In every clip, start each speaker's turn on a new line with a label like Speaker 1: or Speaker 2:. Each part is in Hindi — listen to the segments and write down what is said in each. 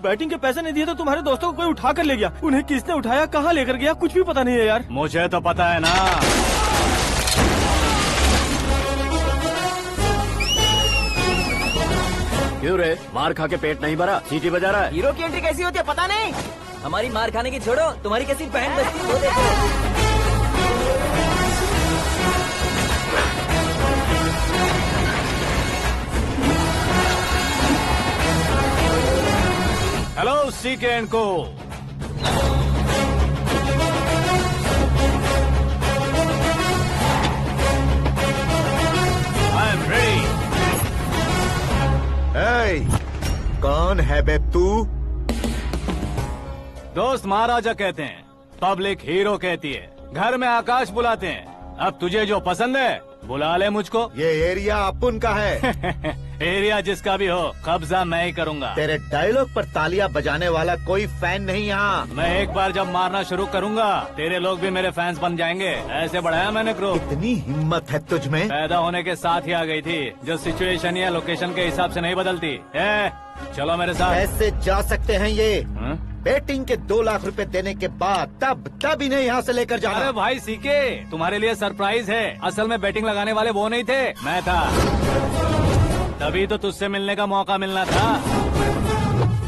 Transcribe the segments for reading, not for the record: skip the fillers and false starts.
Speaker 1: बैटिंग के पैसे नहीं दिए तो तुम्हारे दोस्तों को कोई उठा कर ले गया। उन्हें किसने उठाया, कहाँ लेकर गया, कुछ भी पता नहीं है यार।
Speaker 2: मुझे तो पता है ना। क्यों रे, मार खा के पेट नहीं भरा, सीटी बजा रहा है?
Speaker 3: हीरो की एंट्री कैसी होती है पता नहीं। हमारी मार खाने की छोड़ो, तुम्हारी कैसी बहन बस्ती वो देखो।
Speaker 2: हेलो सीके एंड को। I am ready.
Speaker 4: कौन है बे तू?
Speaker 2: दोस्त महाराजा कहते हैं, पब्लिक हीरो कहती है, घर में आकाश बुलाते हैं। अब तुझे जो पसंद है बुला ले मुझको।
Speaker 4: ये एरिया अपुन का है।
Speaker 2: एरिया जिसका भी हो, कब्जा मैं ही करूंगा।
Speaker 4: तेरे डायलॉग पर तालियां बजाने वाला कोई फैन नहीं यहाँ।
Speaker 2: मैं एक बार जब मारना शुरू करूंगा, तेरे लोग भी मेरे फैंस बन जाएंगे। ऐसे बढ़ाया मैंने ग्रुप।
Speaker 4: इतनी हिम्मत है तुझ में?
Speaker 2: पैदा होने के साथ ही आ गई थी, जो सिचुएशन या लोकेशन के हिसाब से नहीं बदलती। चलो मेरे साथ।
Speaker 4: कैसे जा सकते हैं ये?
Speaker 2: हाँ?
Speaker 4: बेटिंग के 2 लाख रुपए देने के बाद तब इन्हें यहाँ से लेकर जाना।
Speaker 2: अरे भाई सीके, तुम्हारे लिए सरप्राइज है। असल में बैटिंग लगाने वाले वो नहीं थे, मैं था। तभी तो तुझसे मिलने का मौका मिलना था।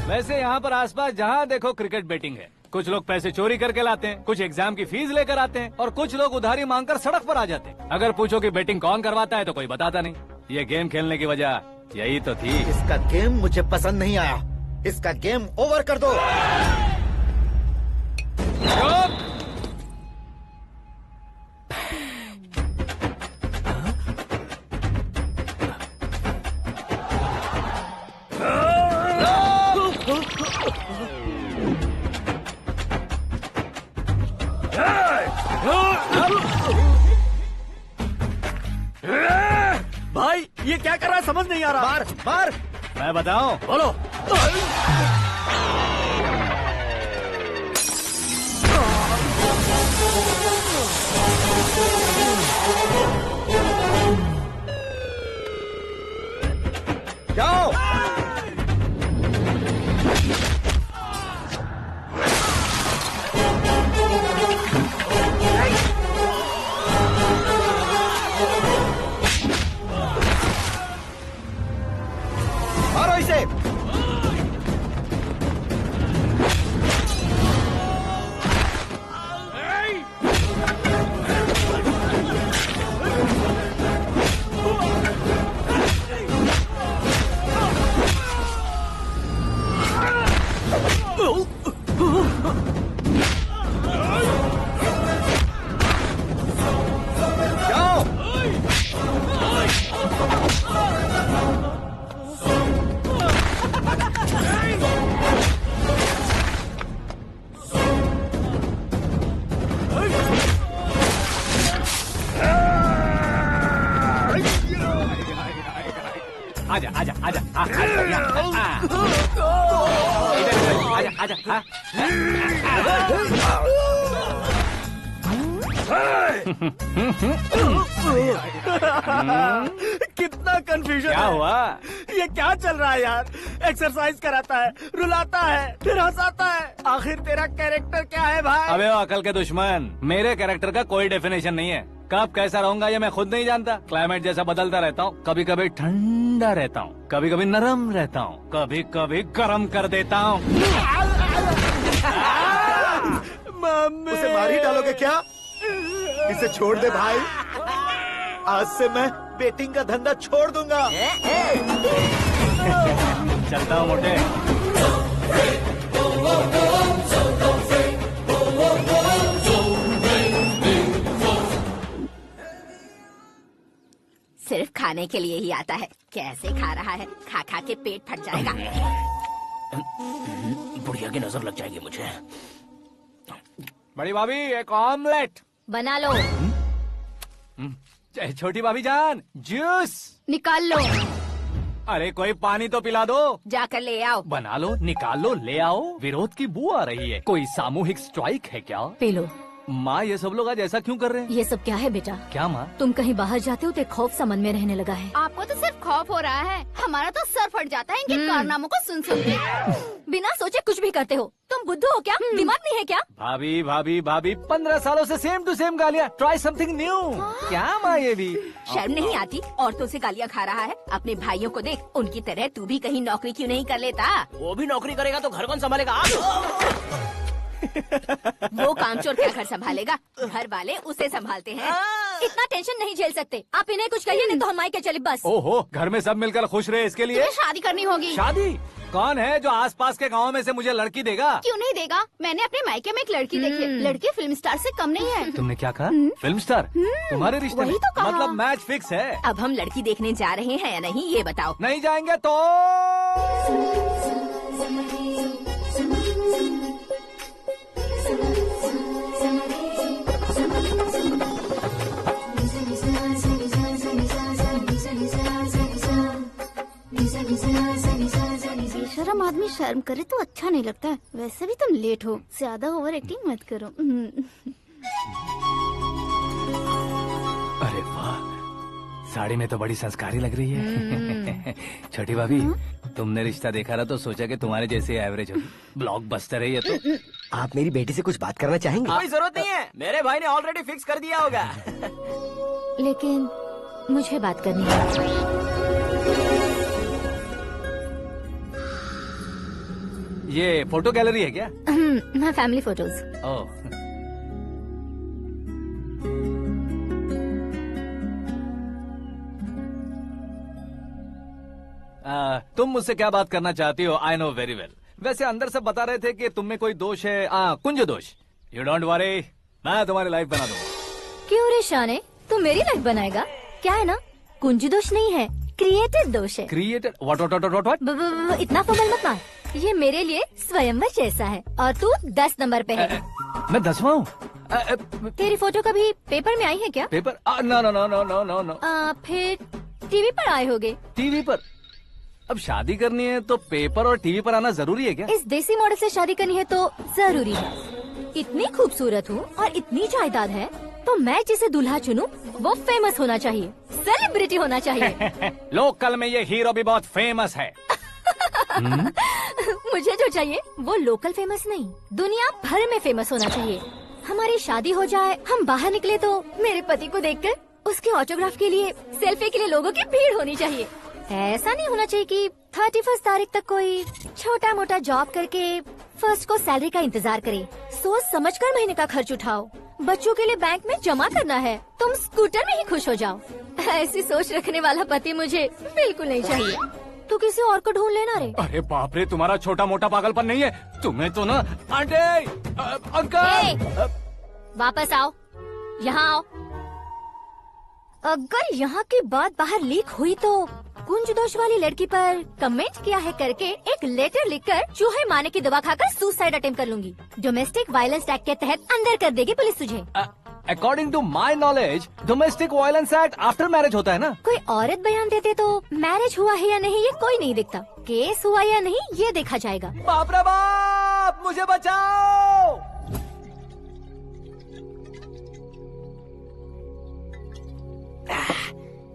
Speaker 2: वैसे यहाँ पर आसपास जहाँ देखो क्रिकेट बैटिंग है। कुछ लोग पैसे चोरी करके लाते हैं, कुछ एग्जाम की फीस लेकर आते हैं, और कुछ लोग उधारी मांगकर सड़क पर आ जाते हैं। अगर पूछो कि बैटिंग कौन करवाता है तो कोई बताता नहीं। ये गेम खेलने की वजह यही तो थी।
Speaker 4: इसका गेम मुझे पसंद नहीं आया। इसका गेम ओवर कर दो।
Speaker 1: भाई ये क्या कर रहा है, समझ नहीं आ रहा।
Speaker 4: मार मार।
Speaker 2: मैं बताऊं? बोलो।
Speaker 4: जाओ। मारो इसे।
Speaker 2: आजा आजा आजा आजा आजा।
Speaker 1: कितना कंफ्यूजन
Speaker 2: क्या
Speaker 1: है।
Speaker 2: हुआ?
Speaker 1: ये क्या चल रहा है यार? एक्सरसाइज कराता है, रुलाता है, फिर हंसाता है। आखिर तेरा कैरेक्टर क्या है भाई?
Speaker 2: अबे वो अकल के दुश्मन, मेरे कैरेक्टर का कोई डेफिनेशन नहीं है। कब कैसा रहूंगा ये मैं खुद नहीं जानता। क्लाइमेट जैसा बदलता रहता हूँ। कभी कभी ठंडा रहता हूँ, कभी कभी नरम रहता हूँ, कभी कभी गर्म कर देता हूँ।
Speaker 4: उसे मार ही डालोगे क्या? इसे छोड़ दे भाई। आज से मैं बेटिंग का धंधा छोड़ दूंगा।
Speaker 2: चलता हूँ मोटे।
Speaker 5: सिर्फ खाने के लिए ही आता है। कैसे खा रहा है, खा खा के पेट फट जाएगा।
Speaker 3: बुढ़िया की नजर लग जाएगी मुझे।
Speaker 2: बड़ी भाभी एक ऑमलेट
Speaker 5: बना लो।
Speaker 2: छोटी भाभी जान जूस
Speaker 5: निकाल लो।
Speaker 2: अरे कोई पानी तो पिला दो।
Speaker 5: जाकर ले आओ।
Speaker 2: बना लो, निकाल लो, ले आओ। विरोध की बू आ रही है। कोई सामूहिक स्ट्राइक है क्या?
Speaker 5: P low.
Speaker 2: माँ ये सब लोग आज ऐसा क्यों कर रहे हैं?
Speaker 6: ये सब क्या है बेटा?
Speaker 2: क्या माँ?
Speaker 6: तुम कहीं बाहर जाते हो तो एक खौफ सा मन में रहने लगा है।
Speaker 5: आपको तो सिर्फ खौफ हो रहा है, हमारा तो सर फट जाता है इनके कारनामों को सुन सुन के।
Speaker 6: बिना सोचे कुछ भी करते हो। तुम बुद्धू हो क्या? दिमाग नहीं है क्या?
Speaker 2: भाभी भाभी भाभी 15 सालों से सेम टू सेम गालियाँ। Try something new. क्या माँ ये भी?
Speaker 5: शर्म नहीं आती? औरतों से गालियाँ खा रहा है। अपने भाइयों को देख, उनकी तरह तू भी कहीं नौकरी क्यों नहीं कर लेता?
Speaker 3: वो भी नौकरी करेगा तो घर कौन संभालेगा?
Speaker 5: वो कामचोर क्या घर संभालेगा? घर वाले उसे संभालते हैं।
Speaker 6: इतना टेंशन नहीं झेल सकते। आप इन्हें कुछ कहिए नहीं तो हम मायके चले बस।
Speaker 2: ओहो, घर में सब मिलकर खुश रहे इसके लिए।
Speaker 5: तुम्हें शादी करनी होगी।
Speaker 2: शादी? कौन है जो आसपास के गाँव में से मुझे लड़की देगा?
Speaker 5: क्यों नहीं देगा? मैंने अपने मायके में एक लड़की देखी है। लड़की फिल्म स्टार से कम नहीं है।
Speaker 2: तुमने क्या कहा? Film star? तुम्हारे रिश्ते में?
Speaker 5: वही तो कहा।
Speaker 2: मतलब मैच फिक्स है?
Speaker 5: अब हम लड़की देखने जा रहे हैं या नहीं, ये बताओ।
Speaker 2: नहीं जाएंगे तो?
Speaker 5: बेशरम आदमी शर्म करे तो अच्छा नहीं लगता है। वैसे भी तुम लेट हो, ज्यादा ओवर एक्टिंग मत करो।
Speaker 2: अरे वाह, साड़ी में तो बड़ी संस्कारी लग रही है। छोटी भाभी, तुमने रिश्ता देखा ना तो सोचा कि तुम्हारे जैसे एवरेज होगी। ब्लॉकबस्टर है ये तो।
Speaker 7: आप मेरी बेटी से कुछ बात करना चाहेंगे?
Speaker 3: कोई जरूरत नहीं है, मेरे भाई ने ऑलरेडी फिक्स कर दिया होगा।
Speaker 6: लेकिन मुझे बात करनी है।
Speaker 2: ये फोटो गैलरी है क्या?
Speaker 6: मैं फैमिली फोटोज।
Speaker 2: ओह, तुम मुझसे क्या बात करना चाहती हो? I know very well. वैसे अंदर सब बता रहे थे कि तुम में कोई दोष है, कुंज दोष। यू डोंट वरी, मैं तुम्हारी लाइफ बना दूंगा।
Speaker 6: क्यों रे शाने, तू मेरी लाइफ बनाएगा? क्या है ना, कुंज दोष नहीं है, क्रिएटेड दोष है।
Speaker 2: क्रिएटेड? व्हाट?
Speaker 6: इतना फबल मत मार। ये मेरे लिए स्वयंवर जैसा है और तू 10 नंबर पे है।
Speaker 2: मैं 10वां हूँ?
Speaker 6: तेरी फोटो कभी पेपर में आई है क्या?
Speaker 2: Paper? No no no no no no no.
Speaker 6: फिर टीवी पर आए होगे।
Speaker 2: टीवी पर? अब शादी करनी है तो पेपर और टीवी पर आना जरूरी है क्या?
Speaker 6: इस देसी मॉडल से शादी करनी है तो जरूरी है। इतनी खूबसूरत हूँ और इतनी जायदाद है तो मैं जिसे दूल्हा चुनूं वो फेमस होना चाहिए, सेलिब्रिटी होना चाहिए।
Speaker 2: लोकल में ये हीरो भी बहुत फेमस है।
Speaker 6: मुझे जो चाहिए वो लोकल फेमस नहीं, दुनिया भर में फेमस होना चाहिए। हमारी शादी हो जाए, हम बाहर निकले तो मेरे पति को देखकर उसके ऑटोग्राफ के लिए, सेल्फी के लिए लोगों की भीड़ होनी चाहिए। ऐसा नहीं होना चाहिए कि 31 तारीख तक कोई छोटा मोटा जॉब करके फर्स्ट को सैलरी का इंतजार करे। सोच समझकर महीने का खर्च उठाओ। बच्चों के लिए बैंक में जमा करना है, तुम स्कूटर में ही खुश हो जाओ। ऐसी सोच रखने वाला पति मुझे बिल्कुल नहीं चाहिए। तू किसी और को ढूंढ लेना रे।
Speaker 2: अरे बाप रे, तुम्हारा छोटा मोटा पागलपन नहीं है? तुम्हें तो ना आंटी, अंकल।
Speaker 6: वापस आओ, यहाँ आओ। अगर यहाँ की बात बाहर लीक हुई तो कुंज दोष वाली लड़की पर कमेंट किया है करके एक लेटर लिखकर चूहे मारने की दवा खाकर सुसाइड अटेम्प्ट कर लूंगी। डोमेस्टिक वायलेंस एक्ट के तहत अंदर कर देगी पुलिस तुझे।
Speaker 2: According to my knowledge domestic violence act after marriage होता है ना?
Speaker 6: कोई औरत बयान देते तो मैरिज हुआ है या नहीं ये कोई नहीं देखता, केस हुआ या नहीं ये देखा जाएगा।
Speaker 2: बाप रे बाप, मुझे बचाओ।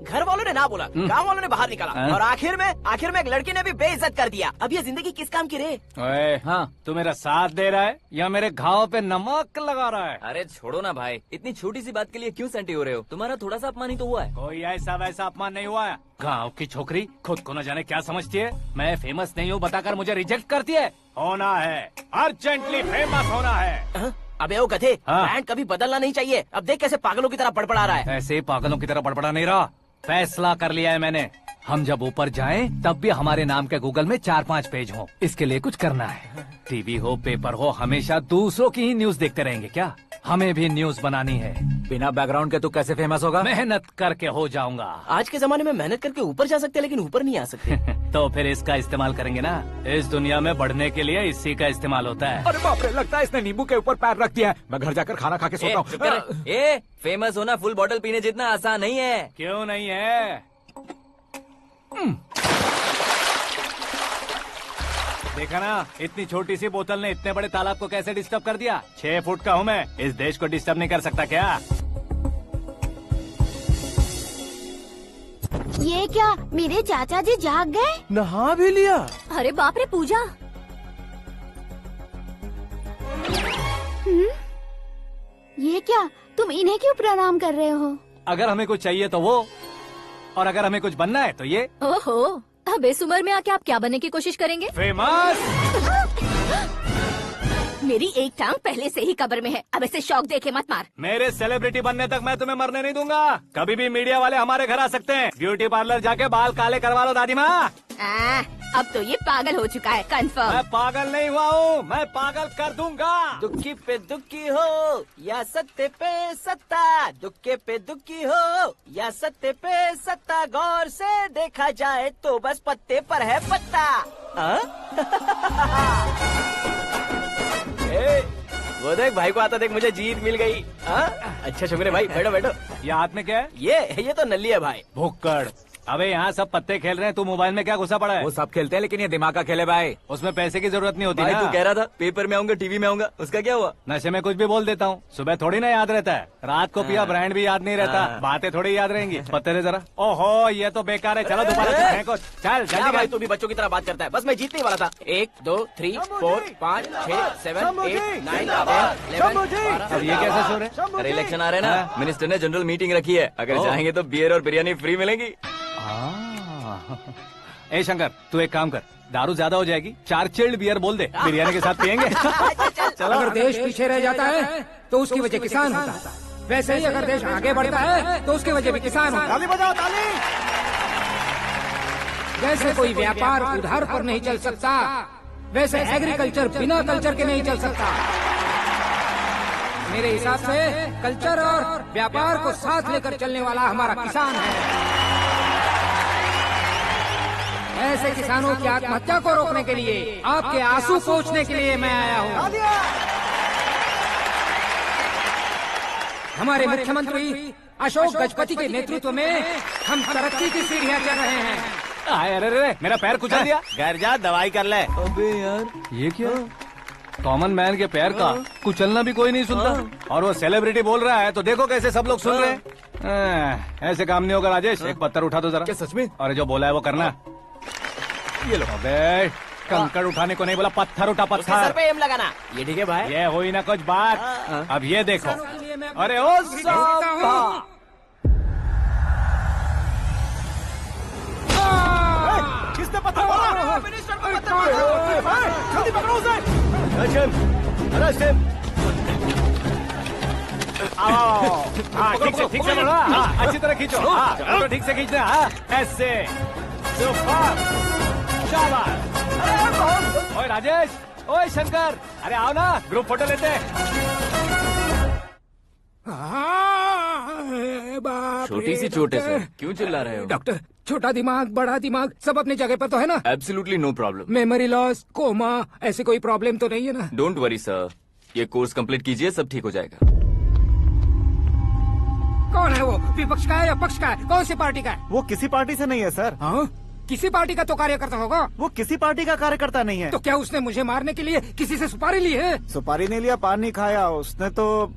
Speaker 3: घर वालों ने ना बोला, गांव वालों ने बाहर निकाला और आखिर में एक लड़की ने भी बेइज्जत कर दिया। अब ये जिंदगी किस काम की रे?
Speaker 2: ओए, हाँ, तू मेरा साथ दे रहा है या मेरे घाव पे नमक लगा रहा है?
Speaker 3: अरे छोड़ो ना भाई, इतनी छोटी सी बात के लिए क्यों सेंटी हो रहे हो? तुम्हारा थोड़ा सा अपमान ही तो हुआ है।
Speaker 2: कोई ऐसा वैसा अपमान नहीं हुआ है। गाँव की छोकरी खुद को न जाने क्या समझती है। मैं फेमस नहीं हूँ बताकर मुझे रिजेक्ट करती है। होना है, अर्जेंटली फेमस होना है।
Speaker 3: अबे ओ गधे,
Speaker 2: हाँ।
Speaker 3: ब्रांड कभी बदलना नहीं चाहिए। अब देख कैसे पागलों की तरह बड़बड़ा रहा है।
Speaker 2: ऐसे पागलों की तरह बड़बड़ा नहीं रहा। फैसला कर लिया है मैंने। हम जब ऊपर जाएं तब भी हमारे नाम के गूगल में 4-5 पेज हो। इसके लिए कुछ करना है। टीवी हो, पेपर हो, हमेशा दूसरों की ही न्यूज देखते रहेंगे क्या? हमें भी न्यूज बनानी है।
Speaker 7: बिना बैकग्राउंड के तू कैसे फेमस होगा?
Speaker 2: मेहनत करके हो जाऊंगा।
Speaker 3: आज के जमाने में मेहनत करके ऊपर जा सकते हैं लेकिन ऊपर नहीं आ सकते।
Speaker 2: तो फिर इसका इस्तेमाल करेंगे ना। इस दुनिया में बढ़ने के लिए इसी का इस्तेमाल होता है।
Speaker 7: अरे बाप रे, लगता है इसने नींबू के ऊपर पैर रख दिया है। मैं घर जाकर खाना खा के सोता हूँ।
Speaker 3: फेमस होना फुल बॉटल पीने जितना आसान नहीं है।
Speaker 2: क्यों नहीं है? देखा ना, इतनी छोटी सी बोतल ने इतने बड़े तालाब को कैसे डिस्टर्ब कर दिया। 6 फुट का हूँ मैं, इस देश को डिस्टर्ब नहीं कर सकता क्या?
Speaker 6: ये क्या, मेरे चाचा जी जाग गए?
Speaker 1: नहा भी लिया।
Speaker 6: अरे बाप रे पूजा। ये क्या, तुम इन्हें क्यों प्रणाम कर रहे हो?
Speaker 2: अगर हमें कुछ चाहिए तो वो, और अगर हमें कुछ बनना है तो ये।
Speaker 6: ओहो, अब इस उम्र में आके आप क्या बनने की कोशिश करेंगे?
Speaker 2: फेमस।
Speaker 5: मेरी एक टांग पहले से ही कब्र में है, अब ऐसे शौक देके मत मार।
Speaker 2: मेरे सेलिब्रिटी बनने तक मैं तुम्हें मरने नहीं दूंगा। कभी भी मीडिया वाले हमारे घर आ सकते हैं। ब्यूटी पार्लर जाके बाल काले करवा लो दादी माँ।
Speaker 5: अब तो ये पागल हो चुका है, कंफर्म।
Speaker 2: मैं पागल नहीं हुआ हूँ, मैं पागल कर दूंगा।
Speaker 3: दुखी पे दुखी हो या सत्य पे सत्ता, दुखे पे दुखी हो या सत्य पे सत्ता, गौर से देखा जाए तो बस पत्ते पर है पत्ता। वो देख भाई को आता देख, मुझे जीत मिल गई। अच्छा शुक्र भाई, बैठो बैठो।
Speaker 2: ये हाथ में क्या है?
Speaker 3: ये तो नल्ली है भाई।
Speaker 2: भुक्कड़। अबे यहाँ सब पत्ते खेल रहे हैं, तू मोबाइल में क्या घुसा पड़ा है?
Speaker 7: वो सब खेलते हैं लेकिन ये दिमाग का खेल है भाई।
Speaker 2: उसमें पैसे की जरूरत नहीं होती
Speaker 3: भाई
Speaker 2: ना।
Speaker 3: तू कह रहा था पेपर में आऊंगा, टीवी में आऊंगा, उसका क्या हुआ?
Speaker 2: नशे में कुछ भी बोल देता हूँ, सुबह थोड़ी ना याद रहता है। रात को पिया ब्रांड भी याद नहीं रहता, बातें थोड़ी याद रहेंगी। पत्ते दे जरा। ओहो ये तो बेकार है, चलो दोबारा से फेंको। चल
Speaker 3: क्या
Speaker 2: जल्दी
Speaker 3: भाई
Speaker 2: कर।
Speaker 3: तू भी बच्चों की तरह बात करता है। बस मैं जीतने ही वाला था। 1 2 3 4 5 6 7 8 9 10 11
Speaker 2: अब ये कैसे शोर है?
Speaker 3: अरे इलेक्शन आ रहे हैं ना, मिनिस्टर ने जनरल मीटिंग रखी है, अगर जाएंगे तो बियर और बिरयानी फ्री मिलेगी।
Speaker 2: ए शंकर, तू एक काम कर, दारू ज्यादा हो जाएगी, 4 चिल्ड बियर बोल दे, बिरयानी के साथ पियेंगे। चलो।
Speaker 8: अगर देश पीछे रह जाता है तो उसकी वजह किसान होता है, वैसे ही अगर देश आगे बढ़ता है तो उसकी वजह भी किसान होता है।
Speaker 1: ताली बजाओ, ताली।
Speaker 8: जैसे कोई व्यापार उधार पर नहीं चल सकता, वैसे एग्रीकल्चर बिना कल्चर के नहीं चल सकता। मेरे हिसाब से कल्चर और व्यापार को साथ लेकर चलने वाला हमारा किसान है। ऐसे किसानों की आत्महत्या को रोकने के लिए, आपके आंसू पोंछने के लिए मैं आया हूँ। हमारे मुख्यमंत्री अशोक गजपति के नेतृत्व में हम तरक्की की सीढ़ियाँ चढ़ रहे हैं।
Speaker 2: अरे अरे मेरा पैर कुचल दिया।
Speaker 1: घर जा, दवाई कर ले।
Speaker 3: अबे यार
Speaker 2: ये क्या? कॉमन मैन के पैर का कुचलना भी कोई नहीं सुनता, और वो सेलिब्रिटी बोल रहा है तो देखो कैसे सब लोग सुन रहे हैं। ऐसे काम नहीं होगा राजेश, एक पत्थर उठा दो जरा।
Speaker 3: क्या सच में?
Speaker 2: और जो बोला है वो करना। ये लो। अबे कंकड़ उठाने को नहीं बोला, पत्थर उठा,
Speaker 3: उसके सर
Speaker 2: पत्थर।
Speaker 3: पे एम लगाना। ये ठीक है भाई।
Speaker 2: ये हुई ना कुछ बात। अब ये देखो। अरे ओ साहब,
Speaker 1: किसने पत्थर मारा? जल्दी पकड़ो उसे।
Speaker 2: हाँ ठीक से बढ़ो, हाँ अच्छी तरह खींचो, हाँ तो ठीक से खींचना, हाँ ऐसे। शाबाश। ओए राजेश, ओए शंकर, अरे आओ ना, ग्रुप फोटो लेते हैं।
Speaker 3: छोटी सी चोट है सर, क्यों चिल्ला रहे हो?
Speaker 8: डॉक्टर, छोटा दिमाग बड़ा दिमाग सब अपनी जगह पर तो है ना?
Speaker 3: Absolutely no problem.
Speaker 8: Memory loss, coma, ऐसी कोई प्रॉब्लम तो नहीं है ना?
Speaker 3: डोंट वरी सर, ये कोर्स कंप्लीट कीजिए, सब ठीक हो जाएगा।
Speaker 8: कौन है वो? विपक्ष का है या पक्ष का है? कौन सी पार्टी का है?
Speaker 1: वो किसी पार्टी से नहीं है सर।
Speaker 8: हाँ? किसी पार्टी का तो कार्यकर्ता होगा।
Speaker 1: वो किसी पार्टी का कार्यकर्ता नहीं है।
Speaker 8: तो क्या उसने मुझे मारने के लिए किसी से सुपारी ली है?
Speaker 1: सुपारी नहीं लिया, पान नहीं खाया। उसने तो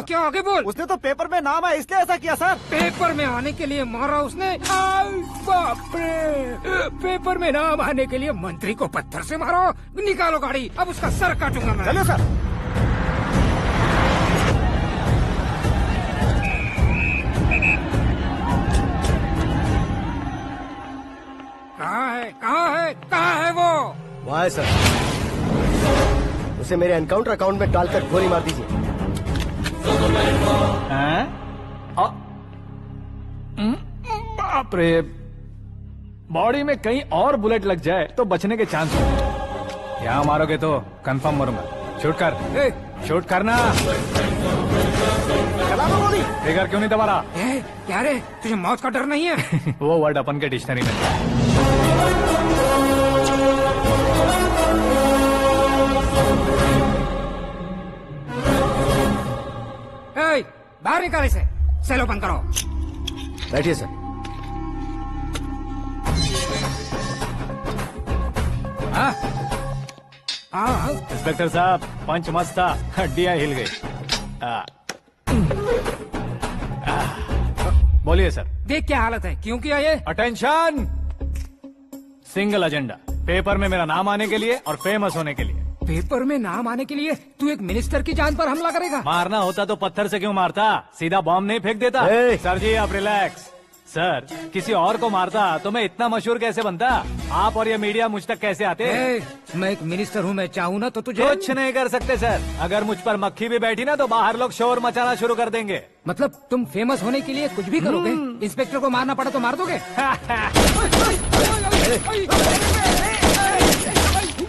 Speaker 8: क्या आगे बोल?
Speaker 1: उसने तो पेपर में नाम है इसलिए ऐसा किया सर।
Speaker 8: पेपर में आने के लिए मारा उसने? बाप रे! पेपर में नाम आने के लिए मंत्री को पत्थर से मारो? निकालो गाड़ी, अब उसका सर काटूंगा मैं।
Speaker 1: चलो सर।
Speaker 8: कहाँ है वो?
Speaker 9: वहाँ है सर, उसे मेरे एनकाउंटर अकाउंट में डालकर गोली मार दीजिए।
Speaker 2: बाप रे, बॉडी में कहीं और बुलेट लग जाए तो बचने के चांस हो। यहाँ मारोगे तो कंफर्म मरूंगा। शूट कर, शूट करना। फिगर क्यों नहीं दबा रहा?
Speaker 8: क्या रे, तुझे मौत का डर नहीं है?
Speaker 2: वो वर्ड अपन के डिक्शनरी में है।
Speaker 8: बाहर निकाल इसे, सेल ओपन करो।
Speaker 9: बैठिए सर।
Speaker 8: हाँ हाँ
Speaker 2: इंस्पेक्टर साहब, पंच मस्त था, हड्डियां हिल गई। बोलिए सर।
Speaker 8: देख क्या हालत है, क्यों किया ये?
Speaker 2: अटेंशन, सिंगल एजेंडा, पेपर में मेरा नाम आने के लिए और फेमस होने के लिए।
Speaker 8: पेपर में नाम आने के लिए तू एक मिनिस्टर की जान पर हमला करेगा?
Speaker 2: मारना होता तो पत्थर से क्यों मारता, सीधा बॉम्ब नहीं फेंक देता। सर जी आप रिलैक्स। सर, किसी और को मारता तो मैं इतना मशहूर कैसे बनता? आप और ये मीडिया मुझ तक कैसे आते?
Speaker 8: मैं एक मिनिस्टर हूँ, मैं चाहूँ ना तो तुझे
Speaker 2: कुछ नहीं कर सकते सर। अगर मुझ पर मक्खी भी बैठी ना तो बाहर लोग शोर मचाना शुरू कर देंगे।
Speaker 8: मतलब तुम फेमस होने के लिए कुछ भी करोगे? इंस्पेक्टर को मारना पड़ा तो मार दोगे?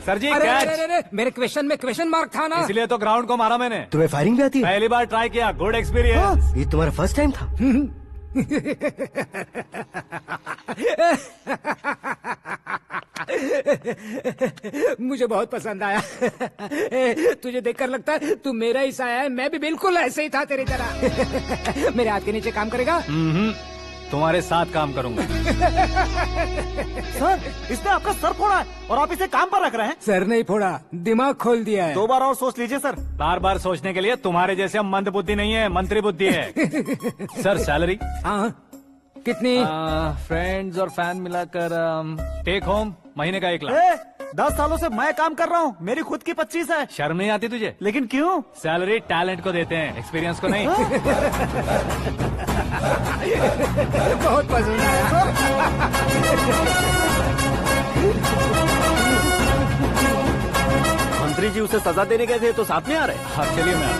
Speaker 2: सर जी
Speaker 8: अरे,
Speaker 2: कैच।
Speaker 8: अरे, अरे, मेरे क्वेश्चन में क्वेश्चन मार्क था ना,
Speaker 2: इसलिए तो ग्राउंड को मारा मैंने।
Speaker 9: तुम्हें फायरिंग भी आती है?
Speaker 2: पहली बार ट्राई किया, गुड एक्सपीरियंस।
Speaker 9: ये तुम्हारा फर्स्ट टाइम था?
Speaker 8: मुझे बहुत पसंद आया। तुझे देखकर लगता है तू मेरा ही साया है, मैं भी बिल्कुल ऐसे ही था तेरी तरह। मेरे हाथ के नीचे काम करेगा?
Speaker 2: तुम्हारे साथ काम करूंगा।
Speaker 1: सर, इसने आपका सर फोड़ा है और आप इसे काम पर रख रहे हैं।
Speaker 8: सर नहीं फोड़ा, दिमाग खोल दिया है।
Speaker 1: 2 बार और सोच लीजिए सर।
Speaker 2: बार बार सोचने के लिए तुम्हारे जैसे मंद बुद्धि नहीं है, मंत्री बुद्धि है। Sir salary?
Speaker 8: हाँ कितनी?
Speaker 2: फ्रेंड्स और फैन मिलाकर टेक होम महीने का 1 लाख।
Speaker 1: 10 सालों से मैं काम कर रहा हूँ, मेरी खुद की 25 है।
Speaker 2: शर्म नहीं आती तुझे?
Speaker 1: लेकिन क्यों?
Speaker 2: सैलरी टैलेंट को देते हैं, एक्सपीरियंस को नहीं।
Speaker 8: बहुत पसंद आया।
Speaker 1: मंत्री जी उसे सजा देने गए थे तो साथ में आ रहे।
Speaker 2: हाँ चलिए मैं।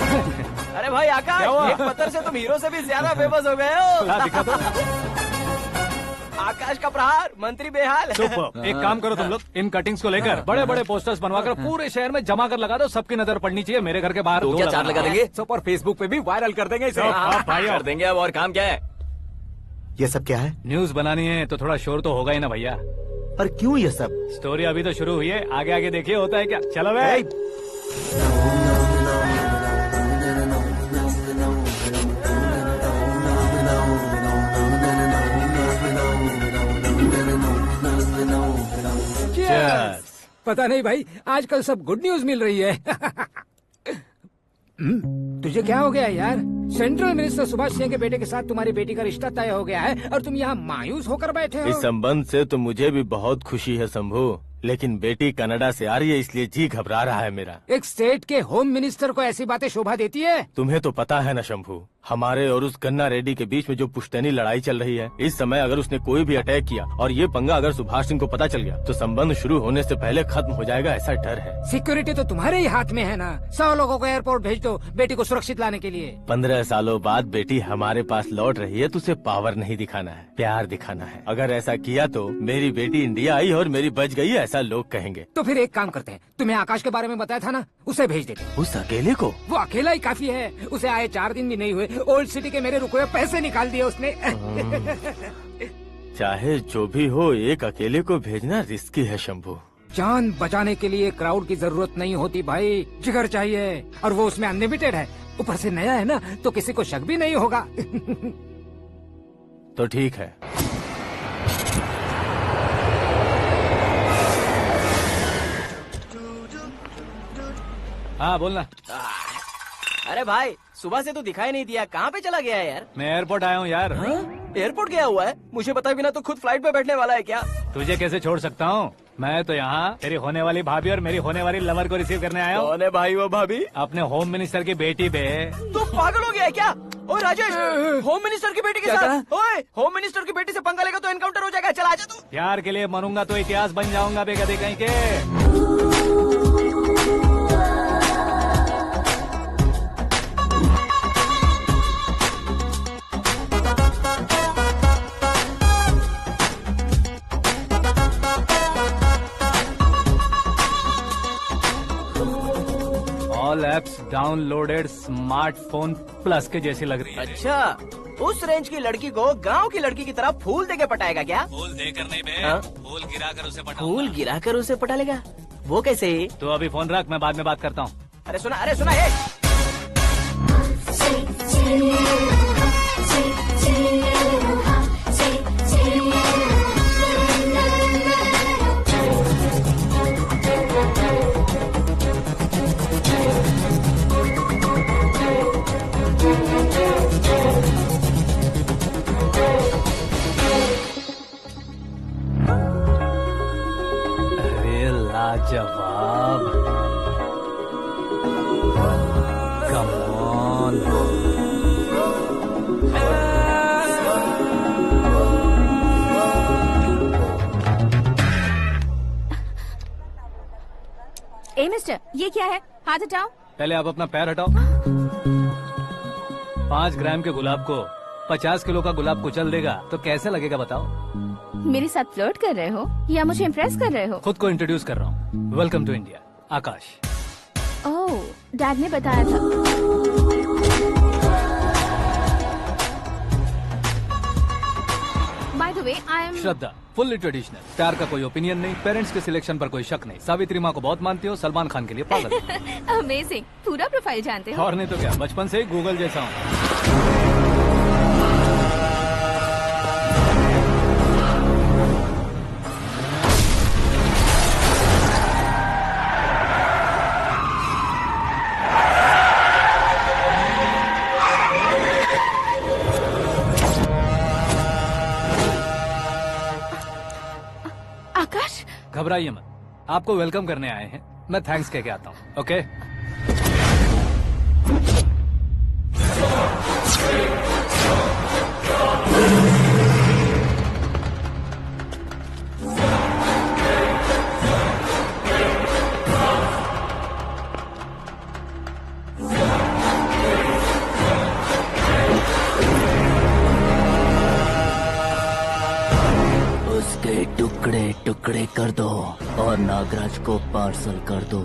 Speaker 3: अरे भाई आकाश, एक पत्थर से तुम हीरो से भी ज्यादा फेमस हो गए हो।
Speaker 2: दिखा दो।
Speaker 3: आकाश का प्रहार, मंत्री बेहाल।
Speaker 2: सुपर। एक काम करो तुम लोग, इन कटिंग्स को लेकर बड़े बड़े पोस्टर्स बनवाकर पूरे शहर में जमा कर लगा दो, सबकी नजर पड़नी चाहिए। मेरे घर के बाहर
Speaker 7: तो क्या चार्ज लगा देंगे?
Speaker 4: सुपर, फेसबुक पे भी वायरल कर देंगे इसे।
Speaker 2: भाई
Speaker 7: कर देंगे। अब और काम क्या है?
Speaker 4: ये सब क्या है?
Speaker 2: न्यूज बनानी है तो थोड़ा शोर तो होगा ही ना भैया।
Speaker 4: पर क्यों ये सब?
Speaker 2: स्टोरी अभी तो शुरू हुई है, आगे आगे देखिए होता है क्या। चलो भाई।
Speaker 8: पता नहीं भाई, आजकल सब गुड न्यूज मिल रही है। तुझे क्या हो गया यार? सेंट्रल मिनिस्टर सुभाष सिंह के बेटे के साथ तुम्हारी बेटी का रिश्ता तय हो गया है और तुम यहाँ मायूस होकर बैठे हो।
Speaker 10: इस संबंध से तो मुझे भी बहुत खुशी है शंभू, लेकिन बेटी कनाडा से आ रही है इसलिए जी घबरा रहा है मेरा।
Speaker 8: एक स्टेट के होम मिनिस्टर को ऐसी बातें शोभा देती है?
Speaker 10: तुम्हें तो पता है ना शंभू, हमारे और उस गन्ना रेड्डी के बीच में जो पुश्तैनी लड़ाई चल रही है, इस समय अगर उसने कोई भी अटैक किया और ये पंगा अगर सुभाष सिंह को पता चल गया तो संबंध शुरू होने से पहले खत्म हो जाएगा, ऐसा डर है।
Speaker 8: सिक्योरिटी तो तुम्हारे ही हाथ में है ना। 100 लोगों को एयरपोर्ट भेज दो बेटी को सुरक्षित लाने के लिए।
Speaker 10: 15 सालों बाद बेटी हमारे पास लौट रही है तो उसे पावर नहीं दिखाना है, प्यार दिखाना है। अगर ऐसा किया तो मेरी बेटी इंडिया आई और मेरी बच गई, ऐसा लोग कहेंगे।
Speaker 8: तो फिर एक काम करते हैं, तुम्हें आकाश के बारे में बताया था ना, उसे भेज देते।
Speaker 10: उस अकेले को?
Speaker 8: वो अकेला ही काफी है, उसे आए 4 दिन भी नहीं हुए, ओल्ड सिटी के मेरे रुके हुए पैसे निकाल दिए उसने।
Speaker 10: चाहे जो भी हो, एक अकेले को भेजना रिस्की है शंभू।
Speaker 8: जान बचाने के लिए क्राउड की जरूरत नहीं होती भाई, जिगर चाहिए, और वो उसमें अनलिमिटेड है। ऊपर से नया है ना तो किसी को शक भी नहीं होगा।
Speaker 10: तो ठीक है।
Speaker 2: हाँ बोलना।
Speaker 3: अरे भाई, सुबह से तो दिखाई नहीं दिया, कहाँ पे चला गया है यार?
Speaker 2: मैं एयरपोर्ट आया हूँ यार।
Speaker 3: एयरपोर्ट गया हुआ है? मुझे बताए बिना तो खुद फ्लाइट पे बैठने वाला है क्या?
Speaker 2: तुझे कैसे छोड़ सकता हूँ? मैं तो यहाँ तेरी होने वाली भाभी और मेरी होने वाली लवर को रिसीव करने आया हूँ।
Speaker 3: कौन है भाई वो भाभी?
Speaker 2: अपने होम मिनिस्टर की बेटी बे।
Speaker 3: तू पागल हो गया है क्या? ओए राजेश, होम मिनिस्टर की बेटी के साथ? ओए, होम मिनिस्टर की बेटी से पंगा लेगा तो एनकाउंटर हो जाएगा, चल आजा तू।
Speaker 2: प्यार के लिए मरूंगा तो इतिहास बन जाऊंगा बेगधे कहीं के। All apps downloaded smartphone plus के जैसी लग रही है।
Speaker 3: अच्छा, उस रेंज की लड़की को गांव की लड़की की तरह फूल देके पटाएगा क्या?
Speaker 2: फूल देकर नहीं बे, फूल गिराकर उसे पटा।
Speaker 3: फूल गिराकर उसे पटा लेगा? वो कैसे?
Speaker 2: तो अभी फोन रख, मैं बाद में बात करता हूँ।
Speaker 3: अरे सुना है।
Speaker 2: लाजवाब। Come on.
Speaker 5: ए मिस्टर, ये क्या है? हाथ हटाओ।
Speaker 2: पहले आप अपना पैर हटाओ। 5 ग्राम के गुलाब को 50 किलो का गुलाब कुचल देगा तो कैसे लगेगा बताओ?
Speaker 5: मेरे साथ फ्लर्ट कर रहे हो या मुझे इम्प्रेस कर रहे हो?
Speaker 2: खुद को इंट्रोड्यूस कर रहा हूँ। Welcome to India, Akash.
Speaker 5: Oh, dad ने बताया था। By the way, I am
Speaker 2: Shraddha, fully traditional. प्यार का कोई ओपिनियन नहीं, पेरेंट्स के सिलेक्शन पर कोई शक नहीं। सावित्री माँ को बहुत मानती हो, सलमान खान के लिए पागल।
Speaker 5: अमेजिंग, पूरा प्रोफाइल जानते हो।
Speaker 2: और नहीं तो क्या, बचपन से ही गूगल जैसा हूँ।
Speaker 5: आकाश,
Speaker 2: घबराइए मत, आपको वेलकम करने आए हैं। मैं थैंक्स कह के आता हूँ। ओके?
Speaker 3: उसके टुकड़े टुकड़े कर दो और नागराज को पार्सल कर दो।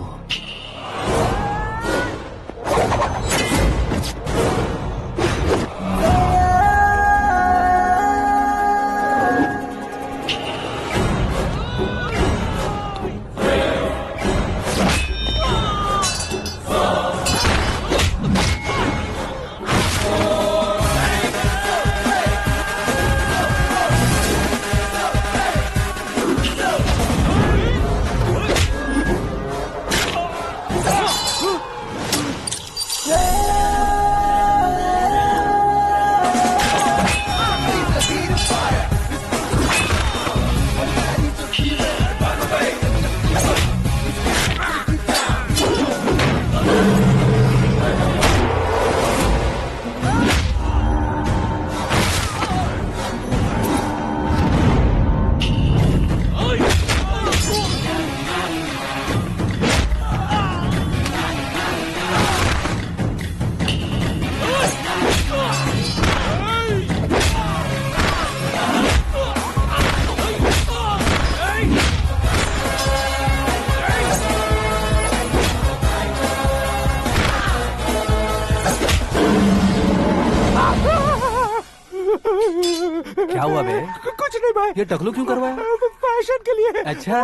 Speaker 3: क्या हुआ बे?
Speaker 7: कुछ नहीं भाई।
Speaker 2: ये टकलू क्यों करवाया?
Speaker 7: फैशन के लिए।
Speaker 2: अच्छा।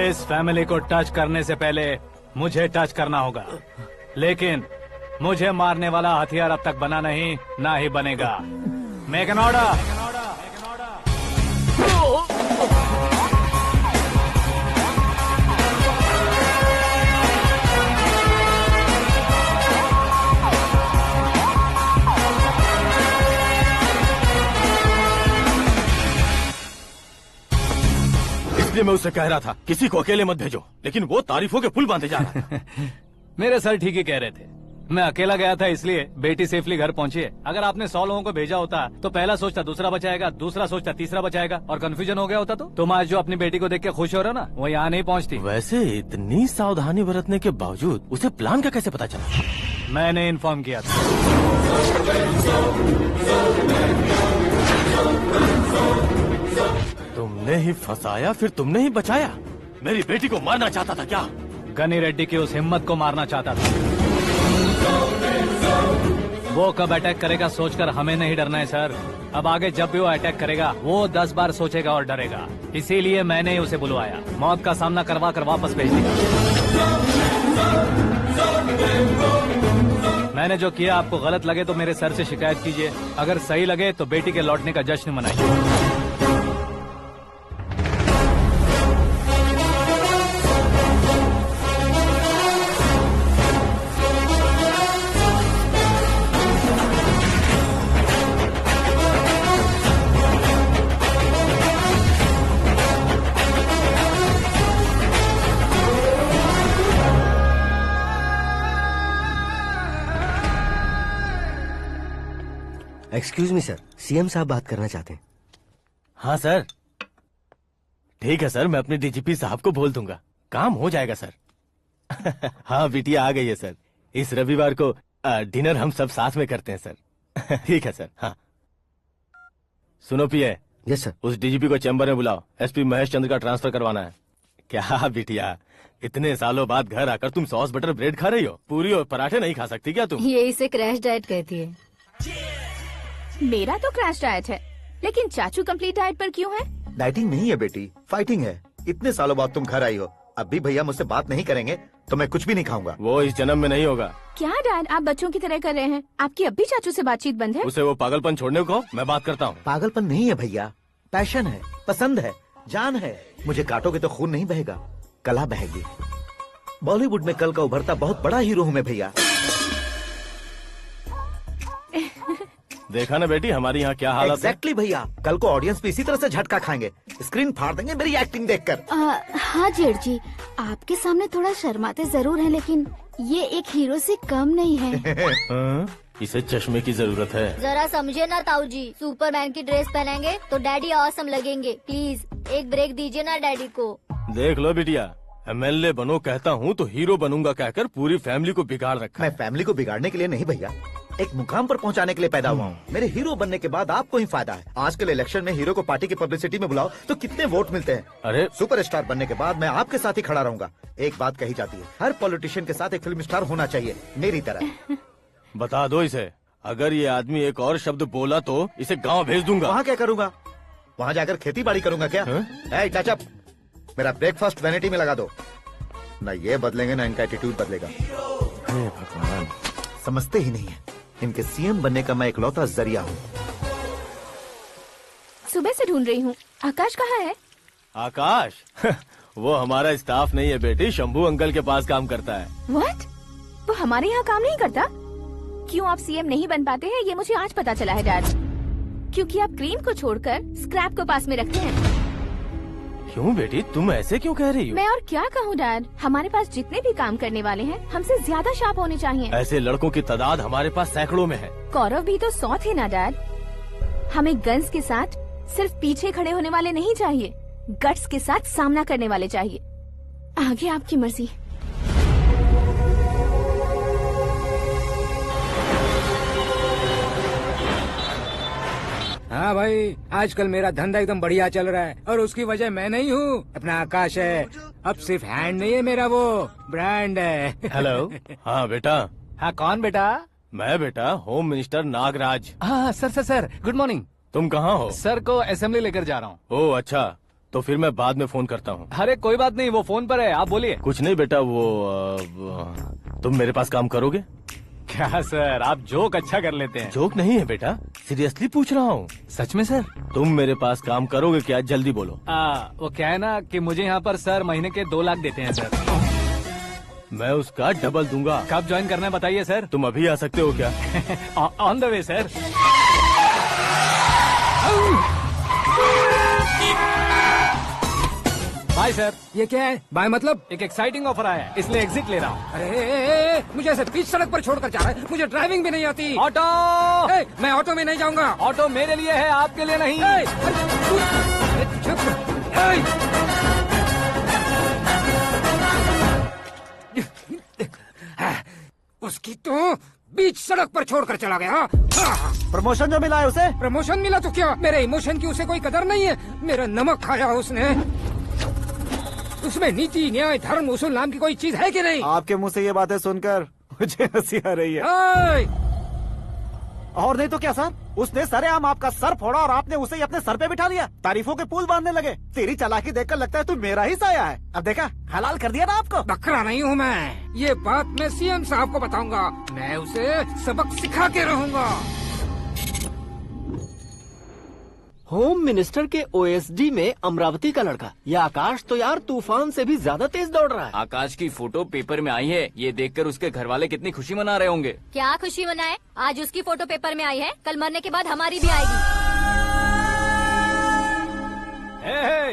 Speaker 2: इस फैमिली को टच करने से पहले मुझे टच करना होगा, लेकिन मुझे मारने वाला हथियार अब तक बना नहीं, ना ही बनेगा। Make an order.
Speaker 10: इसलिए मैं उससे कह रहा था किसी को अकेले मत भेजो, लेकिन वो तारीफों के पुल बांधे जा रहा है।
Speaker 2: मेरे सर ठीक ही कह रहे थे। मैं अकेला गया था इसलिए बेटी सेफली घर पहुंची है। अगर आपने 100 लोगों को भेजा होता तो पहला सोचता दूसरा बचाएगा, दूसरा सोचता तीसरा बचाएगा, और कंफ्यूजन हो गया होता तो तुम आज जो अपनी बेटी को देख के खुश हो रहे हो ना, वो यहाँ नहीं पहुँचती।
Speaker 10: वैसे इतनी सावधानी बरतने के बावजूद उसे प्लान का कैसे पता चला?
Speaker 2: मैंने इन्फॉर्म किया था।
Speaker 10: तुमने ही फंसाया, फिर तुमने ही बचाया। मेरी बेटी को मारना चाहता था क्या?
Speaker 2: गनी रेड्डी की उस हिम्मत को मारना चाहता था। वो कब अटैक करेगा सोचकर हमें नहीं डरना है सर। अब आगे जब भी वो अटैक करेगा वो 10 बार सोचेगा और डरेगा। इसीलिए मैंने ही उसे बुलवाया। मौत का सामना करवा कर वापस भेज दिया। मैंने जो किया आपको गलत लगे तो मेरे सर से शिकायत कीजिए, अगर सही लगे तो बेटी के लौटने का जश्न मनाइए।
Speaker 9: एक्सक्यूज मी सर, सीएम साहब बात करना चाहते हैं।
Speaker 10: हाँ सर, ठीक है सर, मैं अपने डीजीपी साहब को बोल दूंगा, काम हो जाएगा सर। हाँ बिटिया आ गई है सर। इस रविवार को डिनर हम सब साथ में करते हैं सर। ठीक है सर। हाँ सुनो पिए।
Speaker 9: Yes sir.
Speaker 10: उस डीजीपी को चैम्बर में बुलाओ, एसपी महेश चंद्र का ट्रांसफर करवाना है। क्या बिटिया, इतने सालों बाद घर आकर तुम सॉस बटर ब्रेड खा रही हो? पूरी और पराठे नहीं खा सकती क्या तुम?
Speaker 6: ये इसे क्रैश डाइट कहती है।
Speaker 5: मेरा तो क्रैश डाइट है, लेकिन चाचू कंप्लीट डाइट पर क्यों है?
Speaker 4: डाइटिंग नहीं है बेटी, फाइटिंग है। इतने सालों बाद तुम घर आई हो, अब भी भैया मुझसे बात नहीं करेंगे तो मैं कुछ भी नहीं खाऊंगा।
Speaker 10: वो इस जन्म में नहीं होगा।
Speaker 5: क्या डैड, आप बच्चों की तरह कर रहे हैं? आपकी अब भी चाचू से बातचीत बंद है?
Speaker 10: उसे वो पागलपन छोड़ने को मैं बात करता हूँ।
Speaker 4: पागलपन नहीं है भैया, पैशन है, पसंद है, जान है। मुझे काटोगे तो खून नहीं बहेगा, कला बहेगी। बॉलीवुड में कल का उभरता बहुत बड़ा हीरो हूँ मैं भैया।
Speaker 10: देखा ना बेटी हमारी यहाँ क्या हालत है।
Speaker 4: एग्जैक्टली भैया, कल को ऑडियंस भी इसी तरह से झटका खाएंगे, स्क्रीन फाड़ देंगे मेरी एक्टिंग देखकर।
Speaker 6: हाँ जेठ जी, आपके सामने थोड़ा शर्माते जरूर हैं, लेकिन ये एक हीरो से कम नहीं है।
Speaker 10: इसे चश्मे की जरूरत है।
Speaker 6: जरा समझे ना ताऊ जी, सुपरमैन की ड्रेस पहनेंगे तो डैडी ऑसम लगेंगे। प्लीज एक ब्रेक दीजिए ना डैडी को।
Speaker 10: देख लो बिटिया, एमएलए बनो कहता हूँ तो हीरो बनूंगा कहकर पूरी फैमिली को बिगाड़ रखा।
Speaker 4: मैं फैमिली को बिगाड़ने के लिए नहीं भैया, एक मुकाम पर पहुंचाने के लिए पैदा हुआ हूँ। मेरे हीरो बनने के बाद आपको ही फायदा है। आजकल इलेक्शन में हीरो को पार्टी की पब्लिसिटी में बुलाओ तो कितने वोट मिलते हैं।
Speaker 10: अरे
Speaker 4: सुपरस्टार बनने के बाद मैं आपके साथ ही खड़ा रहूंगा। एक बात कही जाती है, हर पॉलिटिशियन के साथ एक फिल्म स्टार होना चाहिए, मेरी तरह।
Speaker 10: बता दो इसे, अगर ये आदमी एक और शब्द बोला तो इसे गाँव भेज दूंगा।
Speaker 4: वहाँ क्या करूँगा? वहाँ जाकर खेती बाड़ी करूँगा क्या? चाचा, मेरा ब्रेकफास्ट वैनिटी में लगा दो। न ये बदलेंगे न इनका एटीट्यूड बदलेगा।
Speaker 10: भगवान,
Speaker 4: समझते ही नहीं है, इनके सीएम बनने का मैं इकलौता जरिया हूँ।
Speaker 5: सुबह से ढूंढ रही हूँ, आकाश कहाँ है?
Speaker 10: आकाश? वो हमारा स्टाफ नहीं है बेटी, शंभू अंकल के पास काम करता है।
Speaker 5: व्हाट? वो हमारे यहाँ काम नहीं करता? क्यों आप सीएम नहीं बन पाते हैं ये मुझे आज पता चला है डैड। क्योंकि आप क्रीम को छोड़कर स्क्रैप को पास में रखते हैं।
Speaker 10: क्यों बेटी, तुम ऐसे क्यों कह रही हो?
Speaker 5: मैं और क्या कहूँ डैड, हमारे पास जितने भी काम करने वाले हैं हमसे ज्यादा शार्प होने चाहिए।
Speaker 10: ऐसे लड़कों की तादाद हमारे पास सैकड़ों में है।
Speaker 5: कौरव भी तो 100 थे ना डैड। हमें गन्स के साथ सिर्फ पीछे खड़े होने वाले नहीं चाहिए, गट्स के साथ सामना करने वाले चाहिए। आगे आपकी मर्जी।
Speaker 8: हाँ भाई, आजकल मेरा धंधा एकदम बढ़िया चल रहा है और उसकी वजह मैं नहीं हूँ, अपना आकाश है। अब सिर्फ हैंड नहीं है मेरा, वो ब्रांड है।
Speaker 10: हेलो। हाँ बेटा।
Speaker 2: हाँ कौन बेटा?
Speaker 10: मैं बेटा होम मिनिस्टर नागराज।
Speaker 2: हाँ सर गुड मॉर्निंग।
Speaker 10: तुम कहाँ हो?
Speaker 2: सर को असेंबली लेकर जा रहा हूँ।
Speaker 10: ओह अच्छा, तो फिर मैं बाद में फोन करता हूँ।
Speaker 2: अरे कोई बात नहीं, वो फोन पर है, आप बोलिए।
Speaker 10: कुछ नहीं बेटा, तुम मेरे पास काम करोगे?
Speaker 2: क्या सर, आप जोक अच्छा कर लेते हैं।
Speaker 10: जोक नहीं है बेटा, सीरियसली पूछ रहा हूँ।
Speaker 2: सच में सर?
Speaker 10: तुम मेरे पास काम करोगे क्या? जल्दी बोलो।
Speaker 2: वो क्या है ना कि मुझे यहाँ पर सर महीने के 2 लाख देते हैं सर।
Speaker 10: मैं उसका डबल दूंगा।
Speaker 2: कब ज्वाइन करना है बताइए सर।
Speaker 10: तुम अभी आ सकते हो क्या?
Speaker 2: On the way sir. Bye sir.
Speaker 8: ये क्या है? बाय मतलब?
Speaker 2: एक एक्साइटिंग ऑफर आया है, इसलिए एग्जिट ले रहा हूँ।
Speaker 8: अरे मुझे ऐसे बीच सड़क पर छोड़कर जा रहा है, मुझे ड्राइविंग भी नहीं आती।
Speaker 2: ऑटो!
Speaker 8: मैं ऑटो में नहीं जाऊंगा।
Speaker 2: ऑटो मेरे लिए है, आपके लिए नहीं।
Speaker 8: उसकी तो बीच सड़क पर छोड़कर चला गया।
Speaker 1: प्रमोशन जो मिला है उसे?
Speaker 8: प्रमोशन मिला तो क्या, मेरे इमोशन की उसे कोई कदर नहीं है। मेरा नमक खाया उसने। उसमें नीति, न्याय, धर्म, उसूल नाम की कोई चीज है कि नहीं?
Speaker 1: आपके मुंह से ये बातें सुनकर मुझे हंसी आ रही है। और नहीं तो क्या सर, उसने सरेआम आपका सर फोड़ा और आपने उसे ही अपने सर पे बिठा लिया। तारीफों के पुल बांधने लगे। तेरी चालाकी देखकर लगता है तू मेरा ही साया है। अब देखा, हलाल कर दिया ना आपको।
Speaker 8: बकरा नहीं हूँ मैं। ये बात मैं सीएम साहब को बताऊंगा। मैं उसे सबक सिखा के रहूंगा।
Speaker 11: होम मिनिस्टर के ओएसडी में अमरावती का लड़का। ये आकाश तो यार तूफान से भी ज्यादा तेज दौड़ रहा है।
Speaker 12: आकाश की फोटो पेपर में आई है, ये देखकर उसके घर वाले कितनी खुशी मना रहे होंगे।
Speaker 6: क्या खुशी मनाए? आज उसकी फोटो पेपर में आई है, कल मरने के बाद हमारी भी आएगी।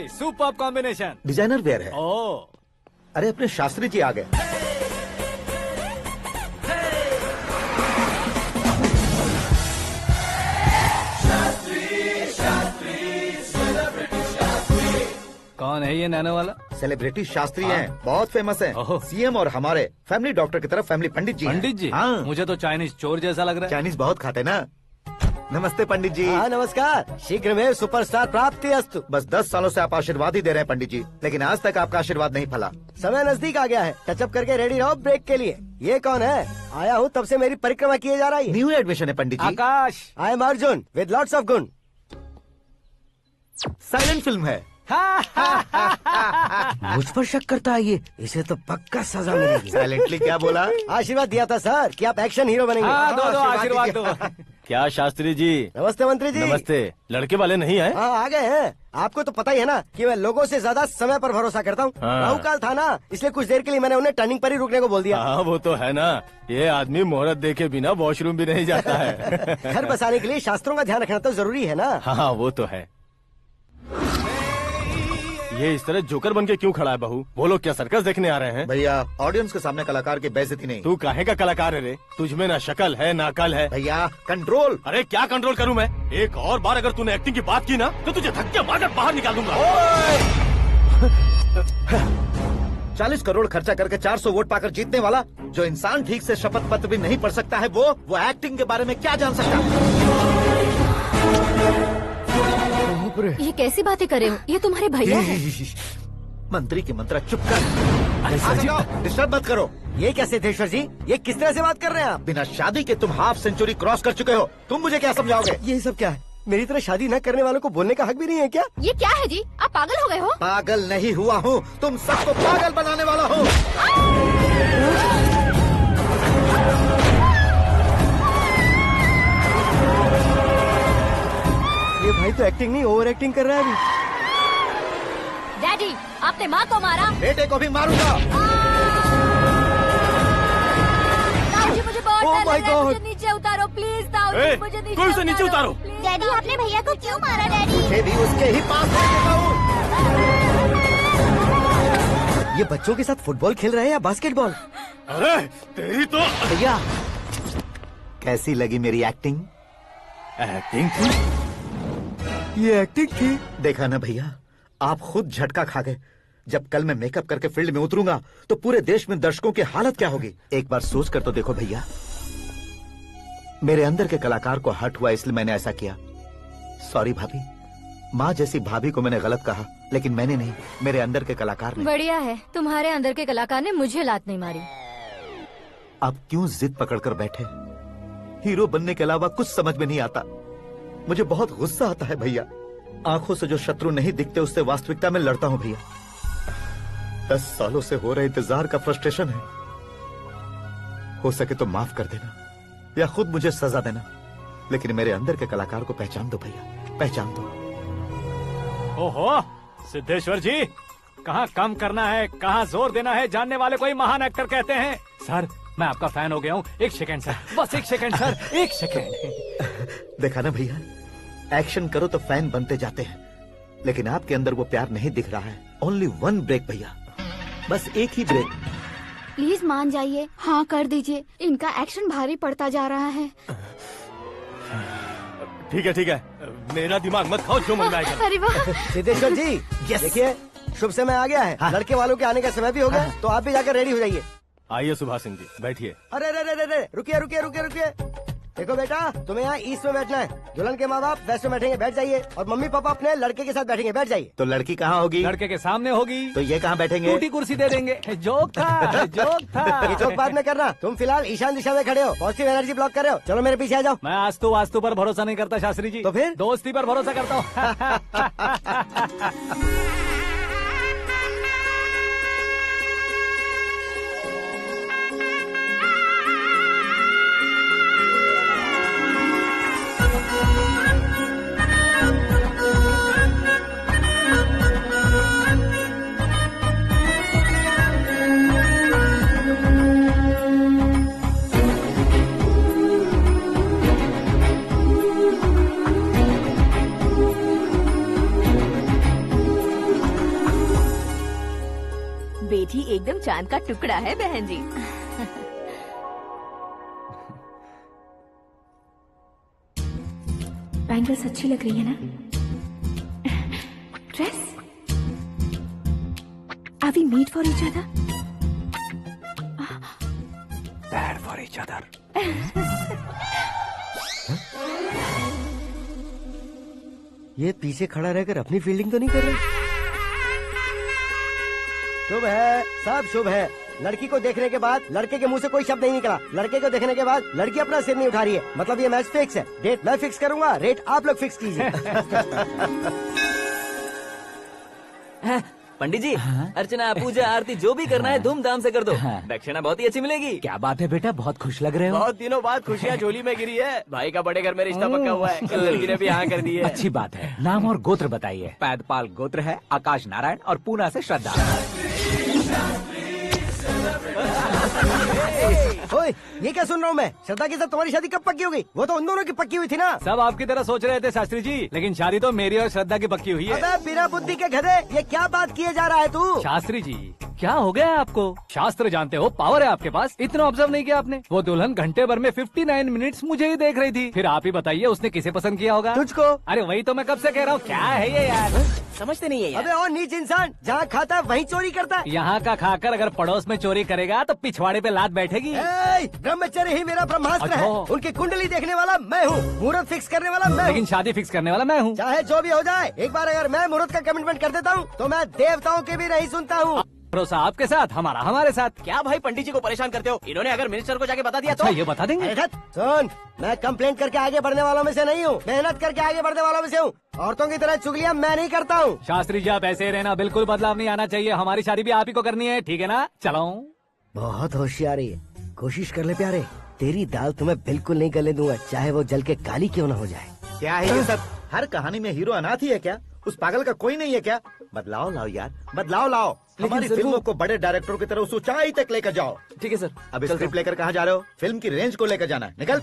Speaker 2: Super combination.
Speaker 4: डिजाइनर वेयर है।
Speaker 2: ओह,
Speaker 4: अरे अपने शास्त्री जी आ गए।
Speaker 2: कौन है ये नैनो वाला?
Speaker 4: सेलिब्रिटी शास्त्री हैं, बहुत फेमस हैं। सीएम और हमारे फैमिली डॉक्टर की तरफ फैमिली पंडित जी हैं।
Speaker 2: पंडित जी?
Speaker 4: हाँ।
Speaker 2: मुझे तो चाइनीज चोर जैसा लग रहा है।
Speaker 4: चाइनीज बहुत खाते ना। नमस्ते पंडित जी।
Speaker 9: हाँ नमस्कार। शीघ्र में सुपरस्टार प्राप्ति अस्तु।
Speaker 4: बस 10 सालों से आप आशीर्वाद ही दे रहे हैं पंडित जी, लेकिन आज तक आपका आशीर्वाद नहीं फला।
Speaker 9: समय नजदीक आ गया है, टचअप करके रेडी रहो ब्रेक के लिए। ये कौन है? आया हूँ तब से मेरी परिक्रमा किए जा रही है।
Speaker 4: न्यू एडमिशन है Pandit ji.
Speaker 2: Akash.
Speaker 9: I am Arjun with lots of गुण।
Speaker 4: साइलेंट फिल्म है।
Speaker 9: मुझ पर शक करता है ये, इसे तो पक्का सजा मिलेगी।
Speaker 4: साइलेंटली क्या बोला?
Speaker 9: आशीर्वाद दिया था सर कि आप एक्शन हीरो बनेंगे।
Speaker 2: हाँ, दो आशीर्वाद दो।
Speaker 10: क्या शास्त्री जी?
Speaker 9: नमस्ते मंत्री जी।
Speaker 10: नमस्ते। लड़के वाले नहीं आए?
Speaker 9: हाँ आ गए हैं। आपको तो पता ही है ना कि मैं लोगों से ज्यादा समय पर भरोसा करता हूँ।
Speaker 10: हाँ।
Speaker 9: राहु काल था ना, इसलिए कुछ देर के लिए मैंने उन्हें टर्निंग पर ही रुकने को बोल दिया।
Speaker 10: हाँ वो तो है ना, ये आदमी मुहूर्त देखे बिना वॉशरूम भी नहीं जाता है।
Speaker 9: घर बसाने के लिए शास्त्रों का ध्यान रखना तो जरूरी है ना।
Speaker 10: हाँ वो तो है। ये इस तरह जोकर बन के क्यों खड़ा है बहू? वो लोग क्या सर्कस देखने आ रहे हैं?
Speaker 4: भैया ऑडियंस के सामने कलाकार की बेइज्जती नहीं।
Speaker 10: तू काहे का कलाकार है रे? तुझ में ना शक्ल है ना अकल है।
Speaker 4: भैया कंट्रोल।
Speaker 10: अरे क्या कंट्रोल करूं मैं? एक और बार अगर तूने एक्टिंग की बात की ना तो तुझे धक्के मारकर बाहर निकाल दूंगा।
Speaker 4: 40 करोड़ खर्चा करके 400 वोट पाकर जीतने वाला, जो इंसान ठीक से शपथ पत्र भी नहीं पढ़ सकता है, वो एक्टिंग के बारे में क्या जान सकता है?
Speaker 6: ये कैसी बातें कर रहे हो? ये तुम्हारे भैया हैं।
Speaker 4: मंत्री की मंत्रा चुप कर। डिस्टर्ब मत करो।
Speaker 9: ये क्या सिद्धेश्वर जी, ये किस तरह से बात कर रहे हैं आप?
Speaker 4: बिना शादी के तुम हाफ सेंचुरी क्रॉस कर चुके हो, तुम मुझे क्या समझाओगे?
Speaker 9: ये सब क्या है? मेरी तरह शादी न करने वालों को बोलने का हक भी नहीं है क्या?
Speaker 6: ये क्या है जी? आप पागल हो गए हो?
Speaker 4: पागल नहीं हुआ हूँ, तुम सबको पागल बनाने वाला हूँ।
Speaker 9: ये भाई तो एक्टिंग नहीं ओवर एक्टिंग कर रहा है अभी।
Speaker 6: डैडी, आपने माँ को मारा।
Speaker 4: बेटे को भी मारूंगा।
Speaker 6: ताऊ जी मुझे बहुत
Speaker 9: Oh
Speaker 6: डर
Speaker 9: my
Speaker 6: लग रहा है,
Speaker 9: God!
Speaker 6: मुझे नीचे उतारो प्लीज। ताऊ जी मुझे नीचे
Speaker 10: कोई उसे नीचे उतारो।
Speaker 6: डैडी आपने भैया को क्यों मारा? डैडी
Speaker 4: मुझे भी उसके ही पास ले देता हूँ।
Speaker 9: ये बच्चों के साथ फुटबॉल खेल रहे हैं या बास्केटबॉल?
Speaker 10: अरे तेरी तो
Speaker 4: भैया कैसी लगी मेरी एक्टिंग?
Speaker 10: एक्टिंग थी?
Speaker 9: ये एक्टिंग थी?
Speaker 4: देखा ना भैया, आप खुद झटका खा गए। जब कल मैं मेकअप करके फील्ड में उतरूंगा तो पूरे देश में दर्शकों की हालत क्या होगी? एक बार सोच कर तो देखो भैया। मेरे अंदर के कलाकार को हर्ट हुआ इसलिए मैंने ऐसा किया। सॉरी भाभी। माँ जैसी भाभी को मैंने गलत कहा, लेकिन मैंने नहीं, मेरे अंदर के कलाकार ने।
Speaker 6: बढ़िया है, तुम्हारे अंदर के कलाकार ने मुझे लात नहीं मारी।
Speaker 4: आप क्यों जिद पकड़कर बैठे? हीरो बनने के अलावा कुछ समझ में नहीं आता। मुझे बहुत गुस्सा आता है भैया। आंखों से जो शत्रु नहीं दिखते उससे वास्तविकता में लड़ता हूँ भैया। 10 सालों से हो रहे इंतजार का फ्रस्ट्रेशन है। हो सके तो माफ कर देना या खुद मुझे सजा देना, लेकिन मेरे अंदर के कलाकार को पहचान दो भैया, पहचान दो।
Speaker 2: ओहो सिद्धेश्वर जी, कहाँ कम करना है कहाँ जोर देना है जानने वाले को ही महान एक्टर कहते हैं। सर मैं आपका फैन हो गया हूँ। एक सेकंड सर, बस एक सेकंड सर, एक सेकंड।
Speaker 4: देखा ना भैया, एक्शन करो तो फैन बनते जाते हैं, लेकिन आपके अंदर वो प्यार नहीं दिख रहा है। ओनली 1 ब्रेक भैया, बस एक ही ब्रेक।
Speaker 5: प्लीज मान जाइए, हाँ कर दीजिए। इनका एक्शन भारी पड़ता जा रहा है।
Speaker 10: ठीक है, मेरा दिमाग मत खाओ, जो मन में आएगा।
Speaker 5: अरे वाह
Speaker 9: सिद्धेश्वर जी, देखिए शुभ समय आ गया है। लड़के वालों के आने का समय भी हो गया, तो आप भी जाकर रेडी हो जाइए।
Speaker 10: आइए सुभाष सिंह जी, बैठिए।
Speaker 9: अरे रे रे रे रे, रुकिए रुकिए रुकिए रुकिए। देखो बेटा, तुम्हें यहाँ ईस्ट में बैठना है। दुल्हन के माँ बाप वेस्ट में बैठेंगे, बैठ जाइए। और मम्मी पापा अपने लड़के के साथ बैठेंगे, बैठ जाइए।
Speaker 4: तो लड़की कहाँ होगी?
Speaker 2: लड़के के सामने होगी।
Speaker 4: तो ये कहाँ बैठेंगे?
Speaker 2: टूटी कुर्सी दे देंगे। जोक था, जोक था।
Speaker 9: ये जोक बाद में करना। तुम फिलहाल ईशान दिशा में खड़े हो, पॉजिटिव एनर्जी ब्लॉक कर रहे हो। चलो मेरे पीछे आ जाओ।
Speaker 2: मैं आस्तु वास्तु पर भरोसा नहीं करता शास्त्री जी।
Speaker 9: तो फिर?
Speaker 2: दोस्ती पर भरोसा करता हूँ।
Speaker 5: बेटी एकदम चांद का टुकड़ा है बहन जी। बैंगल्स अच्छी लग रही है ना? Dress? Are we made for each other?
Speaker 7: Bad for each other.
Speaker 9: ये पीछे खड़ा रहकर अपनी फील्डिंग तो नहीं कर रहा? शुभ है, सब शुभ है। लड़की को देखने के बाद लड़के के मुंह से कोई शब्द नहीं निकला। लड़के को देखने के बाद लड़की अपना सिर नहीं उठा रही है। मतलब ये मैच फिक्स है। डेट मैं फिक्स करूंगा, रेट आप लोग फिक्स कीजिए।
Speaker 12: पंडित जी, अर्चना पूजा आरती जो भी करना है धूमधाम से कर दो। दक्षिणा बहुत ही अच्छी मिलेगी।
Speaker 7: क्या बात है बेटा, बहुत खुश लग रहे हो।
Speaker 11: बहुत दिनों बाद खुशियाँ झोली में गिरी है। भाई का बड़े घर में रिश्ता पक्का हुआ है। कल लड़की ने भी हाँ कर दी है।
Speaker 7: अच्छी बात है। नाम और गोत्र बताइए। पैदपाल गोत्र है, आकाश नारायण और पूना से श्रद्धा।
Speaker 9: ओए, ये क्या सुन रहा हूँ मैं? श्रद्धा के साथ तुम्हारी शादी कब पक्की हो गई? वो तो उन दोनों की पक्की हुई थी ना।
Speaker 2: सब आपकी तरह सोच रहे थे शास्त्री जी, लेकिन शादी तो मेरी और श्रद्धा की पक्की हुई है।
Speaker 9: अबे बिना बुद्धि के गधे, ये क्या बात किए जा रहा है तू?
Speaker 2: शास्त्री जी, क्या हो गया है आपको? शास्त्र जानते हो, पावर है आपके पास। इतना ऑब्जर्व नहीं किया आपने? वो दुल्हन घंटे भर में 59 मिनट्स मुझे ही देख रही थी। फिर आप ही बताइए उसने किसे पसंद किया होगा?
Speaker 9: तुझको।
Speaker 2: अरे वही तो मैं कब से कह रहा हूँ, क्या है ये यार?
Speaker 11: समझते नहीं है यार।
Speaker 9: अबे और नीच इंसान, जहाँ खाता है वहीं चोरी करता है।
Speaker 2: यहाँ का खाकर अगर पड़ोस में चोरी करेगा तो पिछवाड़े पे लात बैठेगी।
Speaker 9: ब्रह्मचर्य ही मेरा ब्रह्मास्त्र है।
Speaker 2: अच्छा।
Speaker 9: उनकी कुंडली देखने वाला मैं हूँ, मुहूर्त फिक्स करने वाला मैं हूँ।
Speaker 2: लेकिन शादी फिक्स करने वाला मैं हूँ।
Speaker 9: चाहे जो भी हो जाए, एक बार अगर मैं मुहूर्त का कमिटमेंट कर देता हूँ तो मैं देवताओं के भी नहीं सुनता हूँ।
Speaker 2: भरोसा आपके साथ, हमारा हमारे साथ।
Speaker 11: क्या भाई पंडित जी को परेशान करते हो? इन्होंने अगर मिनिस्टर को जाके बता दिया
Speaker 2: अच्छा,
Speaker 11: तो
Speaker 2: ये बता देंगे?
Speaker 9: अरे सुन, मैं कंप्लेंट करके आगे बढ़ने वालों में से नहीं हूँ, मेहनत करके आगे बढ़ने वालों में से हूँ। औरतों की तरह चुगलियाँ मैं नहीं करता हूँ।
Speaker 2: शास्त्री जी, आप ऐसे ही रहना, बिल्कुल बदलाव नहीं आना चाहिए। हमारी शादी भी आप ही को करनी है, ठीक है ना? चलो।
Speaker 9: बहुत होशियारी है, कोशिश कर ले प्यारे। तेरी दाल तुम्हें बिल्कुल नहीं गलने दूंगा, चाहे वो जल के काली क्यों न हो जाए।
Speaker 4: क्या है ये सब? हर कहानी में हीरो अनाथ ही है क्या? उस पागल का कोई नहीं है क्या? बदलाव लाओ यार, बदलाव लाओ। हमारी फिल्मों को बड़े डायरेक्टरों की तरह उस ऊंचाई तक लेकर जाओ।
Speaker 12: ठीक है सर।
Speaker 4: अब स्क्रिप्ट लेकर कहाँ जा रहे हो? फिल्म की रेंज को लेकर जाना है। निकल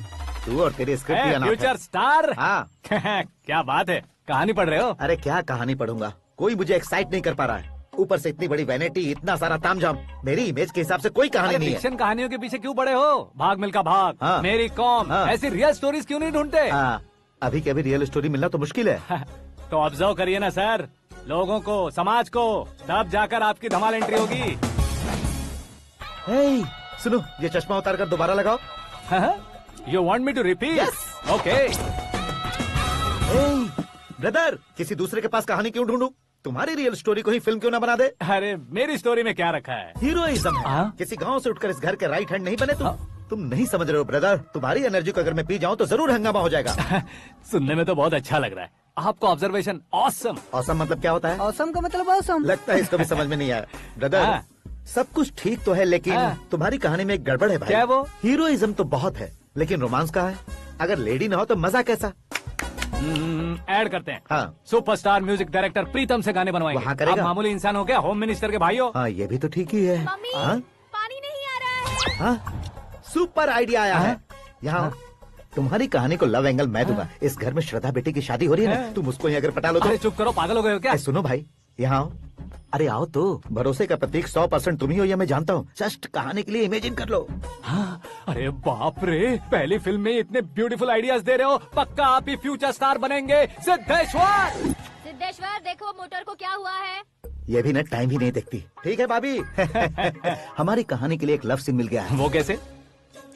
Speaker 4: तू और तेरी स्क्रिप्ट भी अनाथ है।
Speaker 2: Future star.
Speaker 4: हाँ।
Speaker 2: क्या बात है, कहानी पढ़ रहे हो?
Speaker 4: अरे क्या कहानी पढ़ूंगा, कोई मुझे एक्साइट नहीं कर पा रहा है। ऊपर से इतनी बड़ी वैनिटी, इतना सारा तामझाम। मेरी इमेज के हिसाब से कोई कहानी नहीं है।
Speaker 2: फिक्शन कहानियों के पीछे क्यों पड़े हो? भाग मिल्खा भाग,
Speaker 4: हाँ।
Speaker 2: मेरी कॉम,
Speaker 4: हाँ।
Speaker 2: ऐसी रियल स्टोरीज क्यों नहीं ढूंढते?
Speaker 4: हाँ, अभी के अभी रियल स्टोरी मिलना तो मुश्किल है।
Speaker 2: तो ऑब्जर्व करिए ना सर, लोगों को, समाज को, तब जाकर आपकी धमाल एंट्री होगी।
Speaker 4: सुनो, ये चश्मा उतार कर दोबारा लगाओ।
Speaker 2: You want me to repeat? Okay.
Speaker 4: Brother, किसी दूसरे के पास कहानी क्यों ढूंढूं? तुम्हारी रियल स्टोरी को ही फिल्म क्यों ना बना दे?
Speaker 2: अरे मेरी स्टोरी में क्या रखा है?
Speaker 4: हीरोइज्म है। किसी गांव से उठकर इस घर के राइट हैंड नहीं बने तुम नहीं समझ रहे हो ब्रदर। तुम्हारी एनर्जी को अगर मैं पी जाऊं तो जरूर हंगामा हो जाएगा।
Speaker 2: सुनने में तो बहुत अच्छा लग रहा है। आपको ऑब्जर्वेशन ऑसम।
Speaker 4: ऑसम मतलब क्या होता है?
Speaker 9: ऑसम का मतलब ऑसम।
Speaker 4: लगता है इसको भी समझ में नहीं आया। ब्रदर, सब कुछ ठीक तो है, लेकिन तुम्हारी कहानी में एक गड़बड़ है भाई।
Speaker 2: क्या वो?
Speaker 4: हीरोइज्म तो बहुत है, लेकिन रोमांस कहाँ है? अगर लेडी ना हो तो मजा कैसा?
Speaker 2: ऐड करते हैं।
Speaker 4: हाँ।
Speaker 2: सुपरस्टार म्यूजिक डायरेक्टर प्रीतम से गाने बनवाएंगे।
Speaker 4: वहाँ करेगा?
Speaker 2: आप मामूली इंसान हो क्या? होम मिनिस्टर के भाई हो।
Speaker 4: हाँ, ये भी तो ठीक ही है।
Speaker 5: मम्मी,
Speaker 4: हाँ?
Speaker 5: पानी नहीं आ रहा है।
Speaker 4: हाँ? सुपर आइडिया आया है। यहाँ तुम्हारी कहानी को लव एंगल मैं दूंगा। इस घर में श्रद्धा बेटी की शादी हो रही है ना, तुम उसको ही अगर पटा लो तो।
Speaker 2: अरे चुप करो, पागल हो गए हो क्या?
Speaker 4: सुनो भाई, यहाँ आओ। अरे आओ तो। भरोसे का प्रतीक 100% तुम ही हो, ये मैं जानता हूँ। जस्ट कहानी के लिए इमेजिन कर लो।
Speaker 2: हाँ, अरे बाप रे, पहली फिल्म में इतने ब्यूटीफुल आइडियाज दे रहे हो। पक्का आप ही फ्यूचर स्टार बनेंगे। सिद्धेश्वर,
Speaker 6: सिद्धेश्वर देखो मोटर को क्या हुआ है।
Speaker 4: ये भी ना टाइम ही नहीं देखती। ठीक है भाभी। हमारी कहानी के लिए एक लव सीन मिल गया है।
Speaker 2: वो कैसे?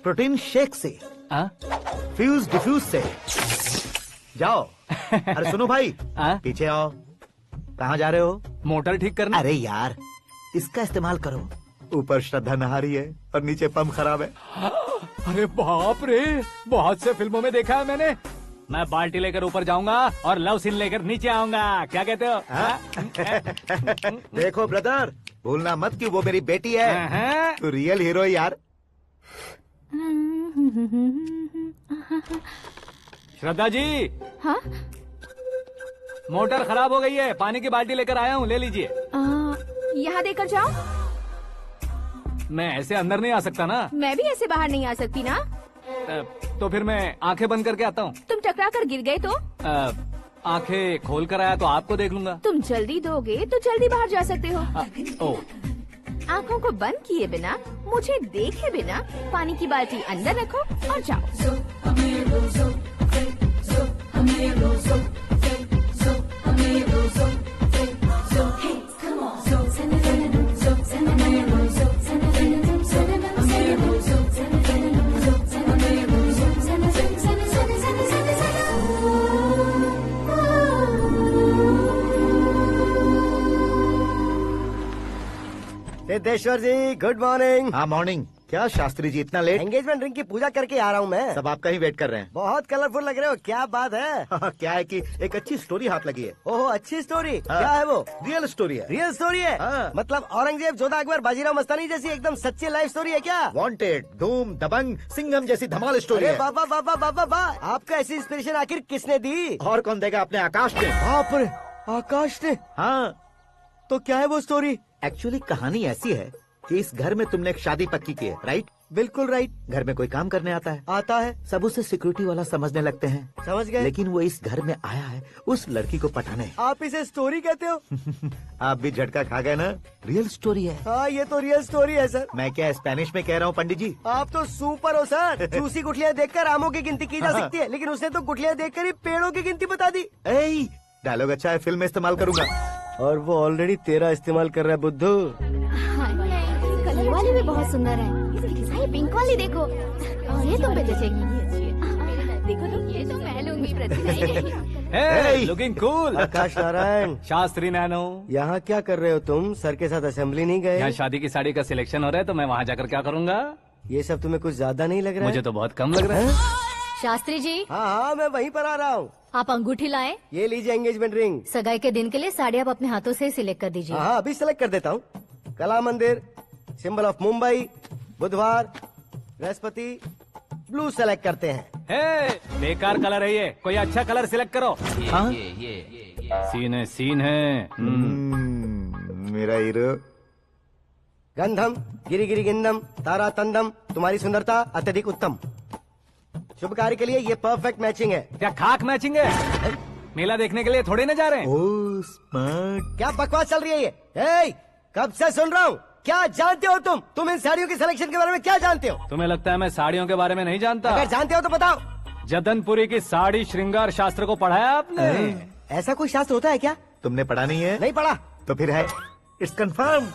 Speaker 4: प्रोटीन शेक से, फ्यूज डिफ्यूज से। जाओ। अरे सुनो भाई, पीछे आओ। कहाँ जा रहे हो?
Speaker 2: मोटर ठीक करना।
Speaker 4: अरे यार, इसका इस्तेमाल करो। ऊपर श्रद्धा नहा रही है और नीचे पंप खराब है।
Speaker 2: अरे बाप रे, बहुत से फिल्मों में देखा है मैंने। मैं बाल्टी लेकर ऊपर जाऊंगा और लव सीन लेकर नीचे आऊंगा। क्या कहते हो?
Speaker 4: देखो ब्रदर, भूलना मत कि वो मेरी बेटी है। तू रियल हीरो है यार।
Speaker 2: श्रद्धा जी।
Speaker 5: हाँ?
Speaker 2: मोटर खराब हो गई है, पानी की बाल्टी लेकर आया हूँ, ले लीजिए।
Speaker 5: यहाँ देकर जाओ।
Speaker 2: मैं ऐसे अंदर नहीं आ सकता ना।
Speaker 5: मैं भी ऐसे बाहर नहीं आ सकती ना।
Speaker 2: तो फिर मैं आंखें बंद करके आता हूँ।
Speaker 5: तुम टकरा कर गिर गए तो?
Speaker 2: आंखें खोल कर आया तो आपको देख लूंगा।
Speaker 5: तुम जल्दी दोगे तो जल्दी बाहर जा सकते हो। आंखों को बंद किए बिना, मुझे देखे बिना पानी की बाल्टी अंदर रखो और जाओ।
Speaker 9: सिद्धेश्वर जी, गुड मॉर्निंग।
Speaker 4: हाँ मॉर्निंग। क्या शास्त्री जी इतना लेट?
Speaker 9: एंगेजमेंट रिंग की पूजा करके आ रहा हूँ मैं।
Speaker 4: सब आपका ही वेट कर रहे हैं।
Speaker 9: बहुत कलरफुल लग रहे हो, क्या बात है?
Speaker 4: क्या है कि एक अच्छी स्टोरी हाथ लगी है।
Speaker 9: ओह, अच्छी स्टोरी। क्या है वो?
Speaker 4: रियल स्टोरी है।
Speaker 9: रियल स्टोरी है? मतलब औरंगजेब, जोधा अकबर, बाजीराव मस्तानी जैसी एकदम सच्ची लाइफ स्टोरी है क्या?
Speaker 4: वांटेड, धूम, दबंग, सिंघम जैसी धमाल स्टोरी है।
Speaker 9: बाबा बाबा बाबा बाबा, आपको ऐसी इंस्पिरेशन आखिर किसने दी?
Speaker 4: और कौन देगा? अपने आकाश ने।
Speaker 9: बाप रे, आकाश ने?
Speaker 4: हाँ।
Speaker 9: तो क्या है वो स्टोरी?
Speaker 4: एक्चुअली कहानी ऐसी है कि इस घर में तुमने एक शादी पक्की की है, राइट?
Speaker 9: बिल्कुल राइट।
Speaker 4: घर में कोई काम करने आता है?
Speaker 9: आता है।
Speaker 4: सब उसे सिक्योरिटी वाला समझने लगते हैं।
Speaker 9: समझ गए।
Speaker 4: लेकिन वो इस घर में आया है उस लड़की को पटाने।
Speaker 9: आप इसे स्टोरी कहते हो?
Speaker 4: आप भी झटका खा गए ना? रियल स्टोरी है।
Speaker 9: हाँ, ये तो रियल स्टोरी है सर।
Speaker 4: मैं क्या स्पेनिश में कह रहा हूँ पंडित जी?
Speaker 9: आप तो सुपर हो सर। चूसी गुठलियाँ देखकर आमों की गिनती की जा सकती है, लेकिन उसने तो गुठलियाँ देखकर ही पेड़ों की गिनती बता दी।
Speaker 4: डायलॉग अच्छा है, फिल्म में इस्तेमाल करूंगा।
Speaker 9: और वो ऑलरेडी तेरा इस्तेमाल कर रहा है बुद्धू।
Speaker 6: ये वाली भी बहुत सुंदर है। ये पिंक वाली देखो, ये तुम पे जचेगी। देखो तो, ये तो मैं लूंगी।
Speaker 2: Looking cool.
Speaker 9: Akash Narayan.
Speaker 2: Shastri nano.
Speaker 9: यहाँ क्या कर रहे हो तुम? सर के साथ असेंबली नहीं गए?
Speaker 2: यहाँ शादी की साड़ी का सिलेक्शन हो रहा है, तो मैं वहाँ जाकर क्या करूँगा?
Speaker 9: ये सब तुम्हें कुछ ज्यादा नहीं लग रहा है?
Speaker 2: मुझे तो बहुत कम लग रहा है।
Speaker 6: शास्त्री जी।
Speaker 9: हाँ, मैं वहीं पर आ रहा हूँ।
Speaker 6: आप अंगूठी लाए।
Speaker 9: ये लीजिए एंगेजमेंट रिंग।
Speaker 6: सगाई के दिन के लिए साड़ी आप अपने हाथों से सिलेक्ट कर दीजिए।
Speaker 9: हाँ, अभी सिलेक्ट कर देता हूँ। कला मंदिर, सिंबल ऑफ मुंबई, बुधवार, बृहस्पति, ब्लू सेलेक्ट करते हैं।
Speaker 2: बेकार कलर है ये, कोई अच्छा कलर सिलेक्ट करो। सीन है।
Speaker 4: मेरा हीरो।
Speaker 9: गंधम, गिरी गिरी गिंदम, तारा तंदम, तुम्हारी सुंदरता अत्यधिक उत्तम। शुभ कार्य के लिए ये परफेक्ट मैचिंग है।
Speaker 2: क्या खाक मैचिंग है? मेला देखने के लिए थोड़े न जा रहे हैं।
Speaker 4: Oh smart.
Speaker 9: क्या बकवास चल रही है ये? कब से सुन रहा हूँ। क्या जानते हो तुम इन साड़ियों की सिलेक्शन के बारे में क्या जानते हो?
Speaker 2: तुम्हें लगता है मैं साड़ियों के बारे में नहीं जानता?
Speaker 9: अगर जानते हो तो बताओ।
Speaker 2: जदनपुरी की साड़ी श्रृंगार शास्त्र को पढ़ा है आपने?
Speaker 9: ऐसा कोई शास्त्र होता है क्या?
Speaker 4: तुमने पढ़ा नहीं है?
Speaker 9: नहीं पढ़ा।
Speaker 4: तो फिर है, इट्स कंफर्म।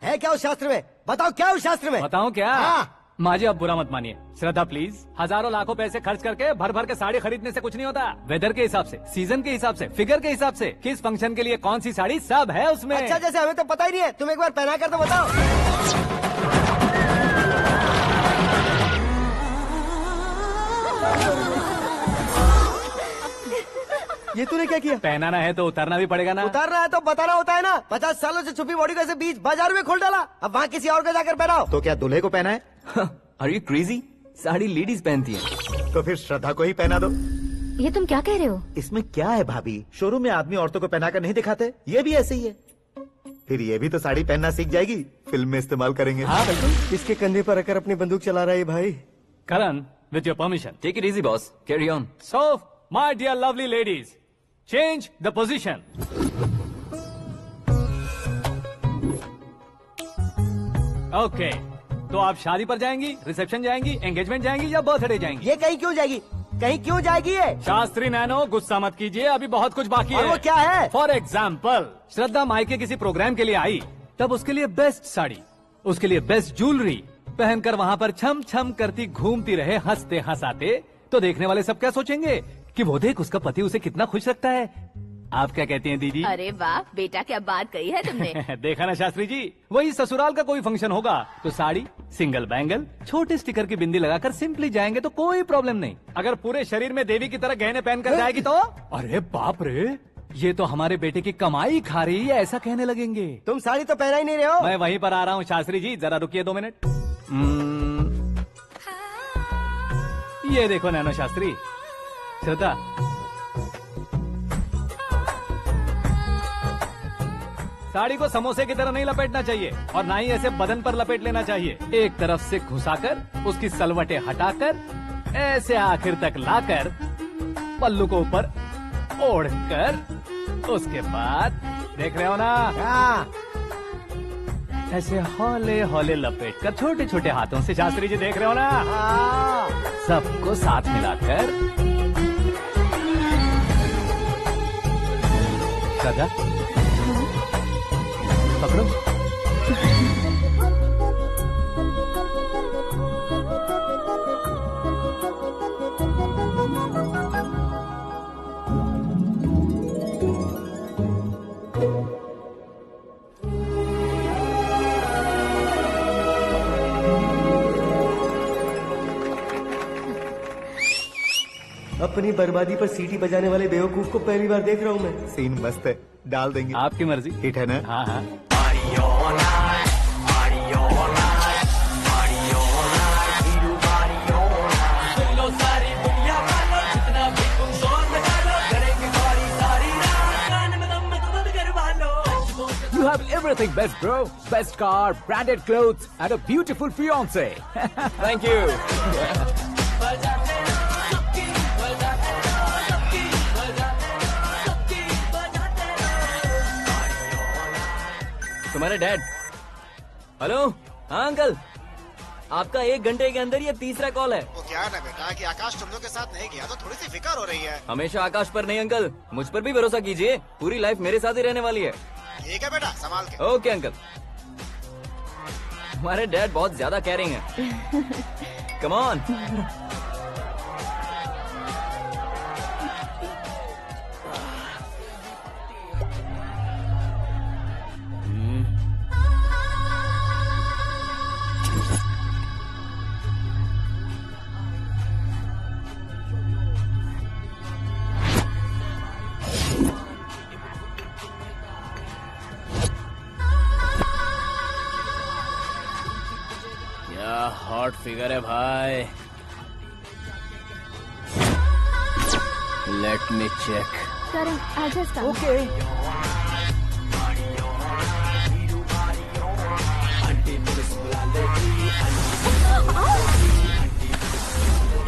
Speaker 9: है क्या उस शास्त्र में? बताओ क्या उस शास्त्र में?
Speaker 2: बताऊं क्या?
Speaker 9: हाँ।
Speaker 2: माजी, अब बुरा मत मानिए। श्रद्धा प्लीज, हजारों लाखों पैसे खर्च करके भर भर के साड़ी खरीदने से कुछ नहीं होता। वेदर के हिसाब से, सीजन के हिसाब से, फिगर के हिसाब से, किस फंक्शन के लिए कौन सी साड़ी, सब है उसमें।
Speaker 9: अच्छा, जैसे हमें तो पता ही नहीं है, तुम एक बार पहना कर तो बताओ। ये तूने क्या किया?
Speaker 2: पहनाना है तो उतारना भी पड़ेगा ना।
Speaker 9: उतारना है तो बताना होता है ना। 50 सालों से छुपी बॉडी को ऐसे बीच बाजार में खोल डाला, अब वहाँ किसी और को जाकर पहनाओ।
Speaker 4: तो क्या दूल्हे को पहना है?
Speaker 12: Are you crazy? Sari ladies पहनती है।
Speaker 4: तो फिर श्रद्धा को ही पहना दो।
Speaker 6: ये तुम क्या कह रहे हो?
Speaker 4: इसमें क्या है भाभी? शोरूम में आदमी औरतों को पहनाकर नहीं दिखाते? ये भी ऐसे ही है। फिर ये भी तो साड़ी पहनना सीख जाएगी, फिल्म में इस्तेमाल करेंगे।
Speaker 2: हाँ बिल्कुल।
Speaker 9: इसके कंधे पर रखकर अपनी बंदूक चला रहा है भाई।
Speaker 2: Karan, with your permission.
Speaker 12: Take it easy boss, carry on.
Speaker 2: So my dear lovely ladies, change the position. Okay, तो आप शादी पर जाएंगी, रिसेप्शन जाएंगी, एंगेजमेंट जाएंगी या बर्थडे जाएंगी?
Speaker 9: ये कहीं क्यों जाएगी? कहीं क्यों जाएगी ये?
Speaker 2: शास्त्री नैनो, गुस्सा मत कीजिए, अभी बहुत कुछ बाकी
Speaker 9: और
Speaker 2: है।
Speaker 9: वो क्या है?
Speaker 2: फॉर एग्जाम्पल, श्रद्धा मायके किसी प्रोग्राम के लिए आई, तब उसके लिए बेस्ट साड़ी, उसके लिए बेस्ट ज्वेलरी पहनकर वहाँ पर छम छम करती घूमती रहे हंसते हंसाते, तो देखने वाले सब क्या सोचेंगे कि वो देख उसका पति उसे कितना खुश रखता है। आप क्या कहती हैं दीदी?
Speaker 5: अरे वाह बेटा, क्या बात कही है तुमने।
Speaker 2: देखा ना शास्त्री जी, वही ससुराल का कोई फंक्शन होगा तो साड़ी, सिंगल बैंगल, छोटे स्टिकर की बिंदी लगाकर सिंपली जाएंगे तो कोई प्रॉब्लम नहीं। अगर पूरे शरीर में देवी की तरह गहने पहनकर जाएगी तो अरे बाप रे, ये तो हमारे बेटे की कमाई खा रही है, ऐसा कहने लगेंगे।
Speaker 9: तुम साड़ी तो पहना ही नहीं रहे हो।
Speaker 2: मैं वहीं पर आ रहा हूँ शास्त्री जी, जरा रुकिए 2 मिनट। ये देखो नैनो शास्त्री, श्रद्धा, साड़ी को समोसे की तरह नहीं लपेटना चाहिए और ना ही ऐसे बदन पर लपेट लेना चाहिए। एक तरफ से घुसाकर, उसकी सलवटें हटाकर, ऐसे आखिर तक लाकर, पल्लू को ऊपर ओढ़कर, उसके बाद देख रहे हो ना, ऐसे हौले हौले लपेट कर छोटे छोटे हाथों से, शास्त्री जी देख रहे हो ना, सबको साथ मिलाकर, श्रद्धा पकड़ो।
Speaker 9: अपनी बर्बादी पर सीटी बजाने वाले बेवकूफ को पहली बार देख रहा हूँ मैं।
Speaker 4: सीन मस्त है, डाल देंगे।
Speaker 2: आपकी मर्जी।
Speaker 4: हिट है ना?
Speaker 2: हाँ हाँ।
Speaker 7: You have everything best, bro. Best car, branded clothes, and a beautiful fiance.
Speaker 12: Thank you. तुम्हारे डैड। हेलो, हाँ अंकल, आपका 1 घंटे के अंदर ये तीसरा कॉल है।
Speaker 1: वो क्या है ना बेटा कि आकाश तुम लोग के साथ नहीं गया तो थोड़ी सी फिक्र हो रही है।
Speaker 12: हमेशा आकाश पर नहीं अंकल, मुझ पर भी भरोसा कीजिए, पूरी लाइफ मेरे साथ ही रहने वाली है।
Speaker 1: ठीक है बेटा, संभाल के।
Speaker 12: Okay uncle. हमारे डैड बहुत ज्यादा केयरिंग है। Come on.
Speaker 10: हॉट फिगर है भाई। Let me check.
Speaker 5: Karan, I'll just come.
Speaker 7: Okay.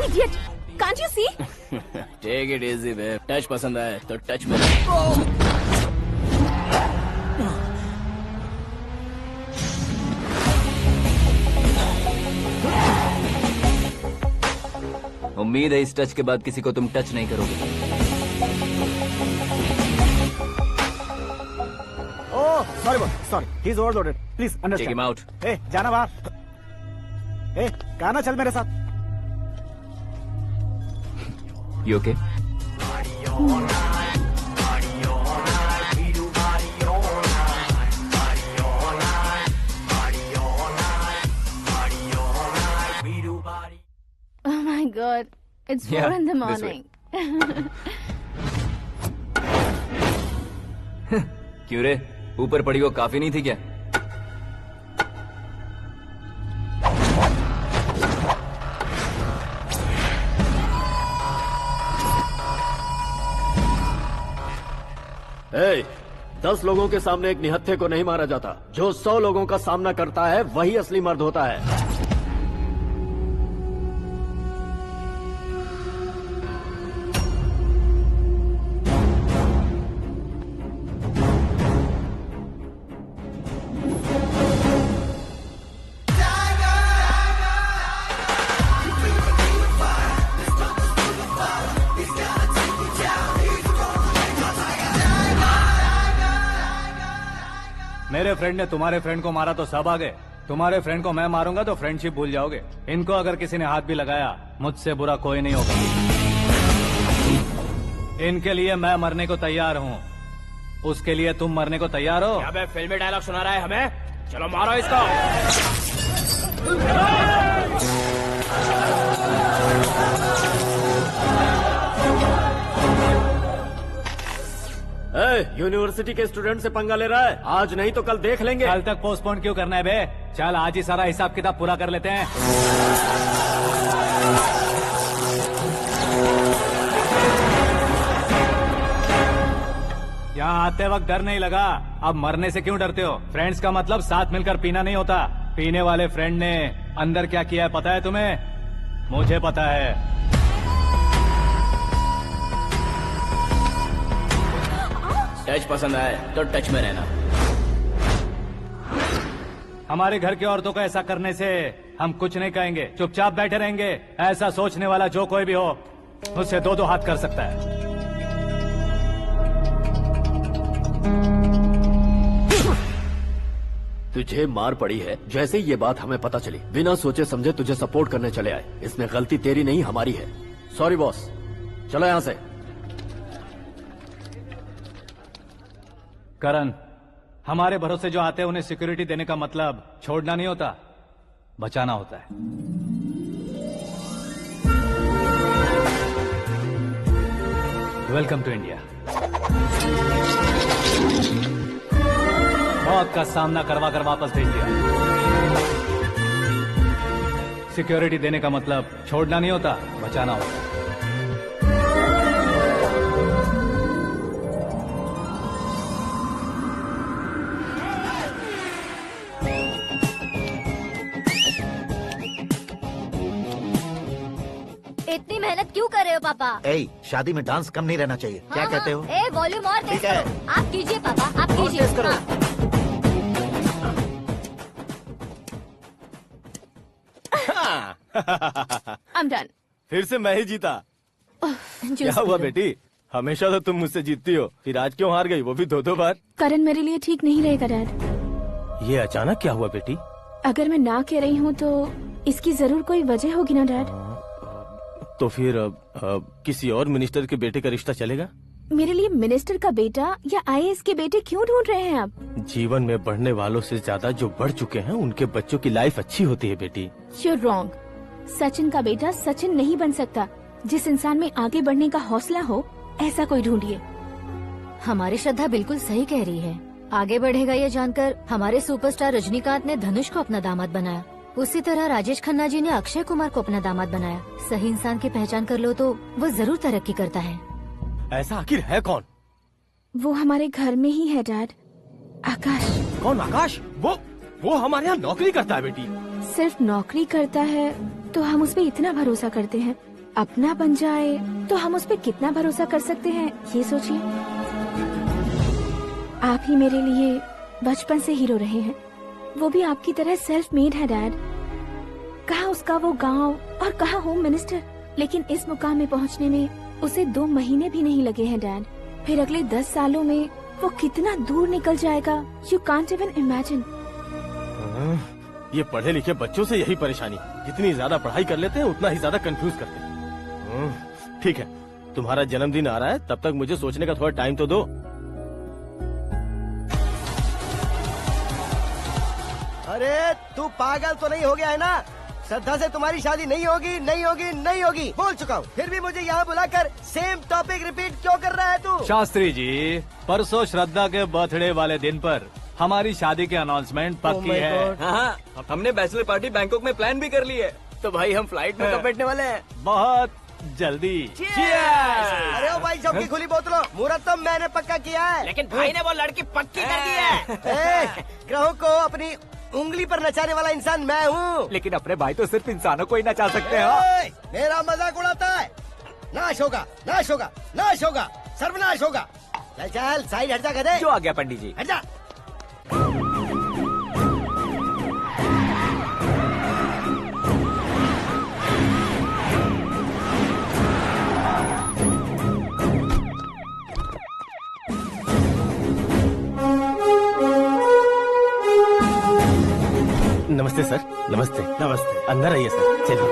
Speaker 5: Idiot! Can't you see?
Speaker 10: Take it easy babe. Touch पसंद आए तो टच में।
Speaker 12: उम्मीद है इस टच के बाद किसी को तुम टच नहीं करोगे।
Speaker 1: Oh sorry sorry, he is overloaded, please understand.
Speaker 12: Take him out.
Speaker 1: ए जाना बाहर। ए गाना चल मेरे साथ।
Speaker 12: You okay?
Speaker 5: Oh my God, it's 4
Speaker 12: Yeah,
Speaker 5: in the
Speaker 12: this way.
Speaker 5: morning.
Speaker 12: क्यों रे, ऊपर पड़ी वो काफी नहीं थी क्या?
Speaker 11: ए, 10 लोगों के सामने एक निहत्थे को नहीं मारा जाता। जो 100 लोगों का सामना करता है वही असली मर्द होता है।
Speaker 2: मेरे फ्रेंड ने तुम्हारे फ्रेंड को मारा तो सब आ गए, तुम्हारे फ्रेंड को मैं मारूंगा तो फ्रेंडशिप भूल जाओगे। इनको अगर किसी ने हाथ भी लगाया, मुझसे बुरा कोई नहीं होगा। इनके लिए मैं मरने को तैयार हूँ, उसके लिए तुम मरने को तैयार हो?
Speaker 11: अबे फिल्मी डायलॉग सुना रहा है हमें? चलो मारो इसको। यूनिवर्सिटी के स्टूडेंट से पंगा ले रहा है, आज नहीं तो कल देख लेंगे।
Speaker 2: कल तक पोस्टपोन क्यों करना है बे? चल आज ही सारा हिसाब किताब पूरा कर लेते हैं। यहाँ आते वक्त डर नहीं लगा, अब मरने से क्यों डरते हो? फ्रेंड्स का मतलब साथ मिलकर पीना नहीं होता। पीने वाले फ्रेंड ने अंदर क्या किया है पता है तुम्हें? मुझे पता है।
Speaker 11: टच पसंद आए तो टच में रहना।
Speaker 2: हमारे घर की औरतों को ऐसा करने से हम कुछ नहीं कहेंगे, चुपचाप बैठे रहेंगे। ऐसा सोचने वाला जो कोई भी हो, उससे दो दो हाथ कर सकता है।
Speaker 11: तुझे मार पड़ी है, जैसे ही ये बात हमें पता चली बिना सोचे समझे तुझे सपोर्ट करने चले आए। इसमें गलती तेरी नहीं हमारी है। सॉरी बॉस, चलो यहाँ से।
Speaker 2: करण, हमारे भरोसे जो आते हैं उन्हें सिक्योरिटी देने का मतलब छोड़ना नहीं होता, बचाना होता है। Welcome to India. मौत का सामना करवा कर वापस भेज दिया। सिक्योरिटी देने का मतलब छोड़ना नहीं होता, बचाना होता है।
Speaker 6: इतनी मेहनत क्यों कर रहे हो पापा?
Speaker 4: ए, शादी में डांस कम नहीं रहना चाहिए। क्या कहते हो?
Speaker 6: ए वॉल्यूम और तेज
Speaker 4: ठीक है।
Speaker 6: करो। आप कीजिए पापा, आप
Speaker 4: और
Speaker 6: कीजिए।
Speaker 4: तेज करो।
Speaker 5: I'm done.
Speaker 10: फिर से मैं ही जीता। क्या हुआ बेटी? हमेशा तो तुम मुझसे जीतती हो, फिर आज क्यों हार गई, वो भी दो बार?
Speaker 5: करण मेरे लिए ठीक नहीं रहेगा डैड।
Speaker 10: ये अचानक क्या हुआ बेटी?
Speaker 5: अगर मैं ना कह रही हूँ तो इसकी जरूर कोई वजह होगी ना डैड।
Speaker 10: तो फिर किसी और मिनिस्टर के बेटे का रिश्ता चलेगा?
Speaker 5: मेरे लिए मिनिस्टर का बेटा या आईएएस के बेटे क्यों ढूंढ रहे हैं आप?
Speaker 10: जीवन में बढ़ने वालों से ज्यादा जो बढ़ चुके हैं उनके बच्चों की लाइफ अच्छी होती है बेटी।
Speaker 5: You're wrong. सचिन का बेटा सचिन नहीं बन सकता। जिस इंसान में आगे बढ़ने का हौसला हो, ऐसा कोई ढूंढिए।
Speaker 6: हमारी श्रद्धा बिल्कुल सही कह रही है। आगे बढ़ेगा ये जानकर हमारे सुपरस्टार रजनीकांत ने धनुष को अपना दामाद बनाया। उसी तरह राजेश खन्ना जी ने अक्षय कुमार को अपना दामाद बनाया। सही इंसान की पहचान कर लो तो वो जरूर तरक्की करता है।
Speaker 10: ऐसा आखिर है कौन?
Speaker 5: वो हमारे घर में ही है डैड, आकाश।
Speaker 10: कौन आकाश? वो हमारे यहाँ नौकरी करता है बेटी।
Speaker 5: सिर्फ नौकरी करता है तो हम उस पे इतना भरोसा करते हैं, अपना बन जाए तो हम उस पे कितना भरोसा कर सकते हैं, ये सोचिए। आप ही मेरे लिए बचपन से हीरो रहे हैं, वो भी आपकी तरह सेल्फ मेड है डैड। कहाँ उसका वो गांव और कहाँ होम मिनिस्टर, लेकिन इस मुकाम में पहुँचने में उसे 2 महीने भी नहीं लगे हैं डैड। फिर अगले 10 सालों में वो कितना दूर निकल जाएगा, यू कांट इवन इमेजिन।
Speaker 10: ये पढ़े लिखे बच्चों से यही परेशानी, जितनी ज्यादा पढ़ाई कर लेते हैं उतना ही ज्यादा कंफ्यूज करते हैं। ठीक है, तुम्हारा जन्मदिन आ रहा है, तब तक मुझे सोचने का थोड़ा टाइम तो दो।
Speaker 9: अरे तू पागल तो नहीं हो गया है ना? श्रद्धा से तुम्हारी शादी नहीं होगी, नहीं होगी, नहीं होगी, बोल चुका हूँ। फिर भी मुझे यहाँ बुलाकर सेम टॉपिक रिपीट क्यों कर रहा है तू?
Speaker 2: शास्त्री जी, परसों श्रद्धा के बर्थडे वाले दिन पर हमारी शादी की अनाउंसमेंट पक्की है।
Speaker 12: हाँ, हमने बैचलर पार्टी बैंकॉक में प्लान भी कर ली है। तो भाई हम फ्लाइट में कब बैठने वाले हैं?
Speaker 2: बहुत जल्दी।
Speaker 9: अरे ओ भाई, सबकी खुली बोतलों, मुहूर्त तो मैंने पक्का किया है।
Speaker 3: लेकिन भाई ने वो लड़की पक्की कर दी है।
Speaker 9: ग्रहों को अपनी उंगली पर नचाने वाला इंसान मैं हूँ।
Speaker 7: लेकिन अपने भाई तो सिर्फ इंसानों को ही नचा सकते हैं।
Speaker 9: मेरा मजाक उड़ाता है? नाश होगा, नाश होगा, नाश होगा, सर्वनाश होगा। चल चल साइड हट जा गधे।
Speaker 7: जो आ गया पंडित जी।
Speaker 9: हट जा।
Speaker 10: नमस्ते सर। नमस्ते।
Speaker 9: नमस्ते।
Speaker 10: अंदर आइए सर, चलिए।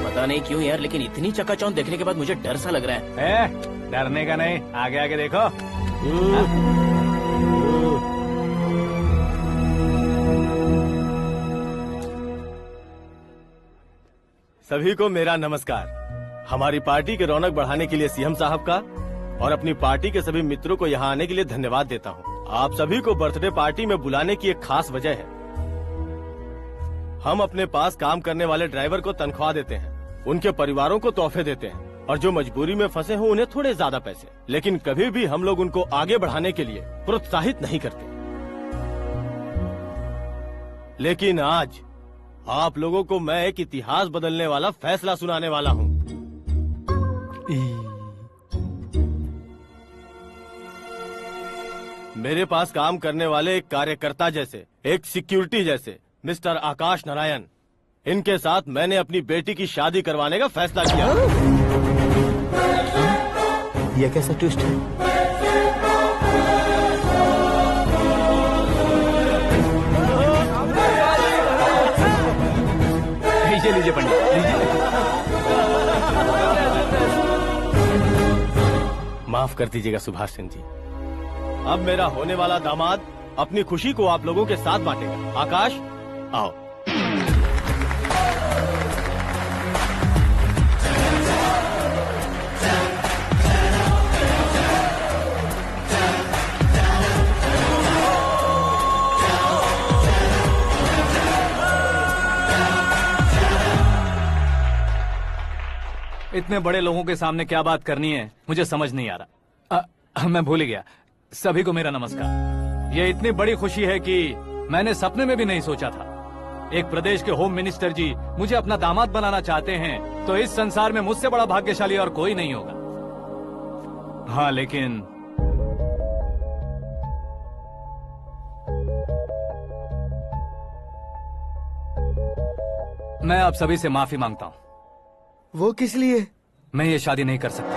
Speaker 12: पता नहीं क्यों यार, लेकिन इतनी चकाचौंध देखने के बाद मुझे डर सा लग रहा है।
Speaker 2: डरने का नहीं, आगे आगे देखो।
Speaker 10: सभी को मेरा नमस्कार। हमारी पार्टी के रौनक बढ़ाने के लिए सीएम साहब का और अपनी पार्टी के सभी मित्रों को यहाँ आने के लिए धन्यवाद देता हूँ। आप सभी को बर्थडे पार्टी में बुलाने की एक खास वजह है। हम अपने पास काम करने वाले ड्राइवर को तनख्वाह देते हैं, उनके परिवारों को तोहफे देते हैं और जो मजबूरी में फंसे हो उन्हें थोड़े ज्यादा पैसे, लेकिन कभी भी हम लोग उनको आगे बढ़ाने के लिए प्रोत्साहित नहीं करते। लेकिन आज आप लोगों को मैं एक इतिहास बदलने वाला फैसला सुनाने वाला हूँ। मेरे पास काम करने वाले एक कार्यकर्ता जैसे, एक सिक्योरिटी जैसे मिस्टर आकाश नारायण, इनके साथ मैंने अपनी बेटी की शादी करवाने का फैसला किया।
Speaker 4: यह कैसा ट्विस्ट है?
Speaker 2: लीजिए पंडित, लीजिए।
Speaker 10: माफ कर दीजिएगा सुभाष सिंह जी। अब मेरा होने वाला दामाद अपनी खुशी को आप लोगों के साथ बांटेगा। आकाश, आओ।
Speaker 2: इतने बड़े लोगों के सामने क्या बात करनी है मुझे समझ नहीं आ रहा। मैं भूल ही गया। सभी को मेरा नमस्कार। ये इतनी बड़ी खुशी है कि मैंने सपने में भी नहीं सोचा था। एक प्रदेश के होम मिनिस्टर जी मुझे अपना दामाद बनाना चाहते हैं, तो इस संसार में मुझसे बड़ा भाग्यशाली और कोई नहीं होगा। हाँ, लेकिन मैं आप सभी से माफी मांगता हूँ।
Speaker 4: वो किस लिए?
Speaker 2: मैं ये शादी नहीं कर सकता।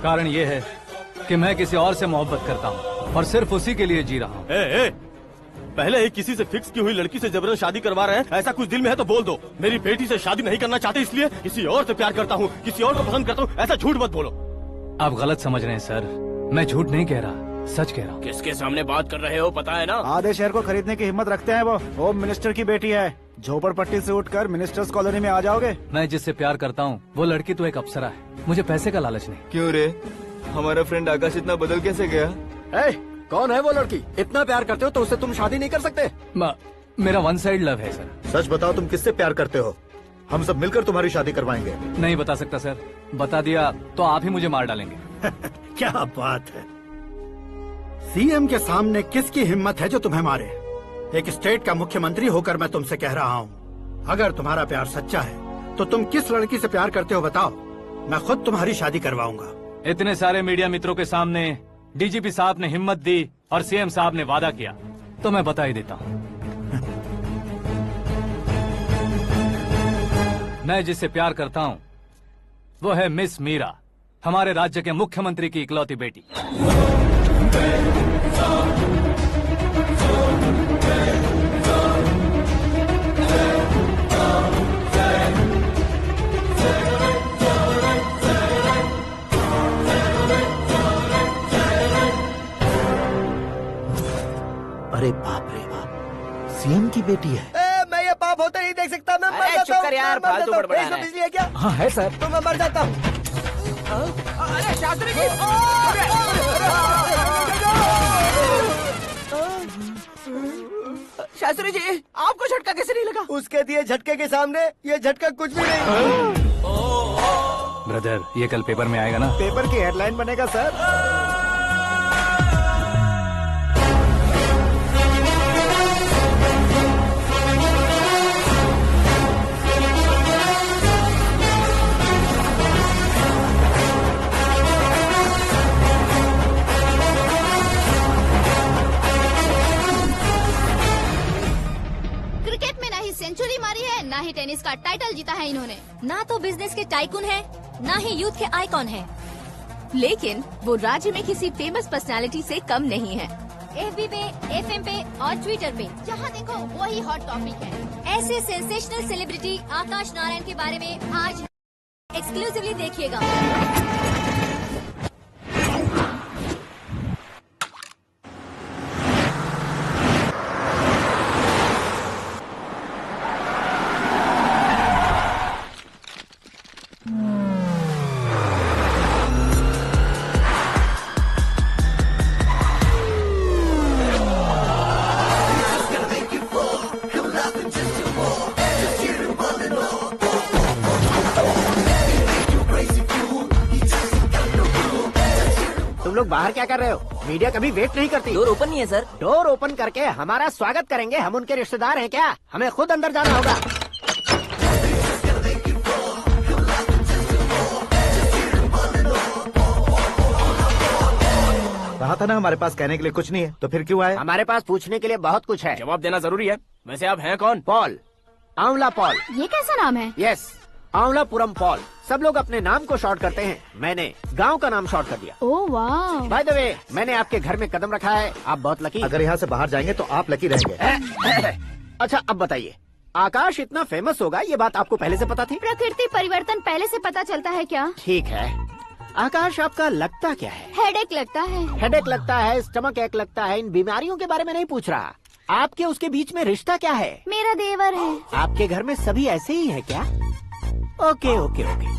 Speaker 2: कारण ये है कि मैं किसी और से मोहब्बत करता हूँ और सिर्फ उसी के लिए जी रहा हूँ।
Speaker 10: पहले ही किसी से फिक्स की हुई लड़की से जबरन शादी करवा रहे हैं। ऐसा कुछ दिल में है तो बोल दो। मेरी बेटी से शादी नहीं करना चाहते इसलिए किसी और से प्यार करता हूँ, किसी और को पसंद करता हूँ, ऐसा झूठ मत बोलो।
Speaker 2: आप गलत समझ रहे हैं सर। मैं झूठ नहीं कह रहा, सच कह रहा हूँ।
Speaker 12: किसके सामने बात कर रहे हो पता है ना?
Speaker 1: आधे शहर को खरीदने की हिम्मत रखते हैं वो। होम मिनिस्टर की बेटी है। झोपड़पट्टी से उठकर मिनिस्टर्स कॉलोनी में आ जाओगे।
Speaker 2: मैं जिससे प्यार करता हूँ वो लड़की तो एक अप्सरा है। मुझे पैसे का लालच नहीं।
Speaker 13: क्यों रे, हमारा फ्रेंड आकाश इतना बदल कैसे गया?
Speaker 11: कौन है वो लड़की? इतना प्यार करते हो तो उससे तुम शादी नहीं कर सकते?
Speaker 2: मेरा वन साइड लव है सर।
Speaker 4: सच बताओ, तुम किससे प्यार करते हो? हम सब मिलकर तुम्हारी शादी करवाएंगे।
Speaker 2: नहीं बता सकता सर। बता दिया तो आप ही मुझे मार डालेंगे।
Speaker 14: क्या बात है, सीएम के सामने किसकी हिम्मत है जो तुम्हें मारे? एक स्टेट का मुख्यमंत्री होकर मैं तुमसे कह रहा हूँ, अगर तुम्हारा प्यार सच्चा है तो तुम किस लड़की से प्यार करते हो बताओ, मैं खुद तुम्हारी शादी करवाऊंगा।
Speaker 2: इतने सारे मीडिया मित्रों के सामने डीजीपी साहब ने हिम्मत दी और सीएम साहब ने वादा किया, तो मैं बता ही देता हूँ। मैं जिससे प्यार करता हूँ वो है मिस मीरा, हमारे राज्य के मुख्यमंत्री की इकलौती बेटी।
Speaker 4: अरे बाप रे बाप, सीएम की बेटी है।
Speaker 9: मैं ये पाप होते नहीं देख सकता। मैं मर जाता हूँ।
Speaker 3: यार, फालतू बड़बड़ा रहा है।
Speaker 9: बिजली है क्या?
Speaker 7: हाँ है सर।
Speaker 9: तो मैं मर जाता हूँ।
Speaker 3: अरे शास्त्री जी, शास्त्री जी, आपको झटका कैसे नहीं लगा?
Speaker 9: उसके दिए झटके के सामने ये झटका कुछ भी नहीं।
Speaker 2: ब्रदर, ये कल पेपर में आएगा ना?
Speaker 1: पेपर की हेडलाइन बनेगा सर।
Speaker 6: ही टेनिस का टाइटल जीता है इन्होंने। ना तो बिजनेस के टाइकून है, ना ही यूथ के आइकॉन है।
Speaker 5: लेकिन वो राज्य में किसी फेमस पर्सनालिटी से कम नहीं है।
Speaker 6: FB पे, FM पे और ट्विटर पे जहाँ देखो वही हॉट टॉपिक है। ऐसे सेंसेशनल सेलिब्रिटी आकाश नारायण के बारे में आज एक्सक्लूसिवली देखिएगा।
Speaker 9: लोग बाहर क्या कर रहे हो? मीडिया कभी वेट नहीं करती।
Speaker 3: डोर ओपन नहीं है सर।
Speaker 9: डोर ओपन करके हमारा स्वागत करेंगे? हम उनके रिश्तेदार हैं क्या? हमें खुद अंदर जाना होगा।
Speaker 4: कहा था ना हमारे पास कहने के लिए कुछ नहीं है, तो फिर क्यों आए?
Speaker 9: हमारे पास पूछने के लिए बहुत कुछ है।
Speaker 10: जवाब देना जरूरी है। वैसे आप हैं कौन?
Speaker 9: पॉल, आंवला पॉल।
Speaker 6: ये कैसा नाम है?
Speaker 9: Yes, Anwalapuram Paul. सब लोग अपने नाम को शॉर्ट करते हैं, मैंने गांव का नाम शॉर्ट कर दिया।
Speaker 6: ओह वाह।
Speaker 9: बाय द वे, मैंने आपके घर में कदम रखा है, आप बहुत लकी।
Speaker 4: अगर यहाँ से बाहर जाएंगे तो आप लकी रहेंगे।
Speaker 9: अच्छा अब बताइए, आकाश इतना फेमस होगा ये बात आपको पहले से पता थी?
Speaker 6: प्रकृति परिवर्तन पहले से पता चलता है क्या?
Speaker 9: ठीक है, आकाश आपका लगता क्या है?
Speaker 6: हेडेक लगता है।
Speaker 9: हेडेक लगता है, स्टमक एक लगता है। इन बीमारियों के बारे में नहीं पूछ रहा, आपके उसके बीच में रिश्ता क्या है?
Speaker 6: मेरा देवर है।
Speaker 9: आपके घर में सभी ऐसे ही है क्या? Okay okay okay.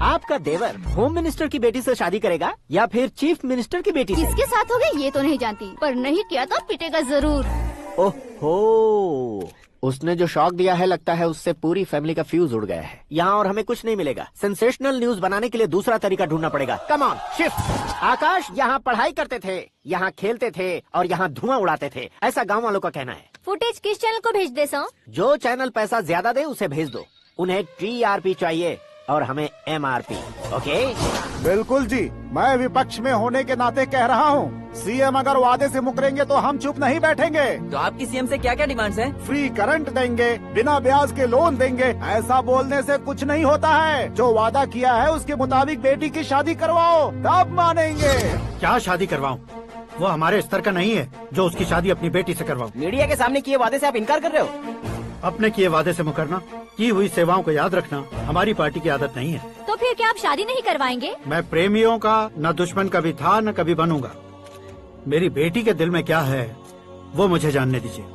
Speaker 9: आपका देवर होम मिनिस्टर की बेटी से शादी करेगा या फिर चीफ मिनिस्टर की बेटी से?
Speaker 6: किसके साथ होगा ये तो नहीं जानती, पर नहीं किया तो पिटेगा जरूर।
Speaker 9: ओहो, उसने जो शॉक दिया है लगता है उससे पूरी फैमिली का फ्यूज उड़ गया है। यहाँ और हमें कुछ नहीं मिलेगा। सेंसेशनल न्यूज बनाने के लिए दूसरा तरीका ढूंढना पड़ेगा। Come on shift. आकाश यहाँ पढ़ाई करते थे, यहाँ खेलते थे और यहाँ धुआं उड़ाते थे, ऐसा गाँव वालों का कहना है।
Speaker 6: फुटेज किस चैनल को भेज दे सो?
Speaker 9: जो चैनल पैसा ज्यादा दे उसे भेज दो। उन्हें TRP चाहिए और हमें MRP। ओके?
Speaker 1: बिल्कुल जी, मैं विपक्ष में होने के नाते कह रहा हूँ, सीएम अगर वादे से मुकरेंगे तो हम चुप नहीं बैठेंगे।
Speaker 3: तो आपकी सीएम से क्या क्या डिमांड्स हैं?
Speaker 1: फ्री करंट देंगे, बिना ब्याज के लोन देंगे। ऐसा बोलने से कुछ नहीं होता है। जो वादा किया है उसके मुताबिक बेटी की शादी करवाओ, तब मानेंगे।
Speaker 14: क्या शादी करवाऊं? वो हमारे स्तर का नहीं है जो उसकी शादी अपनी बेटी से करवाऊं।
Speaker 3: मीडिया के सामने किए वादे से आप इनकार कर रहे हो?
Speaker 14: अपने किए वादे से मुकरना, की हुई सेवाओं को याद रखना हमारी पार्टी की आदत नहीं है।
Speaker 6: तो फिर क्या आप शादी नहीं करवाएंगे?
Speaker 14: मैं प्रेमियों का न दुश्मन कभी था न कभी बनूंगा। मेरी बेटी के दिल में क्या है वो मुझे जानने दीजिए।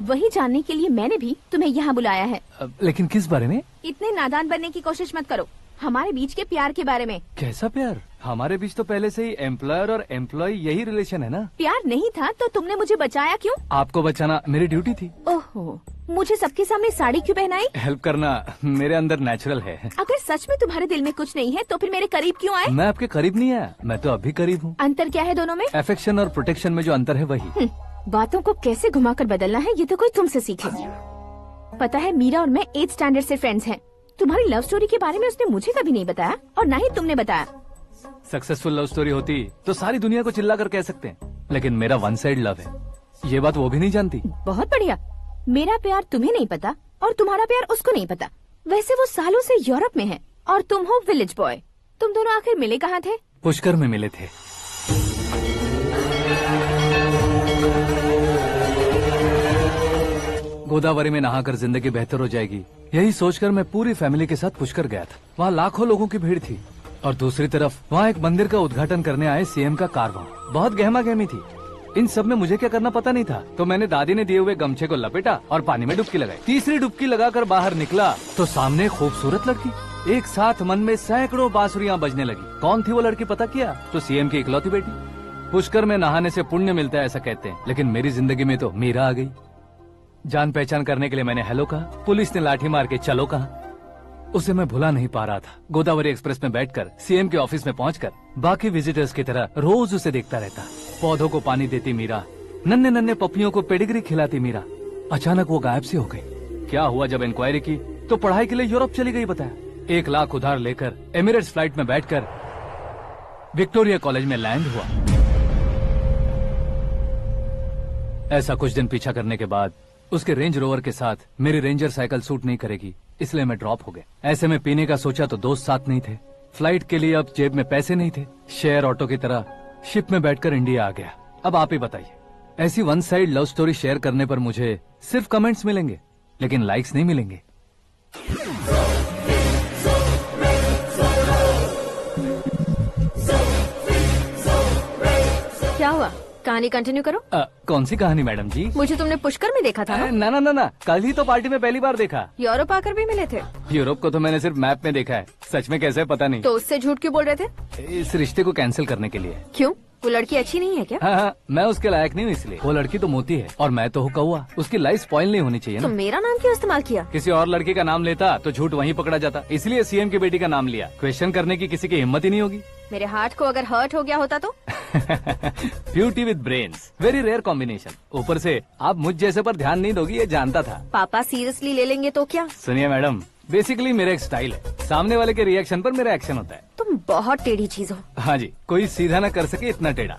Speaker 5: वही जानने के लिए मैंने भी तुम्हें यहाँ बुलाया है।
Speaker 2: लेकिन किस बारे में?
Speaker 5: इतने नादान बनने की कोशिश मत करो। हमारे बीच के प्यार के बारे में।
Speaker 2: कैसा प्यार? हमारे बीच तो पहले से ही एम्प्लॉयर और एम्प्लॉय यही रिलेशन है ना।
Speaker 5: प्यार नहीं था तो तुमने मुझे बचाया क्यों?
Speaker 2: आपको बचाना मेरी ड्यूटी थी।
Speaker 5: ओहो, मुझे सबके सामने साड़ी क्यों पहनाई?
Speaker 2: हेल्प करना मेरे अंदर नेचुरल है।
Speaker 5: अगर सच में तुम्हारे दिल में कुछ नहीं है तो फिर मेरे करीब क्यों आए?
Speaker 2: मैं आपके करीब नहीं आया, मैं तो अभी करीब हूँ।
Speaker 5: अंतर क्या है दोनों में?
Speaker 2: अफेक्शन और प्रोटेक्शन में जो अंतर है वही।
Speaker 5: बातों को कैसे घुमाकर बदलना है ये तो कोई तुमसे सीखे। पता है, मीरा और मैं 8th स्टैंडर्ड से फ्रेंड्स हैं। तुम्हारी लव स्टोरी के बारे में उसने मुझे कभी नहीं बताया और ना ही तुमने बताया।
Speaker 2: सक्सेसफुल लव स्टोरी होती तो सारी दुनिया को चिल्ला कर कह सकते हैं, लेकिन मेरा वन साइड लव है, ये बात वो भी नहीं जानती।
Speaker 5: बहुत बढ़िया। मेरा प्यार तुम्हें नहीं पता और तुम्हारा प्यार उसको नहीं पता। वैसे वो सालों से यूरोप में है और तुम हो विलेज बॉय। तुम दोनों आखिर मिले कहाँ थे?
Speaker 2: पुष्कर में मिले थे। गोदावरी में नहाकर जिंदगी बेहतर हो जाएगी, यही सोचकर मैं पूरी फैमिली के साथ पुष्कर गया था। वहाँ लाखों लोगों की भीड़ थी और दूसरी तरफ वहाँ एक मंदिर का उद्घाटन करने आए सीएम का कारवां। बहुत गहमा गहमी थी। इन सब में मुझे क्या करना पता नहीं था, तो मैंने दादी ने दिए हुए गमछे को लपेटा और पानी में डुबकी लगाई। तीसरी डुबकी लगाकर बाहर निकला तो सामने खूबसूरत लड़की। एक साथ मन में सैकड़ों बांसुरियां बजने लगी। कौन थी वो लड़की पता किया? तो सीएम की इकलौती बेटी। पुष्कर में नहाने से पुण्य मिलता है ऐसा कहते हैं, लेकिन मेरी जिंदगी में तो मीरा आ गई। जान पहचान करने के लिए मैंने हेलो कहा, पुलिस ने लाठी मार के चलो कहा। उसे मैं भुला नहीं पा रहा था। गोदावरी एक्सप्रेस में बैठकर सीएम के ऑफिस में पहुंचकर बाकी विजिटर्स की तरह रोज उसे देखता रहता। पौधों को पानी देती मीरा, नन्हे नन्हे पपियों को पेडिग्री खिलाती मीरा। अचानक वो गायब सी हो गई। क्या हुआ? जब इंक्वायरी की तो पढ़ाई के लिए यूरोप चली गई बताया। 1 लाख उधार लेकर एमिरेट्स फ्लाइट में बैठकर विक्टोरिया कॉलेज में लैंड हुआ। ऐसा कुछ दिन पीछा करने के बाद उसके रेंज रोवर के साथ मेरी रेंजर साइकिल सूट नहीं करेगी, इसलिए मैं ड्रॉप हो गया। ऐसे में पीने का सोचा तो दोस्त साथ नहीं थे, फ्लाइट के लिए अब जेब में पैसे नहीं थे, शेयर ऑटो की तरह शिप में बैठकर इंडिया आ गया। अब आप ही बताइए, ऐसी one side love story share करने पर मुझे सिर्फ कमेंट्स मिलेंगे लेकिन लाइक्स नहीं मिलेंगे।
Speaker 6: क्या हुआ, कहानी कंटिन्यू करो।
Speaker 2: कौन सी कहानी मैडम जी?
Speaker 6: मुझे तुमने पुष्कर में देखा था ना?
Speaker 2: ना ना ना, कल ही तो पार्टी में पहली बार देखा।
Speaker 6: यूरोप आकर भी मिले थे?
Speaker 2: यूरोप को तो मैंने सिर्फ मैप में देखा है, सच में कैसे पता नहीं।
Speaker 6: तो उससे झूठ क्यों बोल रहे थे?
Speaker 2: इस रिश्ते को कैंसिल करने के लिए।
Speaker 6: क्यों, वो लड़की अच्छी नहीं है क्या?
Speaker 2: हाँ, मैं उसके लायक नहीं हूँ इसलिए। वो लड़की तो मोती है और मैं तो हूँ कौवा, उसकी लाइफ स्पॉइल नहीं होनी चाहिए
Speaker 6: तो
Speaker 2: ना।
Speaker 6: मेरा नाम क्यों इस्तेमाल किया?
Speaker 2: किसी और लड़की का नाम लेता तो झूठ वहीं पकड़ा जाता, इसलिए सीएम की बेटी का नाम लिया। क्वेश्चन करने की किसी की हिम्मत ही नहीं होगी।
Speaker 6: मेरे हार्ट को अगर हर्ट हो गया होता तो?
Speaker 2: Beauty with brains, very rare combination. ऊपर से आप मुझ जैसे पर ध्यान नहीं दोगी ये जानता था।
Speaker 6: पापा सीरियसली ले लेंगे तो क्या?
Speaker 2: सुनिए मैडम, बेसिकली मेरा एक स्टाइल है, सामने वाले के रिएक्शन पर मेरा एक्शन होता है।
Speaker 6: तुम बहुत टेढ़ी चीज हो।
Speaker 2: हाँ जी, कोई सीधा न कर सके इतना टेढ़ा।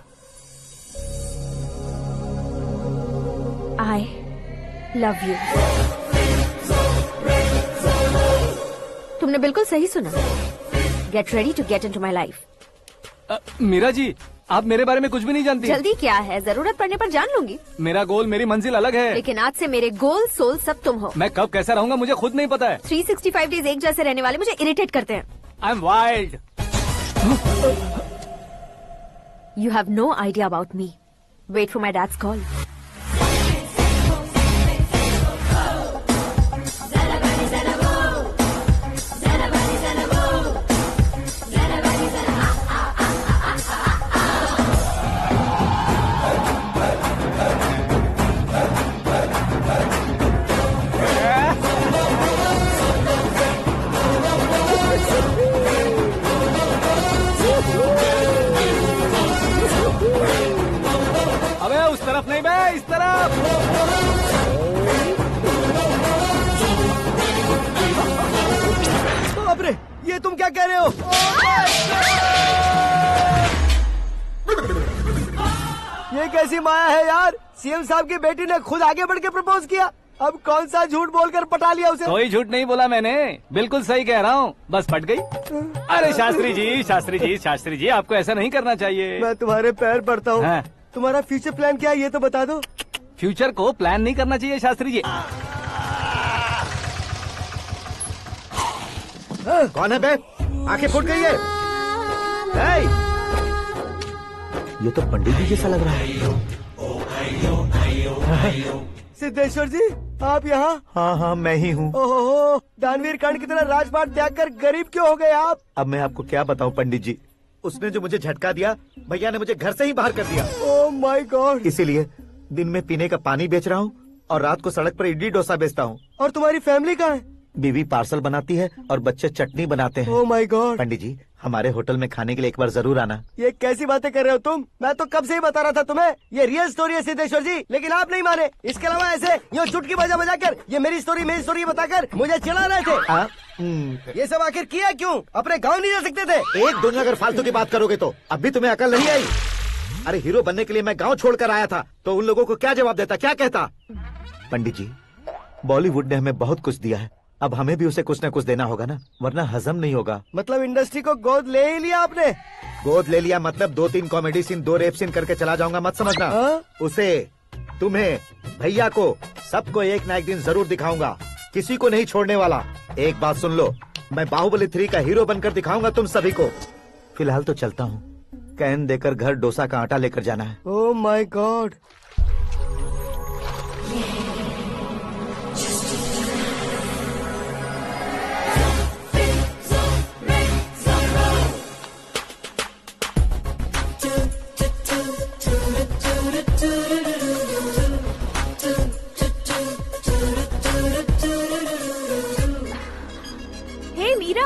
Speaker 6: I love you। तुमने बिल्कुल सही सुना। Get ready to get into my life।
Speaker 2: Meera ji, आप मेरे बारे में कुछ भी नहीं जानती।
Speaker 6: जल्दी क्या है, जरूरत पड़ने पर जान लूंगी।
Speaker 2: मेरा गोल, मेरी मंजिल अलग है।
Speaker 6: लेकिन आज से मेरे गोल सोल सब तुम हो।
Speaker 2: मैं कब कैसा रहूंगा मुझे खुद नहीं पता है।
Speaker 6: 365 डेज एक जैसे रहने वाले मुझे इरिटेट करते हैं।
Speaker 2: I'm wild।
Speaker 6: You have no idea about me। Wait for my dad's call।
Speaker 2: अबे उस तरफ नहीं बे, इस तरफ।
Speaker 15: बाप रे, ये तुम क्या कह रहे हो? ये कैसी माया है यार? सीएम साहब की बेटी ने खुद आगे बढ़ के प्रपोज किया, अब कौन सा झूठ बोलकर पटा लिया उसे?
Speaker 2: कोई झूठ नहीं बोला मैंने, बिल्कुल सही कह रहा हूँ, बस पट गई। अरे शास्त्री जी, शास्त्री जी, शास्त्री जी, आपको ऐसा नहीं करना चाहिए।
Speaker 15: मैं तुम्हारे पैर पड़ता हूँ।
Speaker 2: हाँ।
Speaker 15: तुम्हारा फ्यूचर प्लान क्या है ये तो बता दो।
Speaker 2: फ्यूचर को प्लान नहीं करना चाहिए शास्त्री जी।
Speaker 4: कौन है बे? आंखें फूट गई है। हे! ये तो पंडित जी जैसा लग रहा है।
Speaker 15: सिद्धेश्वर जी, आप यहाँ?
Speaker 4: हाँ हाँ, मैं ही हूँ।
Speaker 15: ओहो, दानवीर कर्ण की तरह राजपाट त्याग कर गरीब क्यों हो गए आप?
Speaker 4: अब मैं आपको क्या बताऊँ पंडित जी, उसने जो मुझे झटका दिया, भैया ने मुझे घर से ही बाहर कर दिया।
Speaker 15: Oh my God.
Speaker 4: इसीलिए दिन में पीने का पानी बेच रहा हूँ और रात को सड़क पर इडली डोसा बेचता हूँ।
Speaker 15: और तुम्हारी फैमिली कहाँ है?
Speaker 4: बीवी पार्सल बनाती है और बच्चे चटनी बनाते हैं।
Speaker 15: Oh my God.
Speaker 4: पंडित जी, हमारे होटल में खाने के लिए एक बार जरूर आना।
Speaker 15: ये कैसी बातें कर रहे हो तुम? मैं तो कब से ही बता रहा था तुम्हें, ये रियल स्टोरी है सिद्धेश्वर जी, लेकिन आप नहीं माने। इसके अलावा ऐसे यूँ चुटकी बजा बजा कर ये मेरी स्टोरी बताकर मुझे चिढ़ा रहे थे। ये सब आखिर किया क्यों? अपने गाँव नहीं जा सकते थे?
Speaker 4: एक दूनी अगर फालतू की बात करोगे तो अब भी तुम्हें अकल नहीं आई। अरे हीरो बनने के लिए मैं गाँव छोड़कर आया था तो उन लोगों को क्या जवाब देता, क्या कहता? पंडित जी, बॉलीवुड ने हमें बहुत कुछ दिया है, अब हमें भी उसे कुछ न कुछ देना होगा ना, वरना हजम नहीं होगा।
Speaker 15: मतलब इंडस्ट्री को गोद ले ही लिया आपने?
Speaker 4: गोद ले लिया मतलब 2-3 कॉमेडी सीन, 2 रेप सीन करके चला जाऊंगा मत समझना। उसे, तुम्हें, भैया को, सबको एक ना एक दिन जरूर दिखाऊंगा, किसी को नहीं छोड़ने वाला। एक बात सुन लो, मैं बाहुबली 3 का हीरो बनकर दिखाऊंगा तुम सभी को। फिलहाल तो चलता हूँ, कैन देकर घर डोसा का आटा लेकर जाना है।
Speaker 15: Oh my God.
Speaker 5: Hey Meera.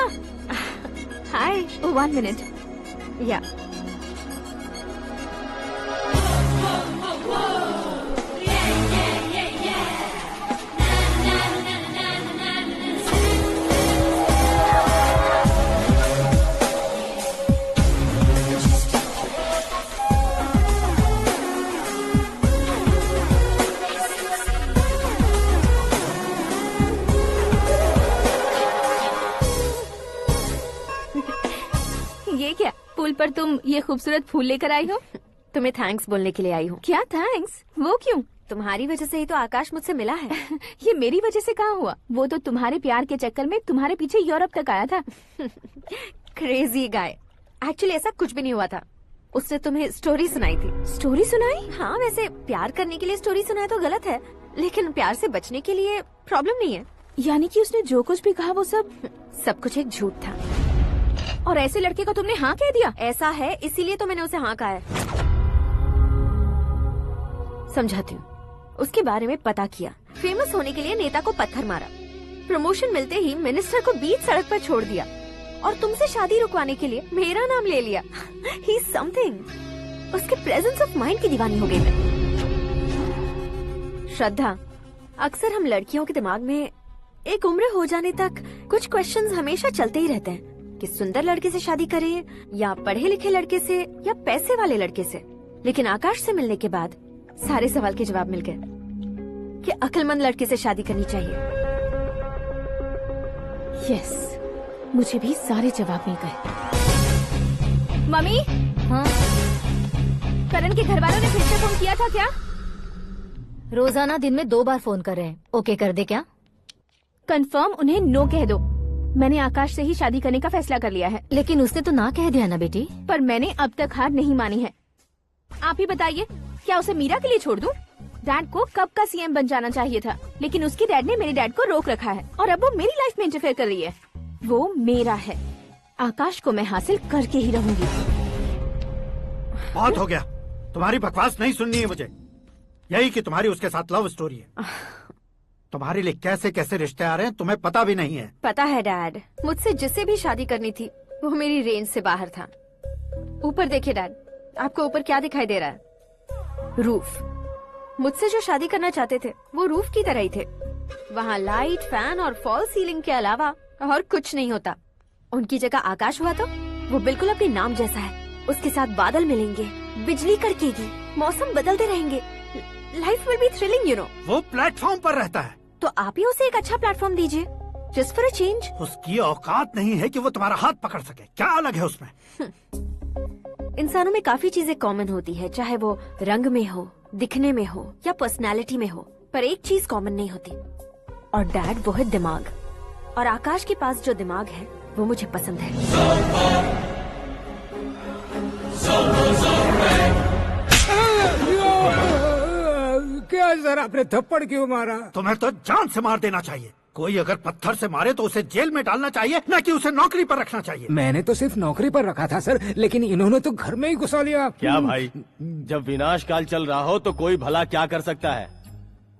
Speaker 5: Hi. Oh, 1 minute. Yeah. पर तुम ये खूबसूरत फूल लेकर आई हो।
Speaker 6: तुम्हें थैंक्स बोलने के लिए आई हूँ।
Speaker 5: क्या थैंक्स? वो क्यों?
Speaker 6: तुम्हारी वजह से ही तो आकाश मुझसे मिला है।
Speaker 5: ये मेरी वजह से कहाँ हुआ? वो तो तुम्हारे प्यार के चक्कर में तुम्हारे पीछे यूरोप तक आया था।
Speaker 6: Crazy guy. एक्चुअली ऐसा कुछ भी नहीं हुआ था। उसने तुम्हें स्टोरी सुनाई थी।
Speaker 5: स्टोरी सुनाई?
Speaker 6: हाँ, वैसे प्यार करने के लिए स्टोरी सुनाए तो गलत है, लेकिन प्यार से बचने के लिए प्रॉब्लम नहीं है।
Speaker 5: यानी कि उसने जो कुछ भी कहा वो सब
Speaker 6: कुछ एक झूठ था।
Speaker 5: और ऐसे लड़के को तुमने हाँ कह दिया?
Speaker 6: ऐसा है, इसीलिए तो मैंने उसे हाँ कहा है। समझाती हूँ। उसके बारे में पता किया, फेमस होने के लिए नेता को पत्थर मारा, प्रमोशन मिलते ही मिनिस्टर को बीच सड़क पर छोड़ दिया, और तुमसे शादी रुकवाने के लिए मेरा नाम ले लिया। He is something. उसके प्रेजेंस ऑफ माइंड की दीवानी हो गई मैं। श्रद्धा, अक्सर हम लड़कियों के दिमाग में एक उम्र हो जाने तक कुछ क्वेश्चंस हमेशा चलते ही रहते हैं कि सुंदर लड़के से शादी करें या पढ़े लिखे लड़के से या पैसे वाले लड़के से। लेकिन आकाश से मिलने के बाद सारे सवाल के जवाब मिल गए कि अक्लमंद लड़के से शादी करनी चाहिए।
Speaker 5: यस, मुझे भी सारे जवाब मिल गए। मम्मी,
Speaker 6: हाँ?
Speaker 5: करण के घर वालों ने फिर से फोन किया था क्या?
Speaker 6: रोजाना दिन में 2 बार फोन कर रहे हैं। ओके कर दे क्या?
Speaker 5: कंफर्म उन्हें नो कह दो। मैंने आकाश से ही शादी करने का फैसला कर लिया है।
Speaker 6: लेकिन उसने तो ना कह दिया ना बेटी।
Speaker 5: पर मैंने अब तक हार नहीं मानी है। आप ही बताइए, क्या उसे मीरा के लिए छोड़ दूं? डैड को कब का सीएम बन जाना चाहिए था, लेकिन उसके डैड ने मेरे डैड को रोक रखा है और अब वो मेरी लाइफ में इंटरफेयर कर रही है। वो मेरा है, आकाश को मैं हासिल करके ही रहूंगी।
Speaker 14: बहुत हो गया, तुम्हारी बकवास नहीं सुननी है मुझे। यही कि तुम्हारी उसके साथ लव स्टोरी है। तुम्हारे लिए कैसे कैसे रिश्ते आ रहे हैं तुम्हें पता भी नहीं है।
Speaker 6: पता है डैड, मुझसे जिससे भी शादी करनी थी वो मेरी रेंज से बाहर था। ऊपर देखिए डैड, आपको ऊपर क्या दिखाई दे रहा है? रूफ। मुझसे जो शादी करना चाहते थे वो रूफ की तरह ही थे। वहाँ लाइट, फैन और फॉल सीलिंग के अलावा और कुछ नहीं होता। उनकी जगह आकाश हुआ तो वो बिल्कुल अपने नाम जैसा है। उसके साथ बादल मिलेंगे, बिजली कड़केगी, मौसम बदलते रहेंगे, life will be thrilling you know.
Speaker 14: वो प्लेटफॉर्म पर रहता है
Speaker 6: तो आप ही उसे एक अच्छा प्लेटफॉर्म दीजिए, जस्ट फॉर अ चेंज।
Speaker 14: उसकी औकात नहीं है कि वो तुम्हारा हाथ पकड़ सके। क्या अलग है उसमें?
Speaker 6: इंसानों में काफी चीजें कॉमन होती है, चाहे वो रंग में हो, दिखने में हो या पर्सनालिटी में हो, पर एक चीज कॉमन नहीं होती, और डैड वो है दिमाग। और आकाश के पास जो दिमाग है वो मुझे पसंद है।
Speaker 8: क्या सर, आपने थप्पड़ क्यों मारा?
Speaker 14: तुम्हें तो जान से मार देना चाहिए। कोई अगर पत्थर से मारे तो उसे जेल में डालना चाहिए, न कि उसे नौकरी पर रखना चाहिए।
Speaker 8: मैंने तो सिर्फ नौकरी पर रखा था सर, लेकिन इन्होंने तो घर में ही घुसा लिया।
Speaker 10: क्या भाई, जब विनाश काल चल रहा हो तो कोई भला क्या कर सकता है?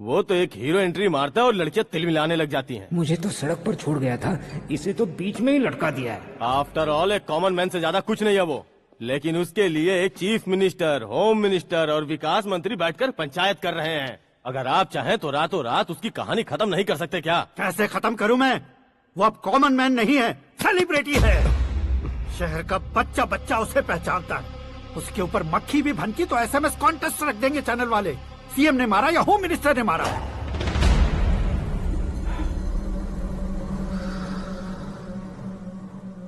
Speaker 10: वो तो एक हीरो एंट्री मारता है और लड़कियां तिल मिलाने लग जाती हैं।
Speaker 8: मुझे तो सड़क पर छोड़ गया था, इसे तो बीच में ही लटका दिया है।
Speaker 10: आफ्टर ऑल एक कॉमन मैन से ज्यादा कुछ नहीं है वो, लेकिन उसके लिए एक चीफ मिनिस्टर, होम मिनिस्टर और विकास मंत्री बैठकर पंचायत कर रहे हैं। अगर आप चाहें तो रातों रात उसकी कहानी खत्म नहीं कर सकते क्या?
Speaker 14: कैसे खत्म करूं मैं? वो अब कॉमन मैन नहीं है, सेलिब्रिटी है। शहर का बच्चा बच्चा उसे पहचानता है। उसके ऊपर मक्खी भी भनकी तो एसएमएस कॉन्टेस्ट रख देंगे चैनल वाले। सीएम ने मारा या होम मिनिस्टर ने मारा?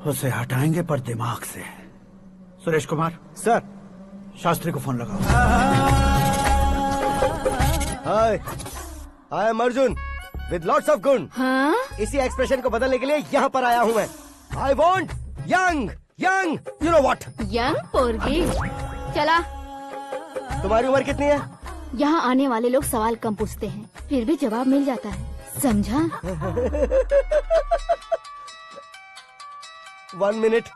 Speaker 14: उसे हटाएंगे पर दिमाग से। सुरेश कुमार
Speaker 1: सर,
Speaker 14: शास्त्री को फोन लगाओ।
Speaker 15: Hi, I am Arjun with lots of गुण।
Speaker 5: हाँ?
Speaker 15: इसी एक्सप्रेशन को बदलने के लिए यहाँ पर आया हूँ मैं। I want young young you know what.
Speaker 5: Young पोरगी। चला।
Speaker 15: तुम्हारी उम्र कितनी है?
Speaker 5: यहाँ आने वाले लोग सवाल कम पूछते हैं, फिर भी जवाब मिल जाता है, समझा?
Speaker 15: 1 मिनट।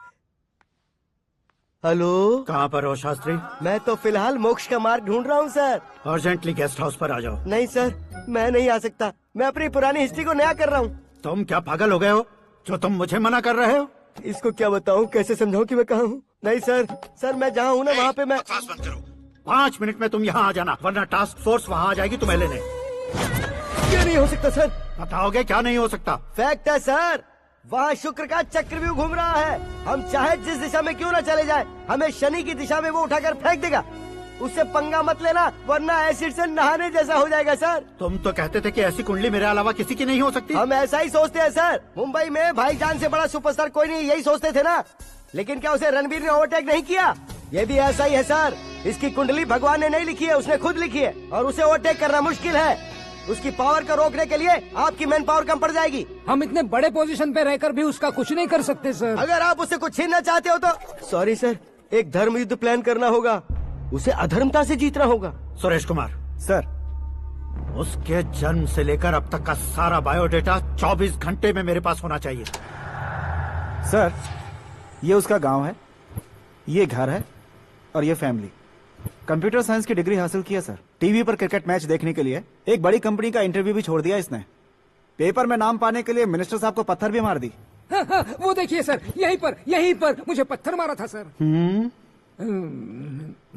Speaker 15: हेलो,
Speaker 14: कहाँ पर हो शास्त्री?
Speaker 15: मैं तो फिलहाल मोक्ष का मार्ग ढूंढ रहा हूँ सर।
Speaker 14: अर्जेंटली गेस्ट हाउस पर आ जाओ।
Speaker 15: नहीं सर, मैं नहीं आ सकता। मैं अपनी पुरानी हिस्ट्री को नया कर रहा हूँ।
Speaker 14: तुम क्या पागल हो गए हो जो तुम मुझे मना कर रहे हो?
Speaker 15: इसको क्या बताऊँ, कैसे समझाऊँ कि मैं कहाँ हूँ? नहीं सर, मैं जहाँ हूँ ना वहाँ पे मैं।
Speaker 14: 5 मिनट में तुम यहाँ आ जाना, वरना टास्क फोर्स वहाँ आ जाएगी तुम्हें लेने।
Speaker 15: क्या नहीं हो सकता सर?
Speaker 14: बताओगे क्या नहीं हो सकता?
Speaker 15: फैक्ट है सर, वहाँ शुक्र का चक्रव्यूह घूम रहा है। हम चाहे जिस दिशा में क्यों न चले जाए, हमें शनि की दिशा में वो उठाकर फेंक देगा। उससे पंगा मत लेना, वरना एसिड से नहाने जैसा हो जाएगा सर।
Speaker 14: तुम तो कहते थे कि ऐसी कुंडली मेरे अलावा किसी की नहीं हो सकती।
Speaker 15: हम ऐसा ही सोचते हैं सर। मुंबई में भाईजान से बड़ा सुपरस्टार कोई नहीं, यही सोचते थे ना। लेकिन क्या उसे रणवीर ने ओवरटेक नहीं किया? ये भी ऐसा ही है सर। इसकी कुंडली भगवान ने नहीं लिखी है, उसने खुद लिखी है, और उसे ओवरटेक करना मुश्किल है। उसकी पावर को रोकने के लिए आपकी मैन पावर कम पड़ जाएगी।
Speaker 8: हम इतने बड़े पोजीशन पे रहकर भी उसका कुछ नहीं कर सकते सर।
Speaker 15: अगर आप उससे कुछ छीनना चाहते हो तो सॉरी सर, एक धर्म युद्ध प्लान करना होगा। उसे अधर्मता से जीतना होगा।
Speaker 14: सुरेश कुमार
Speaker 1: सर,
Speaker 14: उसके जन्म से लेकर अब तक का सारा बायोडेटा 24 घंटे में मेरे पास होना चाहिए।
Speaker 1: सर, ये उसका गांव है, ये घर है और ये फैमिली। कंप्यूटर साइंस की डिग्री हासिल किया सर। टीवी पर क्रिकेट मैच देखने के लिए एक बड़ी कंपनी का इंटरव्यू भी छोड़ दिया इसने। पेपर में नाम पाने के लिए मिनिस्टर साहब को पत्थर भी मार दी।
Speaker 8: वो देखिए सर, यहीं पर मुझे पत्थर मारा था सर।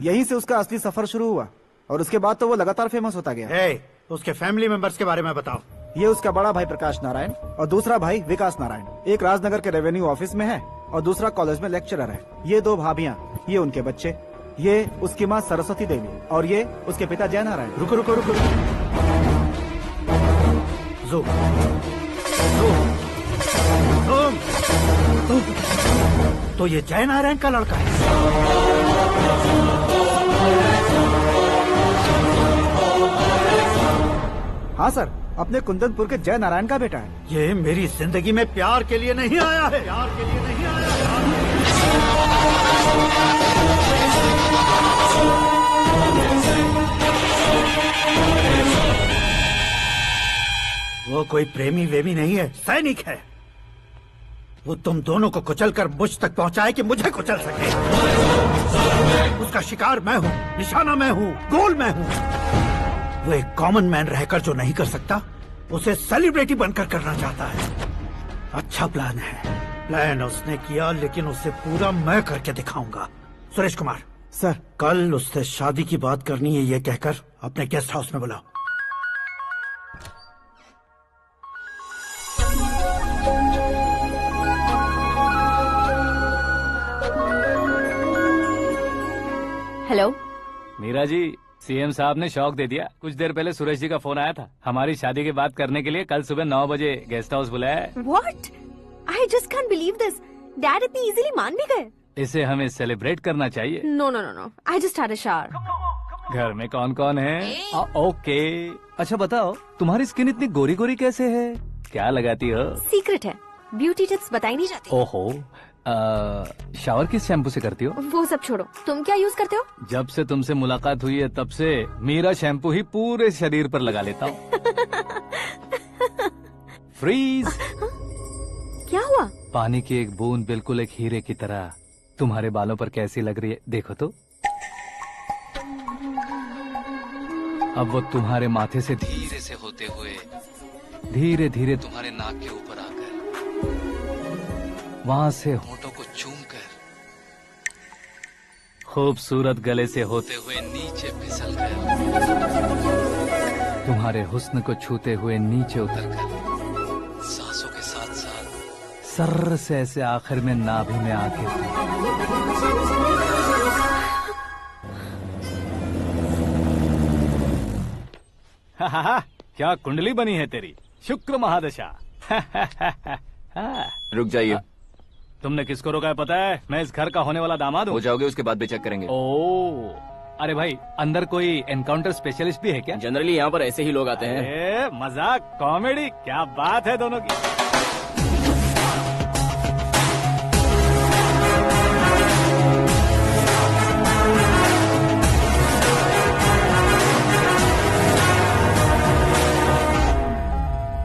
Speaker 1: यहीं से उसका असली सफर शुरू हुआ और उसके बाद तो वो लगातार फेमस होता गया।
Speaker 14: उसके फैमिली मेंबर्स के बारे में बताओ।
Speaker 1: ये उसका बड़ा भाई प्रकाश नारायण और दूसरा भाई विकास नारायण। एक राजनगर के रेवेन्यू ऑफिस में है और दूसरा कॉलेज में लेक्चरर है। ये 2 भाभियां, ये उनके बच्चे, ये उसकी माँ सरस्वती देवी और ये उसके पिता जय नारायण।
Speaker 14: रुको रुको रुको, तो ये जय नारायण का लड़का है।
Speaker 1: हाँ सर, अपने कुंदनपुर के जय नारायण का बेटा है।
Speaker 14: ये मेरी जिंदगी में प्यार के लिए नहीं आया है। प्यार के लिए नहीं आया है। वो कोई प्रेमी वेमी नहीं है, सैनिक है। वो तुम दोनों को कुचलकर मुझ तक पहुंचाए कि मुझे कुचल सके। उसका शिकार मैं हूँ, निशाना मैं हूँ, गोल मैं हूँ। वो एक कॉमन मैन रहकर जो नहीं कर सकता, उसे सेलिब्रिटी बनकर करना चाहता है। अच्छा प्लान है। प्लान उसने किया, लेकिन उसे पूरा मैं करके दिखाऊंगा। सुरेश कुमार
Speaker 1: सर,
Speaker 14: कल उससे शादी की बात करनी है, ये कहकर अपने गेस्ट हाउस में बुलाओ।
Speaker 6: हेलो
Speaker 2: मीरा जी, सीएम साहब ने शौक दे दिया। कुछ देर पहले सुरेश जी का फोन आया था, हमारी शादी की बात करने के लिए कल सुबह 9 बजे गेस्ट हाउस बुलाया है।
Speaker 6: What? I just can't believe this. Dad इतनी इजीली मान भी गए।
Speaker 2: इसे हमें सेलिब्रेट करना चाहिए।
Speaker 6: No, no, no, no. I just had a shower.
Speaker 2: घर में कौन कौन है? ओके। अच्छा बताओ, तुम्हारी स्किन इतनी गोरी गोरी कैसे है? क्या लगाती हो?
Speaker 6: सीक्रेट है, ब्यूटी टिप्स बताई नहीं जाती।
Speaker 2: ओहो, शावर किस शैम्पू से करती हो?
Speaker 6: वो सब छोड़ो, तुम क्या यूज करते हो?
Speaker 2: जब से तुमसे मुलाकात हुई है तब से मीरा शैम्पू ही पूरे शरीर पर लगा लेता हूँ। फ्रीज।
Speaker 6: क्या हुआ?
Speaker 2: पानी की एक बूंद बिल्कुल एक हीरे की तरह तुम्हारे बालों पर कैसी लग रही है, देखो तो। अब वो तुम्हारे माथे से धीरे से होते हुए धीरे धीरे तुम्हारे नाक के ऊपर आकर वहां से होठों को चूमकर खूबसूरत गले से होते हुए नीचे फिसलकर तुम्हारे हुस्न को छूते हुए नीचे उतरकर सांसों के साथ साथ सर्र से ऐसे आखिर में नाभि में आके क्या कुंडली बनी है तेरी, शुक्र महादशा।
Speaker 13: रुक जाइए।
Speaker 2: तुमने किसको रोका है पता है? मैं इस घर का होने वाला दामाद हूँ।
Speaker 13: हो जाओगे उसके बाद भी चेक करेंगे।
Speaker 2: ओ, अरे भाई, अंदर कोई एनकाउंटर स्पेशलिस्ट भी है क्या?
Speaker 12: जनरली यहाँ पर ऐसे ही लोग आते हैं।
Speaker 2: मजाक, कॉमेडी, क्या बात है दोनों की।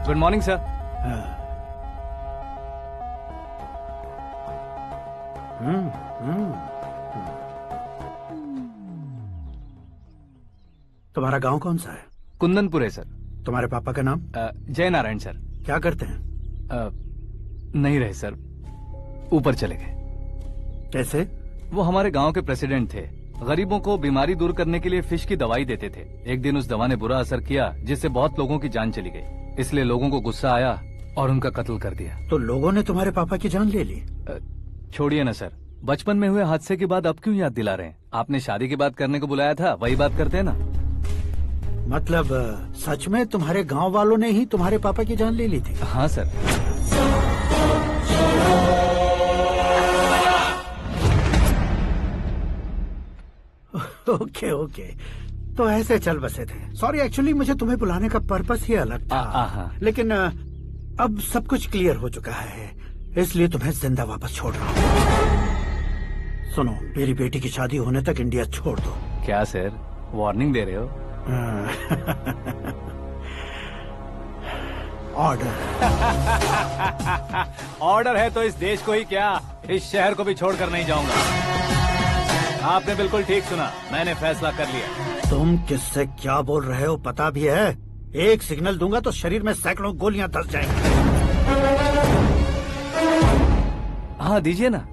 Speaker 2: Good morning sir.
Speaker 14: तुम्हारा गांव कौन सा है?
Speaker 2: कुंदनपुर है सर।
Speaker 14: तुम्हारे पापा का नाम?
Speaker 2: जय नारायण सर।
Speaker 14: क्या करते हैं?
Speaker 2: नहीं रहे सर, ऊपर चले गए।
Speaker 14: कैसे?
Speaker 2: वो हमारे गांव के प्रेसिडेंट थे। गरीबों को बीमारी दूर करने के लिए फिश की दवाई देते थे। एक दिन उस दवा ने बुरा असर किया जिससे बहुत लोगों की जान चली गई। इसलिए लोगों को गुस्सा आया और उनका कत्ल कर दिया।
Speaker 14: तो लोगों ने तुम्हारे पापा की जान ले ली?
Speaker 2: छोड़िए ना सर, बचपन में हुए हादसे के बाद अब क्यों याद दिला रहे हैं? आपने शादी की बात करने को बुलाया था, वही बात करते हैं ना।
Speaker 14: मतलब सच में तुम्हारे गांव वालों ने ही तुम्हारे पापा की जान ले ली थी?
Speaker 2: हाँ सर।
Speaker 14: ओके ओके, तो ऐसे चल बसे थे। सॉरी, एक्चुअली मुझे तुम्हें बुलाने का पर्पस ही अलग था, लेकिन अब सब कुछ क्लियर हो चुका है, इसलिए तुम्हें जिंदा वापस छोड़ रहा हूँ। सुनो, मेरी बेटी की शादी होने तक इंडिया छोड़ दो।
Speaker 2: क्या सर, वार्निंग दे रहे हो?
Speaker 14: ऑर्डर।
Speaker 2: ऑर्डर है तो इस देश को ही क्या, इस शहर को भी छोड़कर नहीं जाऊंगा। आपने बिल्कुल ठीक सुना, मैंने फैसला कर लिया।
Speaker 14: तुम किससे क्या बोल रहे हो पता भी है? एक सिग्नल दूंगा तो शरीर में सैकड़ों गोलियां धस जाएंगी।
Speaker 2: हाँ दीजिए ना।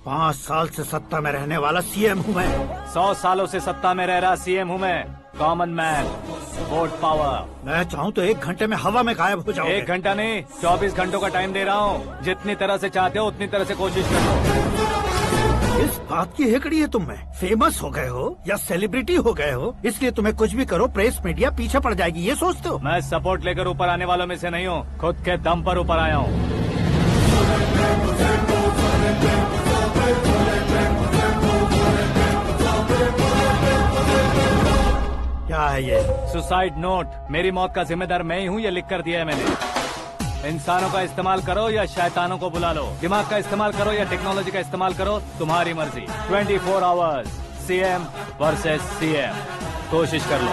Speaker 14: 5 साल से सत्ता में रहने वाला सीएम हूँ मैं।
Speaker 2: 100 सालों से सत्ता में रह रहा सीएम हूँ मैं। Common man, vote power.
Speaker 14: मैं चाहूँ तो 1 घंटे में हवा में गायब हो जाऊँ।
Speaker 2: 1 घंटा नहीं, 24 घंटों का टाइम दे रहा हूँ। जितनी तरह से चाहते हो उतनी तरह से कोशिश करो।
Speaker 14: इस बात की हेकड़ी है तुम में। फेमस हो गए हो या सेलिब्रिटी हो गए हो, इसलिए तुम्हें कुछ भी करो प्रेस मीडिया पीछे पड़ जाएगी, ये सोचते हो?
Speaker 2: मैं सपोर्ट लेकर ऊपर आने वालों में से नहीं हूँ, खुद के दम पर ऊपर आया हूँ।
Speaker 14: क्या है ये?
Speaker 2: Suicide note. मेरी मौत का जिम्मेदार मैं ही हूँ, ये लिख कर दिया है मैंने। इंसानों का इस्तेमाल करो या शैतानों को बुला लो, दिमाग का इस्तेमाल करो या टेक्नोलॉजी का इस्तेमाल करो, तुम्हारी मर्जी। 24 आवर्स, सीएम वर्सेस सीएम, कोशिश कर लो।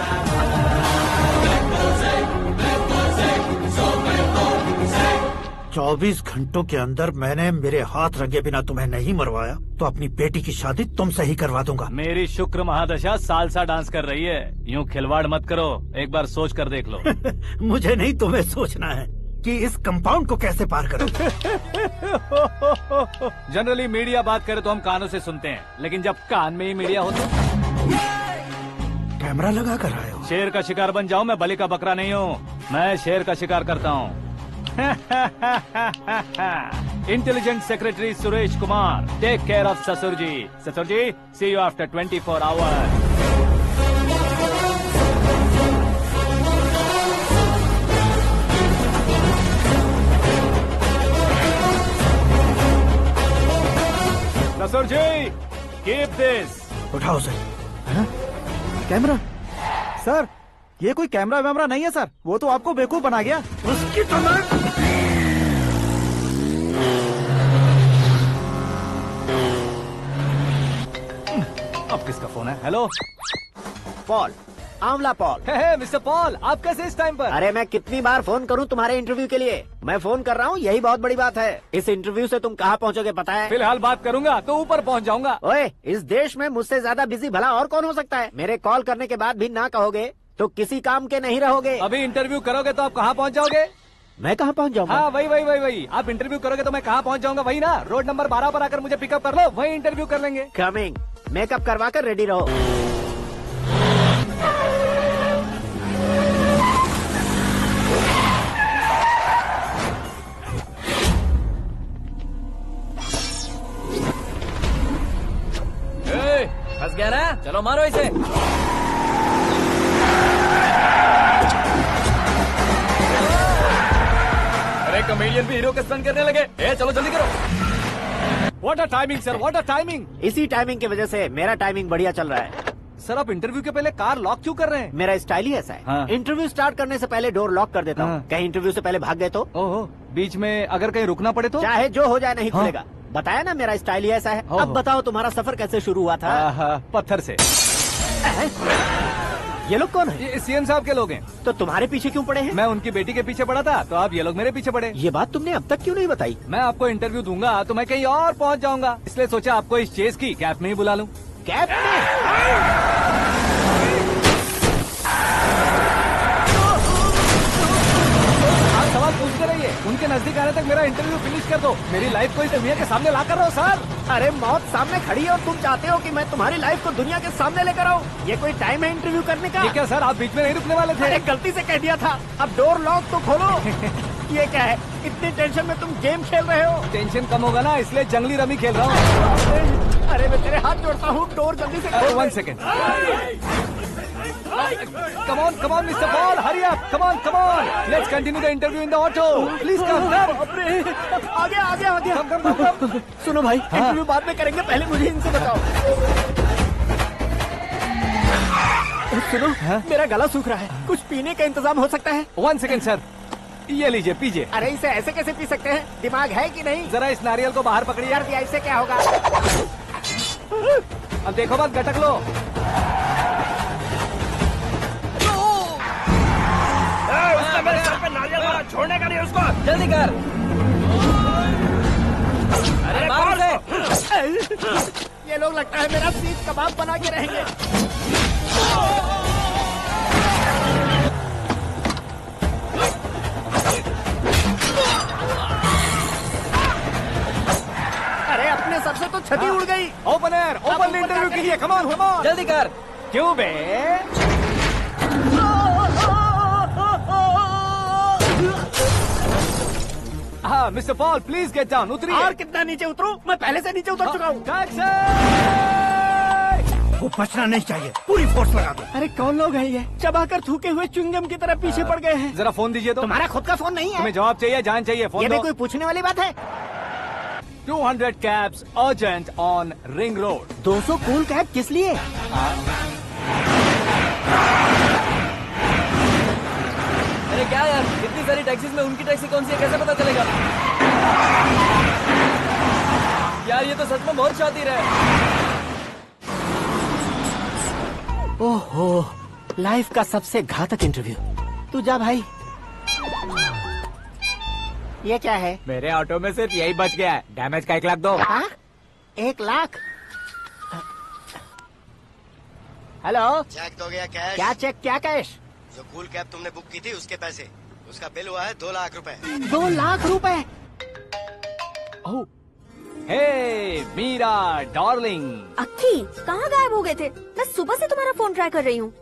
Speaker 14: 24 घंटों के अंदर मैंने मेरे हाथ रंगे बिना तुम्हें नहीं मरवाया तो अपनी बेटी की शादी तुमसे ही करवा दूंगा।
Speaker 2: मेरी शुक्र महादशा सालसा डांस कर रही है, यूँ खिलवाड़ मत करो, एक बार सोच कर देख लो।
Speaker 14: मुझे नहीं, तुम्हें सोचना है कि इस कंपाउंड को कैसे पार करूं।
Speaker 2: जनरली मीडिया बात करे तो हम कानों से सुनते हैं, लेकिन जब कान में ही मीडिया हो तो
Speaker 14: कैमरा लगा कर आए हो।
Speaker 2: शेर का शिकार बन जाऊं, मैं बलि का बकरा नहीं हूँ, मैं शेर का शिकार करता हूँ। Intelligent secretary Suresh Kumar, take care of ससुर जी। ससुर जी, सी यू आफ्टर 24 आवर्स। ससुर जी, कीप दिस।
Speaker 14: उठाओ सर।
Speaker 1: कैमरा? सर, ये कोई कैमरा वैमरा नहीं है सर, वो तो आपको बेवकूफ बना गया।
Speaker 14: उसकी तो मैं...
Speaker 2: अब किसका फोन है? हेलो
Speaker 9: पॉल, आंवला पॉल।
Speaker 2: मिस्टर पॉल, आप कैसे इस टाइम पर?
Speaker 9: अरे मैं कितनी बार फोन करूं तुम्हारे इंटरव्यू के लिए? मैं फोन कर रहा हूं, यही बहुत बड़ी बात है। इस इंटरव्यू से तुम कहां पहुंचोगे पता है?
Speaker 2: फिलहाल बात करूंगा तो ऊपर पहुंच जाऊंगा।
Speaker 9: ओए, इस देश में मुझसे ज्यादा बिजी भला और कौन हो सकता है? मेरे कॉल करने के बाद भी ना कहोगे तो किसी काम के नहीं रहोगे।
Speaker 2: अभी इंटरव्यू करोगे तो आप कहाँ पहुँच जाओगे?
Speaker 9: मैं कहाँ पहुँच जाऊंगा?
Speaker 2: हाँ, वही। आप इंटरव्यू करोगे तो मैं कहाँ पहुँच जाऊंगा? वही ना, रोड नंबर 12 पर आकर मुझे पिकअप कर लो, वही इंटरव्यू कर लेंगे।
Speaker 9: कमिंग। मेकअप करवा कर रेडी रहो।
Speaker 12: फंस गया ना, चलो मारो इसे। अरे कॉमेडियन भी हीरो के स्टंट करने लगे। चलो जल्दी करो।
Speaker 2: What a timing sir, what a timing.
Speaker 9: इसी टाइमिंग की वजह से मेरा टाइमिंग बढ़िया चल रहा है।
Speaker 2: सर, आप इंटरव्यू के पहले कार लॉक क्यों कर रहे हैं?
Speaker 9: मेरा स्टाइल ही ऐसा है।
Speaker 2: हाँ।
Speaker 9: इंटरव्यू स्टार्ट करने से पहले डोर लॉक कर देता हूँ। कहीं इंटरव्यू से पहले भाग गए तो?
Speaker 2: ओहो, बीच में अगर कहीं रुकना पड़े तो?
Speaker 9: चाहे जो हो जाए नहीं खुलेगा। बताया ना मेरा स्टाइल ही ऐसा है। अब बताओ तुम्हारा सफर कैसे शुरू हुआ था?
Speaker 2: पत्थर से।
Speaker 9: ये लोग कौन है?
Speaker 2: ये सीएम साहब के लोग हैं।
Speaker 9: तो तुम्हारे पीछे क्यों पड़े हैं?
Speaker 2: मैं उनकी बेटी के पीछे पड़ा था, तो आप ये लोग मेरे पीछे पड़े।
Speaker 9: ये बात तुमने अब तक क्यों नहीं बताई?
Speaker 2: मैं आपको इंटरव्यू दूंगा तो मैं कहीं और पहुंच जाऊंगा, इसलिए सोचा आपको इस चेस की कैप में ही बुला लूं।
Speaker 9: कैप में?
Speaker 2: सवाल पूछते रहिए, उनके नजदीक आने तक मेरा इंटरव्यू फिनिश कर दो। मेरी लाइफ को इस दुनिया के सामने ला कर रहो सर।
Speaker 9: अरे मौत सामने खड़ी है और तुम चाहते हो कि मैं तुम्हारी लाइफ को दुनिया के सामने लेकर आऊं? ये कोई टाइम है इंटरव्यू करने का?
Speaker 2: ये क्या सर, आप बीच में नहीं रुकने वाले थे?
Speaker 9: अरे गलती से कह दिया था, अब डोर लॉक तो खोलो। ये क्या है, इतनी टेंशन में तुम गेम खेल रहे हो?
Speaker 2: टेंशन कम होगा ना, इसलिए जंगली रमी खेल रहा हूँ।
Speaker 9: अरे मैं तेरे हाथ जोड़ता हूँ, डोर जल्दी से खोल।
Speaker 2: 1 second. Come on, Mr. Paul, hurry up! Come on! Let's continue the interview in the auto. Please come.
Speaker 9: आगे। सुनो भाई, इंटरव्यू बाद में करेंगे, पहले मुझे इनसे बताओ। सुनो, मेरा गला सूख रहा है, कुछ पीने का इंतजाम हो सकता है?
Speaker 2: 1 सेकेंड सर, ये लीजिए पीजिए।
Speaker 9: अरे इसे ऐसे कैसे पी सकते हैं? दिमाग है कि नहीं?
Speaker 2: जरा इस नारियल को बाहर पकड़िए।
Speaker 9: कर दिया, इससे क्या होगा?
Speaker 2: अब देखो मत, गटक लो।
Speaker 15: उसने मेरे सर पे नारियल मारा, छोड़ने का नहीं उसको।
Speaker 12: जल्दी कर।
Speaker 15: अरे
Speaker 12: मार दे।
Speaker 9: ये लोग लगता है मेरा सीख कबाब बना के रहेंगे। अरे अपने सर से तो छती उड़ गई।
Speaker 2: ओपनर, ओपन इंटरव्यू कीजिए। कम ऑन, कम ऑन,
Speaker 12: जल्दी कर।
Speaker 2: क्यों बे? हाँ mister Paul, please get down. उतरिए।
Speaker 9: और कितना नीचे उतरूं? मैं पहले से नीचे उतर चुका हूँ।
Speaker 14: वो बचना नहीं चाहिए, पूरी फोर्स लगा दो।
Speaker 9: अरे कौन लोग हैं ये? चबाकर थूके हुए च्युइंगम की तरह पीछे पड़ गए हैं।
Speaker 2: जरा फोन दीजिए तो।
Speaker 9: तुम्हारा खुद का फोन नहीं है?
Speaker 2: तुम्हें जवाब चाहिए, जान चाहिए, फोन
Speaker 9: ये
Speaker 2: दो।
Speaker 9: भी कोई पूछने वाली बात है?
Speaker 2: 200 cabs urgent on ring road.
Speaker 9: 200 cool cab किस लिए?
Speaker 12: अरे क्या यार, इतनी सारी टैक्सीज में उनकी टैक्सी कौन सी है, कैसे पता चलेगा? यार ये तो सच में बहुत शातिर है।
Speaker 9: ओहो, लाइफ का सबसे घातक इंटरव्यू। तू जा भाई। ये क्या है?
Speaker 7: मेरे ऑटो में सिर्फ यही बच गया है। डैमेज का 1 लाख दो।
Speaker 9: 1 लाख? हेलो,
Speaker 15: चेक तो गया कैश?
Speaker 9: क्या चेक, क्या कैश?
Speaker 15: जो कूल कैब तुमने बुक की थी उसके पैसे, उसका बिल हुआ है 2 लाख रुपए।
Speaker 9: 2 लाख रुपए?
Speaker 2: ओह, हे मीरा डार्लिंग।
Speaker 6: अक्की, कहाँ गायब हो गए थे? मैं सुबह से तुम्हारा फोन ट्राई कर रही हूँ।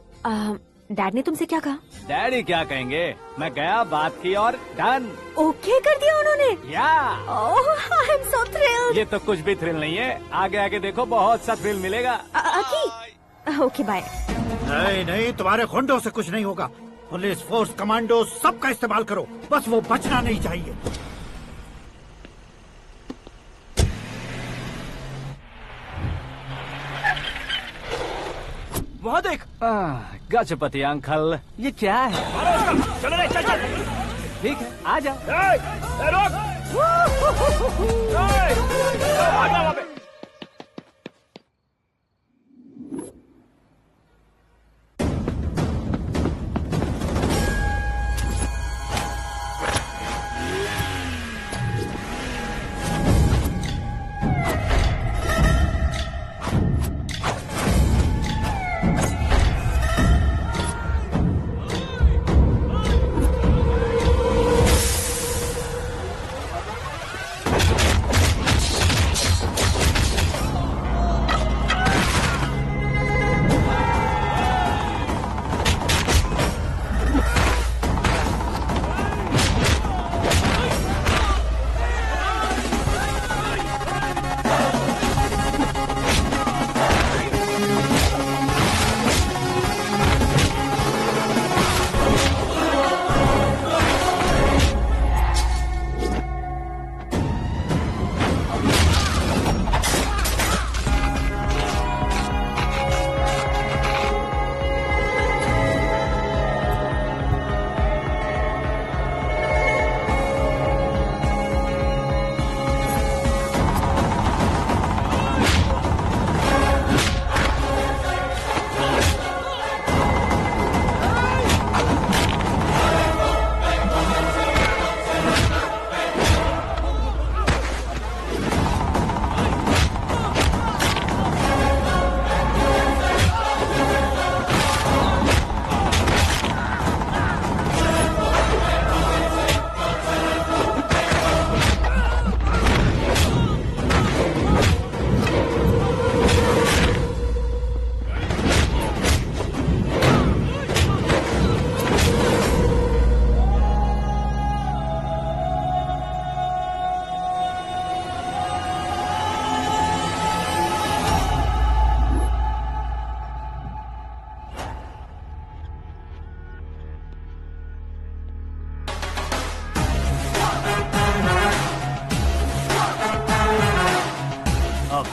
Speaker 6: डैड ने तुमसे क्या कहा?
Speaker 2: डैडी क्या कहेंगे, मैं गया, बात की और डन।
Speaker 6: ओके कर दिया उन्होंने?
Speaker 2: या।
Speaker 6: ओह, आई एम सो थ्रिल्ड।
Speaker 2: ये तो कुछ भी थ्रिल नहीं है, आगे आगे देखो बहुत सा थ्रिल मिलेगा।
Speaker 6: अक्की, ओके बाय।
Speaker 14: नहीं नहीं, तुम्हारे गुंडों से कुछ नहीं होगा। पुलिस फोर्स, कमांडो, सबका इस्तेमाल करो, बस वो बचना नहीं चाहिए।
Speaker 2: वहाँ देख। गजपति अंकल, ये क्या है?
Speaker 15: चलो रे, चल चल।
Speaker 2: ठीक है, आ जा।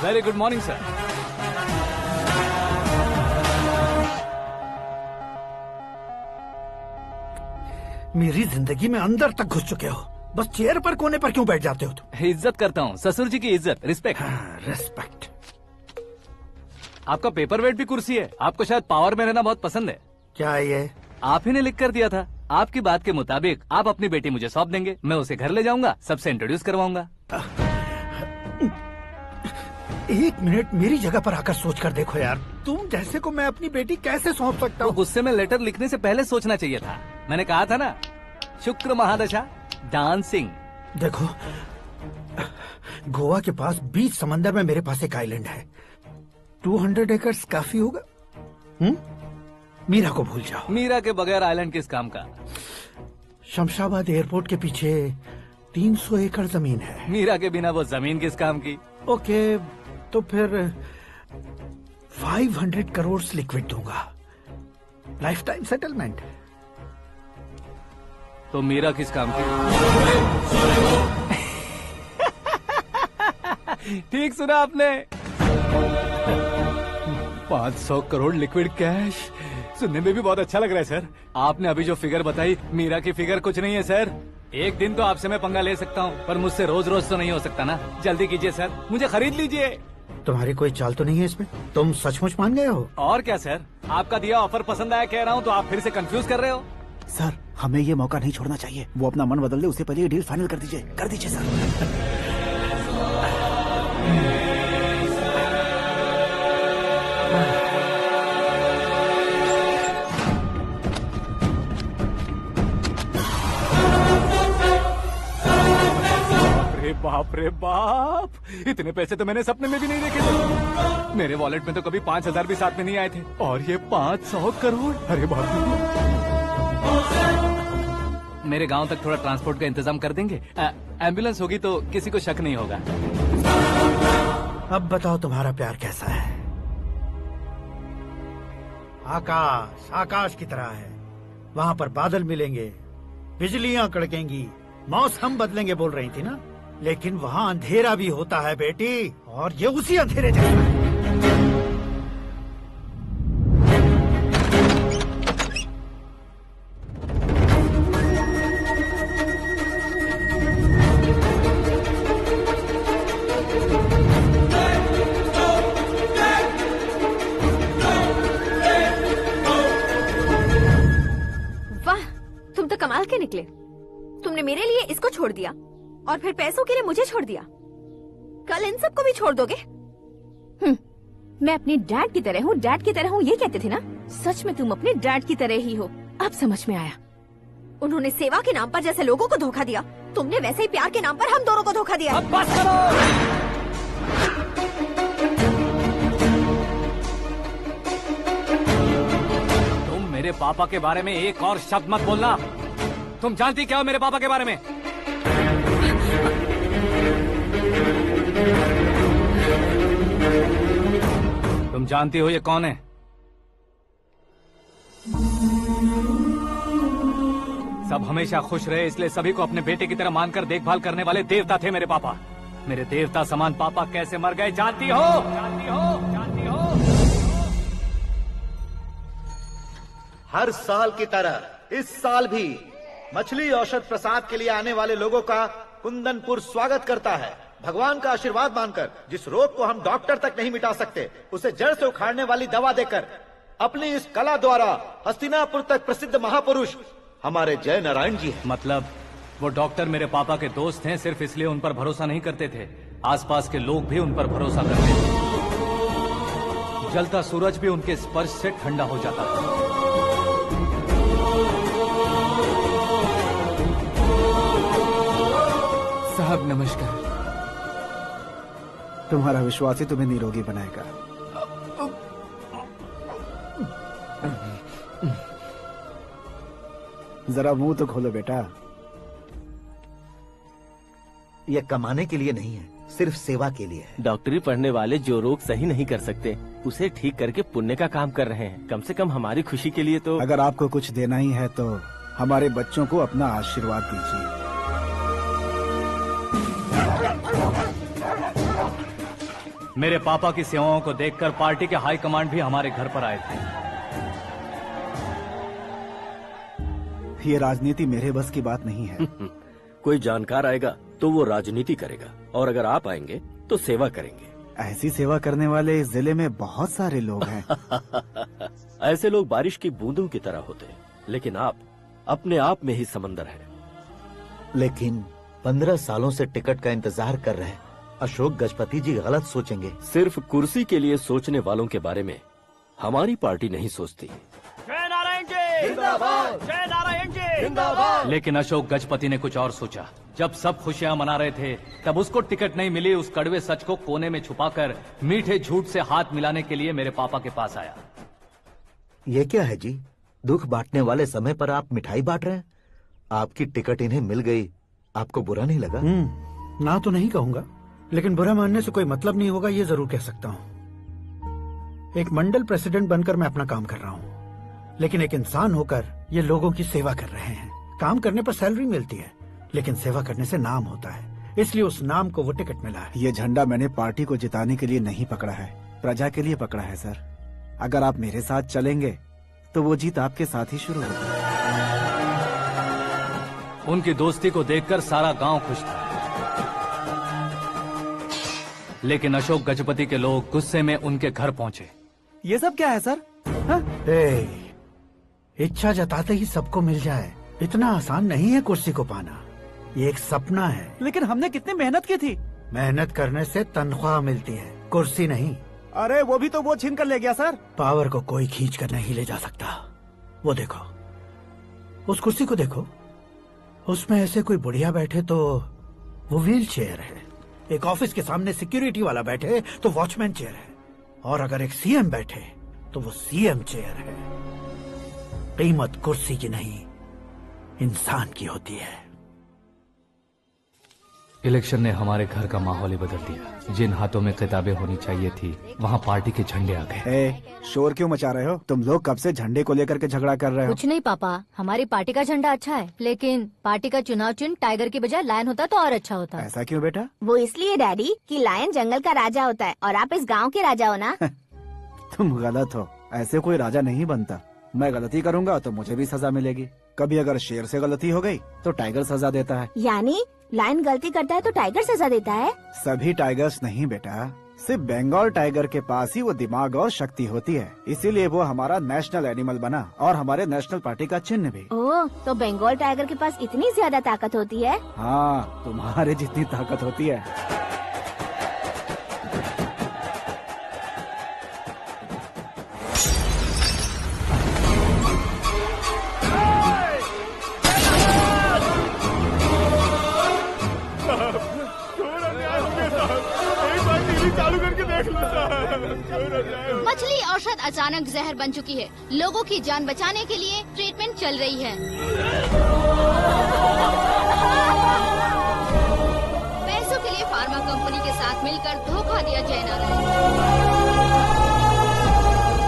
Speaker 2: Very good morning sir.
Speaker 14: मेरी जिंदगी में अंदर तक घुस चुके हो, बस चेयर पर कोने पर क्यों बैठ जाते हो तुम?
Speaker 2: इज्जत करता हूँ, ससुर जी की इज्जत, रिस्पेक्ट।
Speaker 14: रिस्पेक्ट।
Speaker 2: आपका पेपर वेट भी कुर्सी है। आपको शायद पावर में रहना बहुत पसंद है।
Speaker 14: क्या ये?
Speaker 2: आप ही ने लिख कर दिया था। आपकी बात के मुताबिक आप अपनी बेटी मुझे सौंप देंगे, मैं उसे घर ले जाऊंगा, सबसे इंट्रोड्यूस करवाऊंगा।
Speaker 14: एक मिनट मेरी जगह पर आकर सोच कर देखो यार, तुम जैसे को मैं अपनी बेटी कैसे सौंप सकता हूँ?
Speaker 2: गुस्से में लेटर लिखने से पहले सोचना चाहिए था। मैंने कहा था ना, शुक्र महादशा डांसिंग।
Speaker 14: देखो, गोवा के पास बीच समंदर में मेरे पास एक आइलैंड है, 200 एकर्स काफी होगा। मीरा को भूल जाओ।
Speaker 2: मीरा के बगैर आइलैंड किस काम का?
Speaker 14: शमशाबाद एयरपोर्ट के पीछे 300 एकड़ जमीन है।
Speaker 2: मीरा के बिना वो जमीन किस काम की?
Speaker 14: ओके, तो फिर 500 करोड़ लिक्विड दूंगा, लाइफ टाइम सेटलमेंट।
Speaker 2: तो मीरा किस काम की? ठीक सुना आपने, 500 करोड़ लिक्विड कैश। सुनने में भी बहुत अच्छा लग रहा है सर। आपने अभी जो फिगर बताई, मीरा की फिगर कुछ नहीं है सर। एक दिन तो आपसे मैं पंगा ले सकता हूँ, पर मुझसे रोज रोज तो नहीं हो सकता ना। जल्दी कीजिए सर, मुझे खरीद लीजिए।
Speaker 14: तुम्हारी कोई चाल तो नहीं है इसमें? तुम सचमुच मान गए हो?
Speaker 2: और क्या सर, आपका दिया ऑफर पसंद आया कह रहा हूँ, तो आप फिर से कंफ्यूज कर रहे हो।
Speaker 1: सर, हमें ये मौका नहीं छोड़ना चाहिए। वो अपना मन बदल दे, उससे पहले ये डील फाइनल कर दीजिए। कर दीजिए सर।
Speaker 2: बाप रे बाप, इतने पैसे तो मैंने सपने में भी नहीं देखे थे। मेरे वॉलेट में तो कभी 5000 भी साथ में नहीं आए थे, और ये 500 करोड़। अरे बाप रे। मेरे गांव तक थोड़ा ट्रांसपोर्ट का इंतजाम कर देंगे? एम्बुलेंस होगी तो किसी को शक नहीं होगा।
Speaker 14: अब बताओ तुम्हारा प्यार कैसा है? आकाश आकाश की तरह है, वहाँ पर बादल मिलेंगे, बिजलियां कड़केंगी, मौसम बदलेंगे बोल रही थी ना। लेकिन वहाँ अंधेरा भी होता है बेटी, और ये उसी अंधेरे जैसा है।
Speaker 6: वाह, तुम तो कमाल के निकले। तुमने मेरे लिए इसको छोड़ दिया और फिर पैसों के लिए मुझे छोड़ दिया। कल इन सबको भी छोड़ दोगे?
Speaker 5: मैं अपने डैड की तरह हूँ, डैड की तरह हूँ, ये कहते थे ना। सच में तुम अपने डैड की तरह ही हो, अब समझ में आया।
Speaker 6: उन्होंने सेवा के नाम पर जैसे लोगों को धोखा दिया, तुमने वैसे ही प्यार के नाम पर हम दोनों को धोखा दिया।
Speaker 2: अब बस करो। तुम मेरे पापा के बारे में एक और शब्द मत बोलना। तुम जानती क्या हो मेरे पापा के बारे में? तुम जानती हो ये कौन है? सब हमेशा खुश रहे, इसलिए सभी को अपने बेटे की तरह मानकर देखभाल करने वाले देवता थे मेरे पापा। मेरे देवता समान पापा कैसे मर गए जानती हो? जानती हो? जानती हो?
Speaker 4: हर साल की तरह इस साल भी मछली औषध प्रसाद के लिए आने वाले लोगों का कुंदनपुर स्वागत करता है। भगवान का आशीर्वाद मानकर जिस रोग को हम डॉक्टर तक नहीं मिटा सकते, उसे जड़ से उखाड़ने वाली दवा देकर अपनी इस कला द्वारा हस्तिनापुर तक प्रसिद्ध महापुरुष हमारे जय नारायण जी हैं।
Speaker 2: मतलब वो डॉक्टर मेरे पापा के दोस्त हैं, सिर्फ इसलिए उन पर भरोसा नहीं करते थे, आसपास के लोग भी उन पर भरोसा करते थे। जलता सूरज भी उनके स्पर्श से ठंडा हो जाता था।
Speaker 1: साहब नमस्कार। तुम्हारा विश्वास ही तुम्हें निरोगी बनाएगा। जरा मुंह तो खोलो बेटा।
Speaker 4: यह कमाने के लिए नहीं है, सिर्फ सेवा के लिए है।
Speaker 10: डॉक्टरी पढ़ने वाले जो रोग सही नहीं कर सकते, उसे ठीक करके पुण्य का काम कर रहे हैं। कम से कम हमारी खुशी के लिए तो।
Speaker 1: अगर आपको कुछ देना ही है तो हमारे बच्चों को अपना आशीर्वाद दीजिए।
Speaker 2: मेरे पापा की सेवाओं को देखकर पार्टी के हाई कमांड भी हमारे घर पर आए थे।
Speaker 1: ये राजनीति मेरे बस की बात नहीं है।
Speaker 11: कोई जानकार आएगा तो वो राजनीति करेगा, और अगर आप आएंगे तो सेवा करेंगे।
Speaker 1: ऐसी सेवा करने वाले इस जिले में बहुत सारे लोग हैं।
Speaker 11: ऐसे लोग बारिश की बूंदों की तरह होते हैं, लेकिन आप अपने आप में ही समंदर हैं।
Speaker 4: लेकिन 15 सालों से टिकट का इंतजार कर रहे हैं। अशोक गजपति जी गलत सोचेंगे।
Speaker 11: सिर्फ कुर्सी के लिए सोचने वालों के बारे में हमारी पार्टी नहीं सोचती।
Speaker 3: जय नारायण जी जिंदाबाद, जय नारायण जी जिंदाबाद।
Speaker 2: लेकिन अशोक गजपति ने कुछ और सोचा। जब सब खुशियां मना रहे थे तब उसको टिकट नहीं मिली। उस कड़वे सच को कोने में छुपाकर मीठे झूठ से हाथ मिलाने के लिए मेरे पापा के पास आया।
Speaker 4: ये क्या है जी? दुख बांटने वाले समय पर आप मिठाई बांट रहे हैं। आपकी टिकट इन्हें मिल गई, आपको बुरा नहीं लगा?
Speaker 14: ना तो नहीं कहूंगा, लेकिन बुरा मानने से कोई मतलब नहीं होगा, ये जरूर कह सकता हूँ। एक मंडल प्रेसिडेंट बनकर मैं अपना काम कर रहा हूँ, लेकिन एक इंसान होकर ये लोगों की सेवा कर रहे हैं। काम करने पर सैलरी मिलती है, लेकिन सेवा करने से नाम होता है, इसलिए उस नाम को वो टिकट मिला है।
Speaker 1: ये झंडा मैंने पार्टी को जिताने के लिए नहीं पकड़ा है, प्रजा के लिए पकड़ा है सर। अगर आप मेरे साथ चलेंगे तो वो जीत आपके साथ ही शुरू होगी।
Speaker 2: उनकी दोस्ती को देखकर सारा गांव खुश था, लेकिन अशोक गजपति के लोग गुस्से में उनके घर पहुंचे।
Speaker 1: ये सब क्या है सर?
Speaker 14: इच्छा जताते ही सबको मिल जाए, इतना आसान नहीं है कुर्सी को पाना। ये एक सपना है।
Speaker 1: लेकिन हमने कितनी मेहनत की थी।
Speaker 14: मेहनत करने से तनख्वाह मिलती है, कुर्सी नहीं।
Speaker 1: अरे वो भी तो वो छीन कर ले गया सर।
Speaker 14: पावर को कोई खींच कर नहीं ले जा सकता। वो देखो, उस कुर्सी को देखो, उसमें ऐसे कोई बुढ़िया बैठे तो वो व्हील चेयर है। एक ऑफिस के सामने सिक्योरिटी वाला बैठे तो वॉचमैन चेयर है, और अगर एक सीएम बैठे तो वो सीएम चेयर है। कीमत कुर्सी की नहीं, इंसान की होती है।
Speaker 2: इलेक्शन ने हमारे घर का माहौल ही बदल दिया। जिन हाथों में किताबें होनी चाहिए थी, वहाँ पार्टी के झंडे आ गए।
Speaker 1: शोर क्यों मचा रहे हो? तुम लोग कब से झंडे को लेकर के झगड़ा कर रहे हो?
Speaker 6: कुछ नहीं पापा, हमारी पार्टी का झंडा अच्छा है, लेकिन पार्टी का चुनाव चिन्ह टाइगर की बजाय लायन होता तो और अच्छा होता।
Speaker 1: ऐसा क्यों बेटा?
Speaker 5: वो इसलिए डैडी कि लायन जंगल का राजा होता है और आप इस गांव के राजा हो ना।
Speaker 1: तुम गलत हो, ऐसे कोई राजा नहीं बनता। मैं गलती करूंगा तो मुझे भी सजा मिलेगी। कभी अगर शेर से गलती हो गई तो टाइगर सजा देता है।
Speaker 5: यानी लायन गलती करता है तो टाइगर सजा देता है?
Speaker 1: सभी टाइगर्स नहीं बेटा, सिर्फ बंगाल टाइगर के पास ही वो दिमाग और शक्ति होती है, इसीलिए वो हमारा नेशनल एनिमल बना और हमारे नेशनल पार्टी का चिन्ह भी।
Speaker 5: ओह, तो बंगाल टाइगर के पास इतनी ज्यादा ताकत होती है?
Speaker 1: हाँ, तुम्हारे जितनी ताकत होती है।
Speaker 16: मछली औषध अचानक जहर बन चुकी है। लोगों की जान बचाने के लिए ट्रीटमेंट चल रही है। पैसों के लिए फार्मा कंपनी के साथ मिलकर धोखा दिया जय नारायण।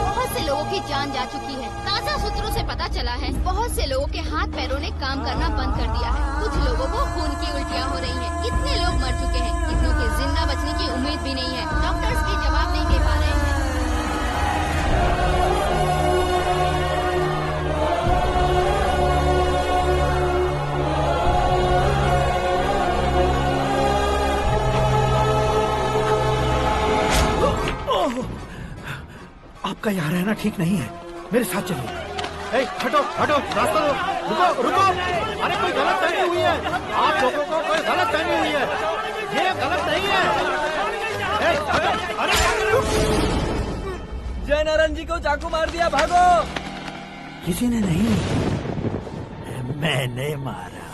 Speaker 16: बहुत से लोगों की जान जा चुकी है। ताज़ा सूत्रों से पता चला है बहुत से लोगों के हाथ पैरों ने काम करना बंद कर दिया है। कुछ लोगों को खून की उल्टियाँ हो रही हैं। कितने लोग मर चुके हैं, कितनों के जिंदा बचने की उम्मीद भी नहीं है। डॉक्टर्स भी जवाब नहीं दे पा रहे हैं।
Speaker 14: आपका यहाँ रहना ठीक नहीं है, मेरे साथ चलिए। हटो हटो, रास्ता दो। रुको रुको, अरे कोई गलत फहमी हुई है। आप लोगों को कोई गलत फहमी हुई है, ये गलत नहीं है।
Speaker 12: जय नारायण जी को चाकू मार दिया, भागो।
Speaker 14: किसी ने नहीं, मैंने मारा।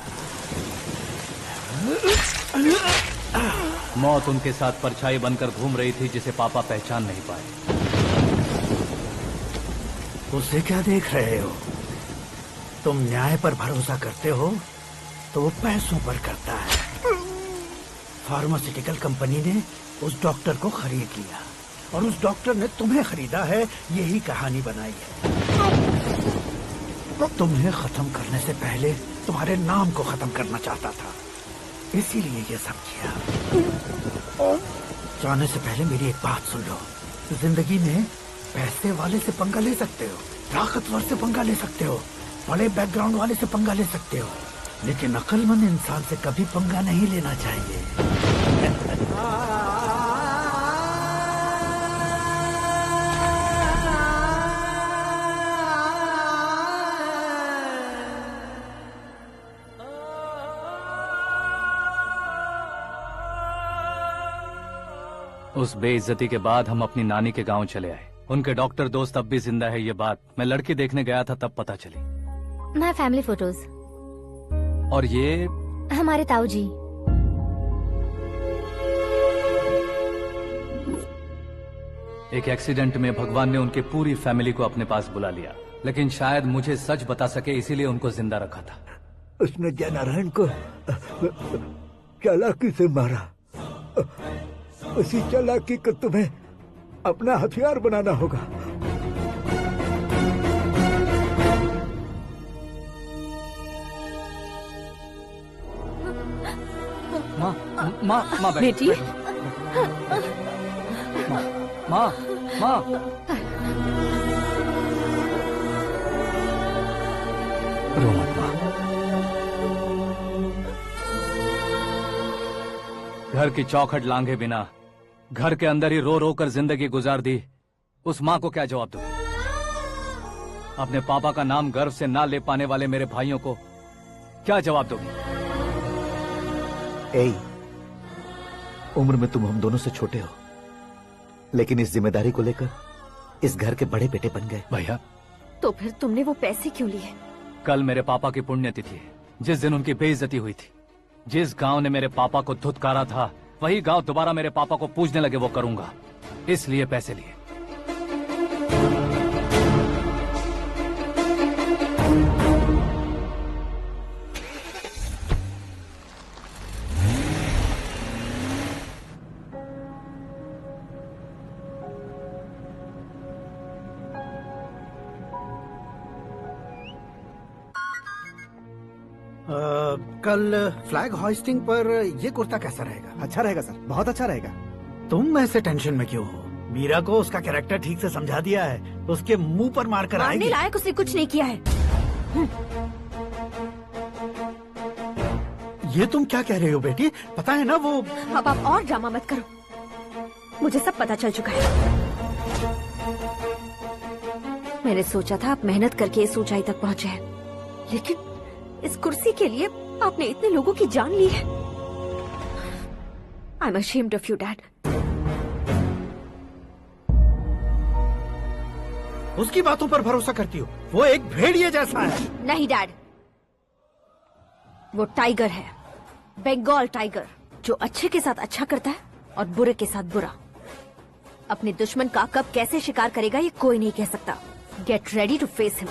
Speaker 2: मौत उनके साथ परछाई बनकर घूम रही थी, जिसे पापा पहचान नहीं पाए।
Speaker 14: उसे क्या देख रहे हो? तुम न्याय पर भरोसा करते हो तो वो पैसों पर करता है। फार्मास्यूटिकल कंपनी ने उस डॉक्टर को खरीद लिया और उस डॉक्टर ने तुम्हें खरीदा है, यही कहानी बनाई है। तुम्हें खत्म करने से पहले तुम्हारे नाम को खत्म करना चाहता था, इसीलिए ये सब किया। जाने से पहले मेरी एक बात सुन लो। जिंदगी में पैसे वाले से पंगा ले सकते हो, ताकतवर से पंगा ले सकते हो, बड़े बैकग्राउंड वाले से पंगा ले सकते हो, लेकिन अक्लमंद इंसान से कभी पंगा नहीं लेना चाहिए।
Speaker 2: उस बेइज्जती के बाद हम अपनी नानी के गांव चले आए। उनके डॉक्टर दोस्त अब भी जिंदा है, ये बात मैं लड़की देखने गया था तब पता चली।
Speaker 6: My family photos.
Speaker 2: और ये
Speaker 6: हमारे ताऊ जी।
Speaker 2: एक एक्सीडेंट में भगवान ने उनकी पूरी फैमिली को अपने पास बुला लिया, लेकिन शायद मुझे सच बता सके इसीलिए उनको जिंदा रखा था।
Speaker 17: उसने जयनारायण को चालाकी से मारा। उसी चालाकी को तुम्हें अपना हथियार बनाना होगा।
Speaker 2: माँ
Speaker 5: बेटी।
Speaker 2: माँ रो मत माँ। घर की चौखट लांघे बिना घर के अंदर ही रो रो कर जिंदगी गुजार दी उस माँ को क्या जवाब दूं? अपने पापा का नाम गर्व से ना ले पाने वाले मेरे भाइयों को क्या जवाब दोगी?
Speaker 4: उम्र में तुम हम दोनों से छोटे हो, लेकिन इस जिम्मेदारी को लेकर इस घर के बड़े बेटे बन गए।
Speaker 2: भैया,
Speaker 5: तो फिर तुमने वो पैसे क्यों लिए?
Speaker 2: कल मेरे पापा की पुण्यतिथि है, जिस दिन उनकी बेइज्जती हुई थी। जिस गांव ने मेरे पापा को धुतकारा था वही गांव दोबारा मेरे पापा को पूजने लगे वो करूंगा, इसलिए पैसे लिए।
Speaker 14: कल फ्लैग होइस्टिंग पर ये कुर्ता कैसा रहेगा?
Speaker 1: अच्छा रहेगा सर, बहुत अच्छा रहेगा।
Speaker 14: तुम ऐसे टेंशन में क्यों हो? मीरा को उसका कैरेक्टर ठीक से समझा दिया है, उसके मुंह पर मारकर आएगी।
Speaker 5: मारने लायक उसने कुछ नहीं किया है।
Speaker 14: ये तुम क्या कह रहे हो बेटी? पता है ना वो।
Speaker 5: अब आप और ड्रामा मत करो, मुझे सब पता चल चुका है। मैंने सोचा था आप मेहनत करके इस ऊंचाई तक पहुंचे हैं, लेकिन इस कुर्सी के लिए आपने इतने लोगों की जान ली है। I am ashamed of you, Dad.
Speaker 14: उसकी बातों पर भरोसा करती हो? वो एक भेड़िए जैसा है।
Speaker 5: नहीं डैड, वो टाइगर है, बंगाल टाइगर, जो अच्छे के साथ अच्छा करता है और बुरे के साथ बुरा। अपने दुश्मन का कब कैसे शिकार करेगा ये कोई नहीं कह सकता। Get ready to face him.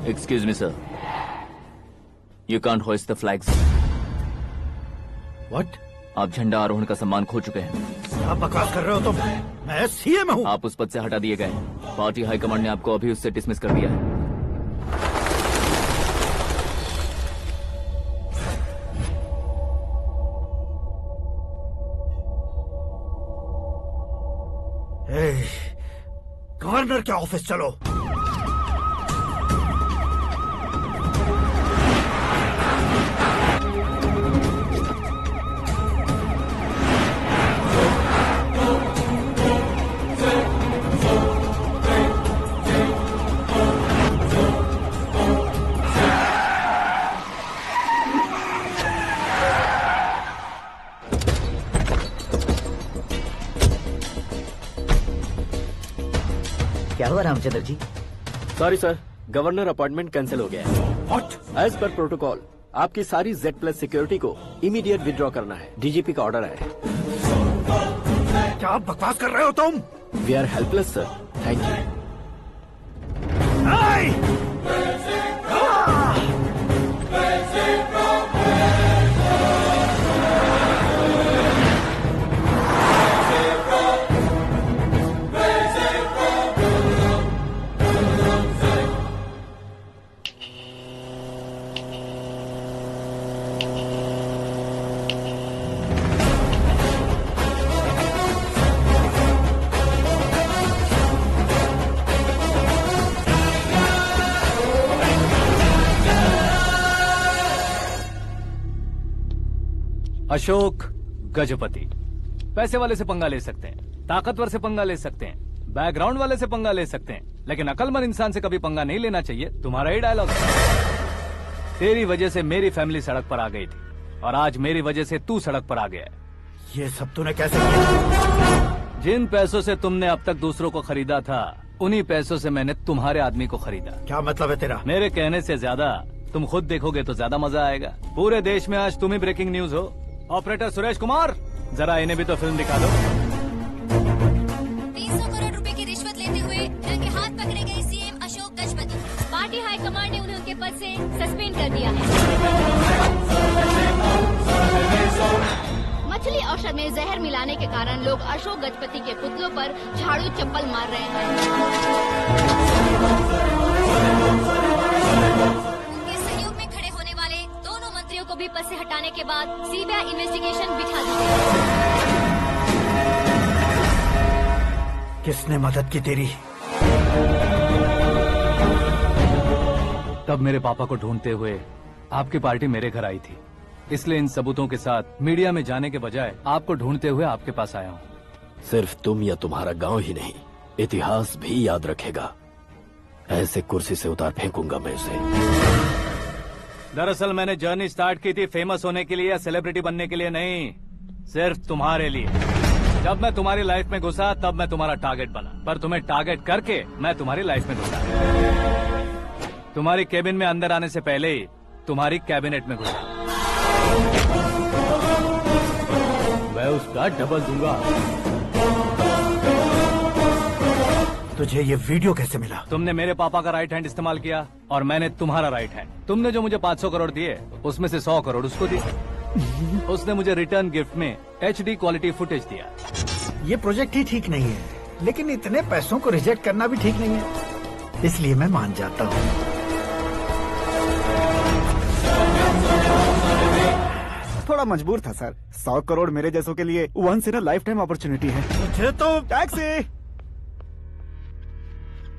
Speaker 12: Excuse me, sir. You can't hoist the flags.
Speaker 14: What?
Speaker 12: आप झंडा आरोहण का सम्मान खो चुके हैं।
Speaker 14: आप बकवास कर रहे हो तुम? मैं सीएम हूँ।
Speaker 12: आप उस पद से हटा दिए गए। पार्टी हाईकमांड ने आपको अभी उससे डिसमिस कर दिया है।
Speaker 14: गवर्नर के ऑफिस चलो।
Speaker 9: क्या हुआ Ramchandra ji?
Speaker 11: Sorry sir, governor appointment cancel हो गया है।
Speaker 14: What?
Speaker 11: एज पर प्रोटोकॉल आपकी सारी Z+ सिक्योरिटी को इमीडिएट विड्रॉ करना है। डीजीपी का ऑर्डर है।
Speaker 14: क्या बकवास कर रहे हो तुम?
Speaker 11: We are helpless sir, thank you.
Speaker 2: Ashok Gajapati पैसे वाले से पंगा ले सकते हैं, ताकतवर से पंगा ले सकते हैं, बैकग्राउंड वाले से पंगा ले सकते हैं, लेकिन अकलमंद इंसान से कभी पंगा नहीं लेना चाहिए। तुम्हारा ही डायलॉग है। तेरी वजह से मेरी फैमिली सड़क पर आ गई थी और आज मेरी वजह से तू सड़क पर आ गया है।
Speaker 14: ये सब तूने कैसे किया?
Speaker 2: जिन पैसों से तुमने अब तक दूसरों को खरीदा था, उन्हीं पैसों से मैंने तुम्हारे आदमी को खरीदा।
Speaker 14: क्या मतलब है तेरा?
Speaker 2: मेरे कहने से ज्यादा तुम खुद देखोगे तो ज्यादा मजा आएगा। पूरे देश में आज तुम ही ब्रेकिंग न्यूज हो। ऑपरेटर सुरेश कुमार, जरा इन्हें भी तो फिल्म दिखा दो।
Speaker 6: 300 करोड़ रुपए की रिश्वत लेते हुए रंगे हाथ पकड़े गए CM Ashok Gajapati. Party high command ने उन्हें उनके पद से सस्पेंड कर दिया है। मछली औषध में जहर मिलाने के कारण लोग अशोक गजपति के पुतलों पर झाड़ू चप्पल मार रहे हैं। उनके सहयोग में खड़े होने वाले दोनों मंत्रियों को भी पद से हटाने के बाद सीबीआई इन्वेस्टिगेशन बिठा दी गई।
Speaker 14: किसने मदद की तेरी?
Speaker 2: तब मेरे पापा को ढूंढते हुए आपकी पार्टी मेरे घर आई थी, इसलिए इन सबूतों के साथ मीडिया में जाने के बजाय आपको ढूंढते हुए आपके पास आया हूँ।
Speaker 11: सिर्फ तुम या तुम्हारा गांव ही नहीं, इतिहास भी याद रखेगा। ऐसे कुर्सी से उतार फेंकूंगा मैं उसे।
Speaker 2: दरअसल मैंने जर्नी स्टार्ट की थी फेमस होने के लिए या सेलिब्रिटी बनने के लिए नहीं, सिर्फ तुम्हारे लिए। जब मैं तुम्हारी लाइफ में घुसा तब मैं तुम्हारा टारगेट बना, पर तुम्हें टारगेट करके मैं तुम्हारी लाइफ में घुसा। तुम्हारी केबिन में अंदर आने से पहले ही तुम्हारी कैबिनेट में घुसा।
Speaker 10: मैं उसका डबल दूंगा।
Speaker 14: तुझे ये वीडियो कैसे मिला?
Speaker 2: तुमने मेरे पापा का राइट हैंड इस्तेमाल किया और मैंने तुम्हारा राइट हैंड। तुमने जो मुझे 500 करोड़ दिए उसमें से 100 करोड़ उसको दिए। उसने मुझे रिटर्न गिफ्ट में HD क्वालिटी फुटेज दिया।
Speaker 14: ये प्रोजेक्ट ही ठीक नहीं है, लेकिन इतने पैसों को रिजेक्ट करना भी ठीक नहीं है, इसलिए मैं मान जाता हूँ।
Speaker 1: थोड़ा मजबूर था सर। 100 करोड़ मेरे जैसों के लिए once in a lifetime opportunity है।
Speaker 14: मुझे तो
Speaker 1: टैक्सी।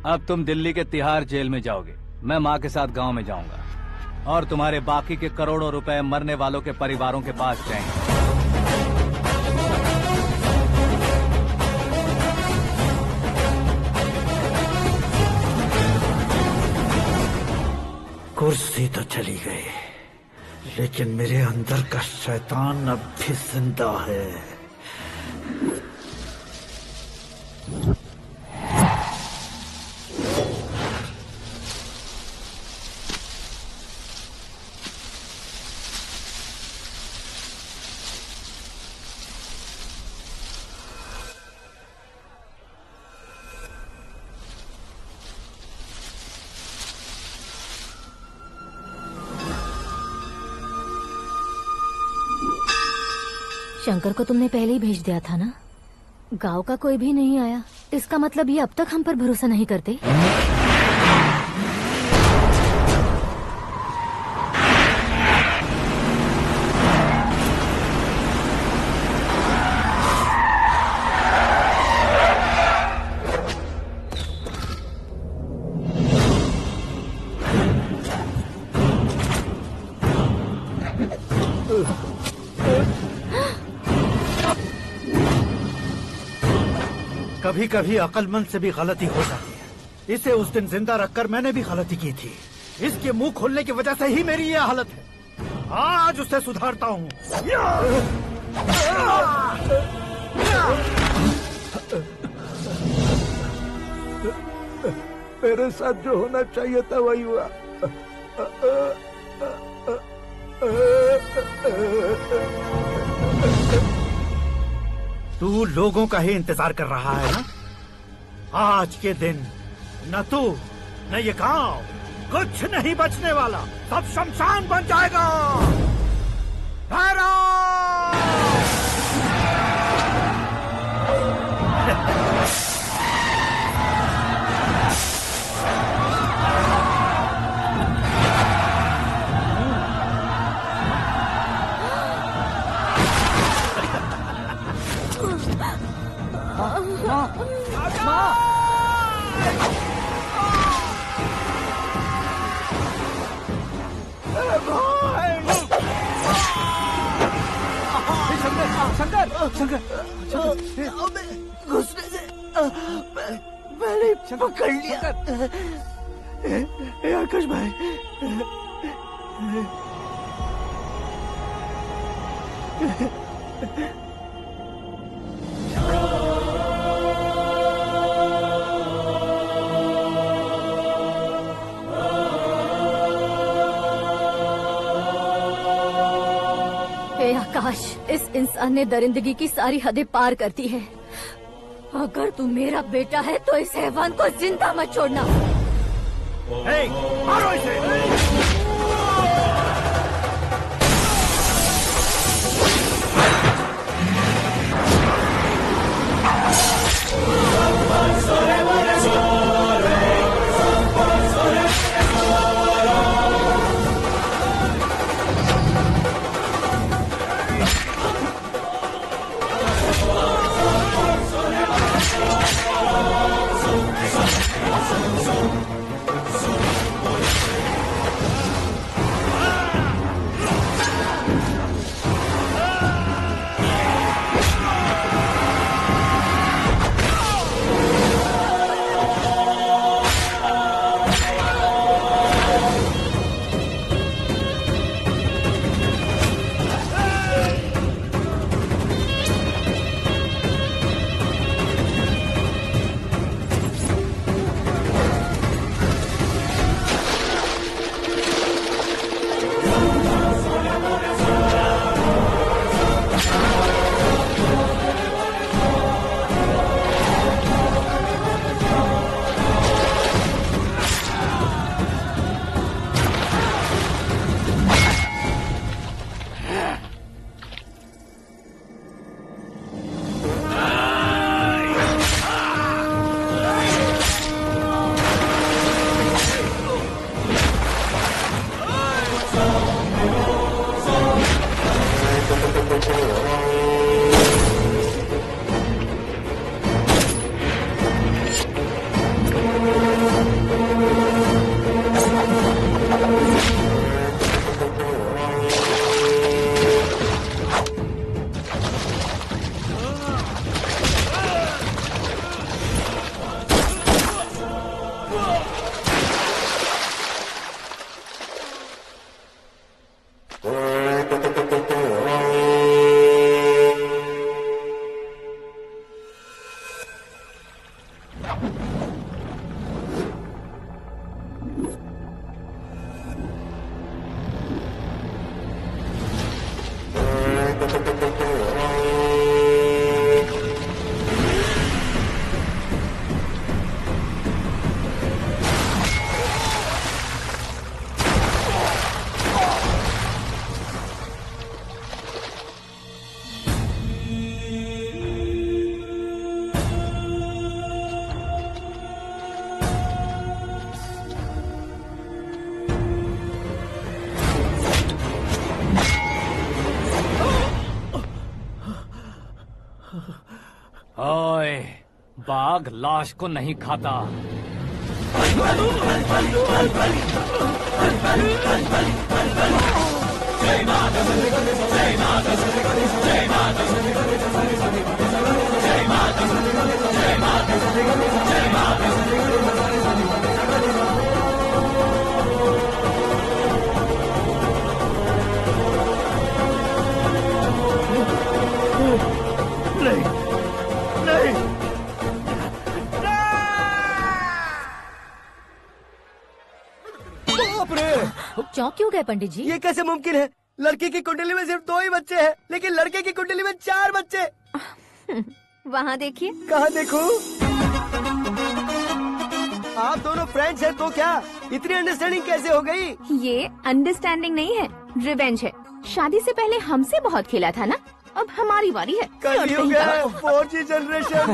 Speaker 2: अब तुम दिल्ली के तिहाड़ जेल में जाओगे, मैं माँ के साथ गांव में जाऊंगा और तुम्हारे बाकी के करोड़ों रुपए मरने वालों के परिवारों के पास जाएंगे।
Speaker 14: कुर्सी तो चली गई, लेकिन मेरे अंदर का शैतान अब भी जिंदा है।
Speaker 6: शंकर को तुमने पहले ही भेज दिया था ना? गांव का कोई भी नहीं आया, इसका मतलब ये अब तक हम पर भरोसा नहीं करते।
Speaker 14: कभी कभी अक्लमंद से भी गलती हो जाती है। इसे उस दिन जिंदा रखकर मैंने भी गलती की थी। इसके मुंह खोलने की वजह से ही मेरी ये हालत है। आज उसे सुधारता हूँ।
Speaker 17: मेरे साथ जो होना चाहिए था वही हुआ।
Speaker 14: तू लोगों का ही इंतजार कर रहा है ना? आज के दिन न तू न ये गांव कुछ नहीं बचने वाला, सब शमशान बन जाएगा।
Speaker 3: शंकर, घुसने से मैंने पकड़ लिया। आकाश भाई,
Speaker 6: आकाश, इस इंसान ने दरिंदगी की सारी हदें पार कर दी है। अगर तू मेरा बेटा है तो इस हैवान को जिंदा मत छोड़ना।
Speaker 14: मारो इसे।
Speaker 2: ओए, बाघ लाश को नहीं खाता।
Speaker 6: चौंक क्यों गए पंडित जी?
Speaker 15: ये कैसे मुमकिन है? लड़की की कुंडली में सिर्फ 2 ही बच्चे हैं, लेकिन लड़के की कुंडली में 4 बच्चे।
Speaker 6: वहाँ देखिए।
Speaker 15: कहाँ देखूं? आप दोनों फ्रेंड्स हैं तो क्या इतनी अंडरस्टैंडिंग कैसे हो गई?
Speaker 5: ये अंडरस्टैंडिंग नहीं है, रिवेंज है। शादी से पहले हमसे बहुत खेला था ना, अब हमारी बारी है।
Speaker 15: कलयुग है, 4G जनरेशन।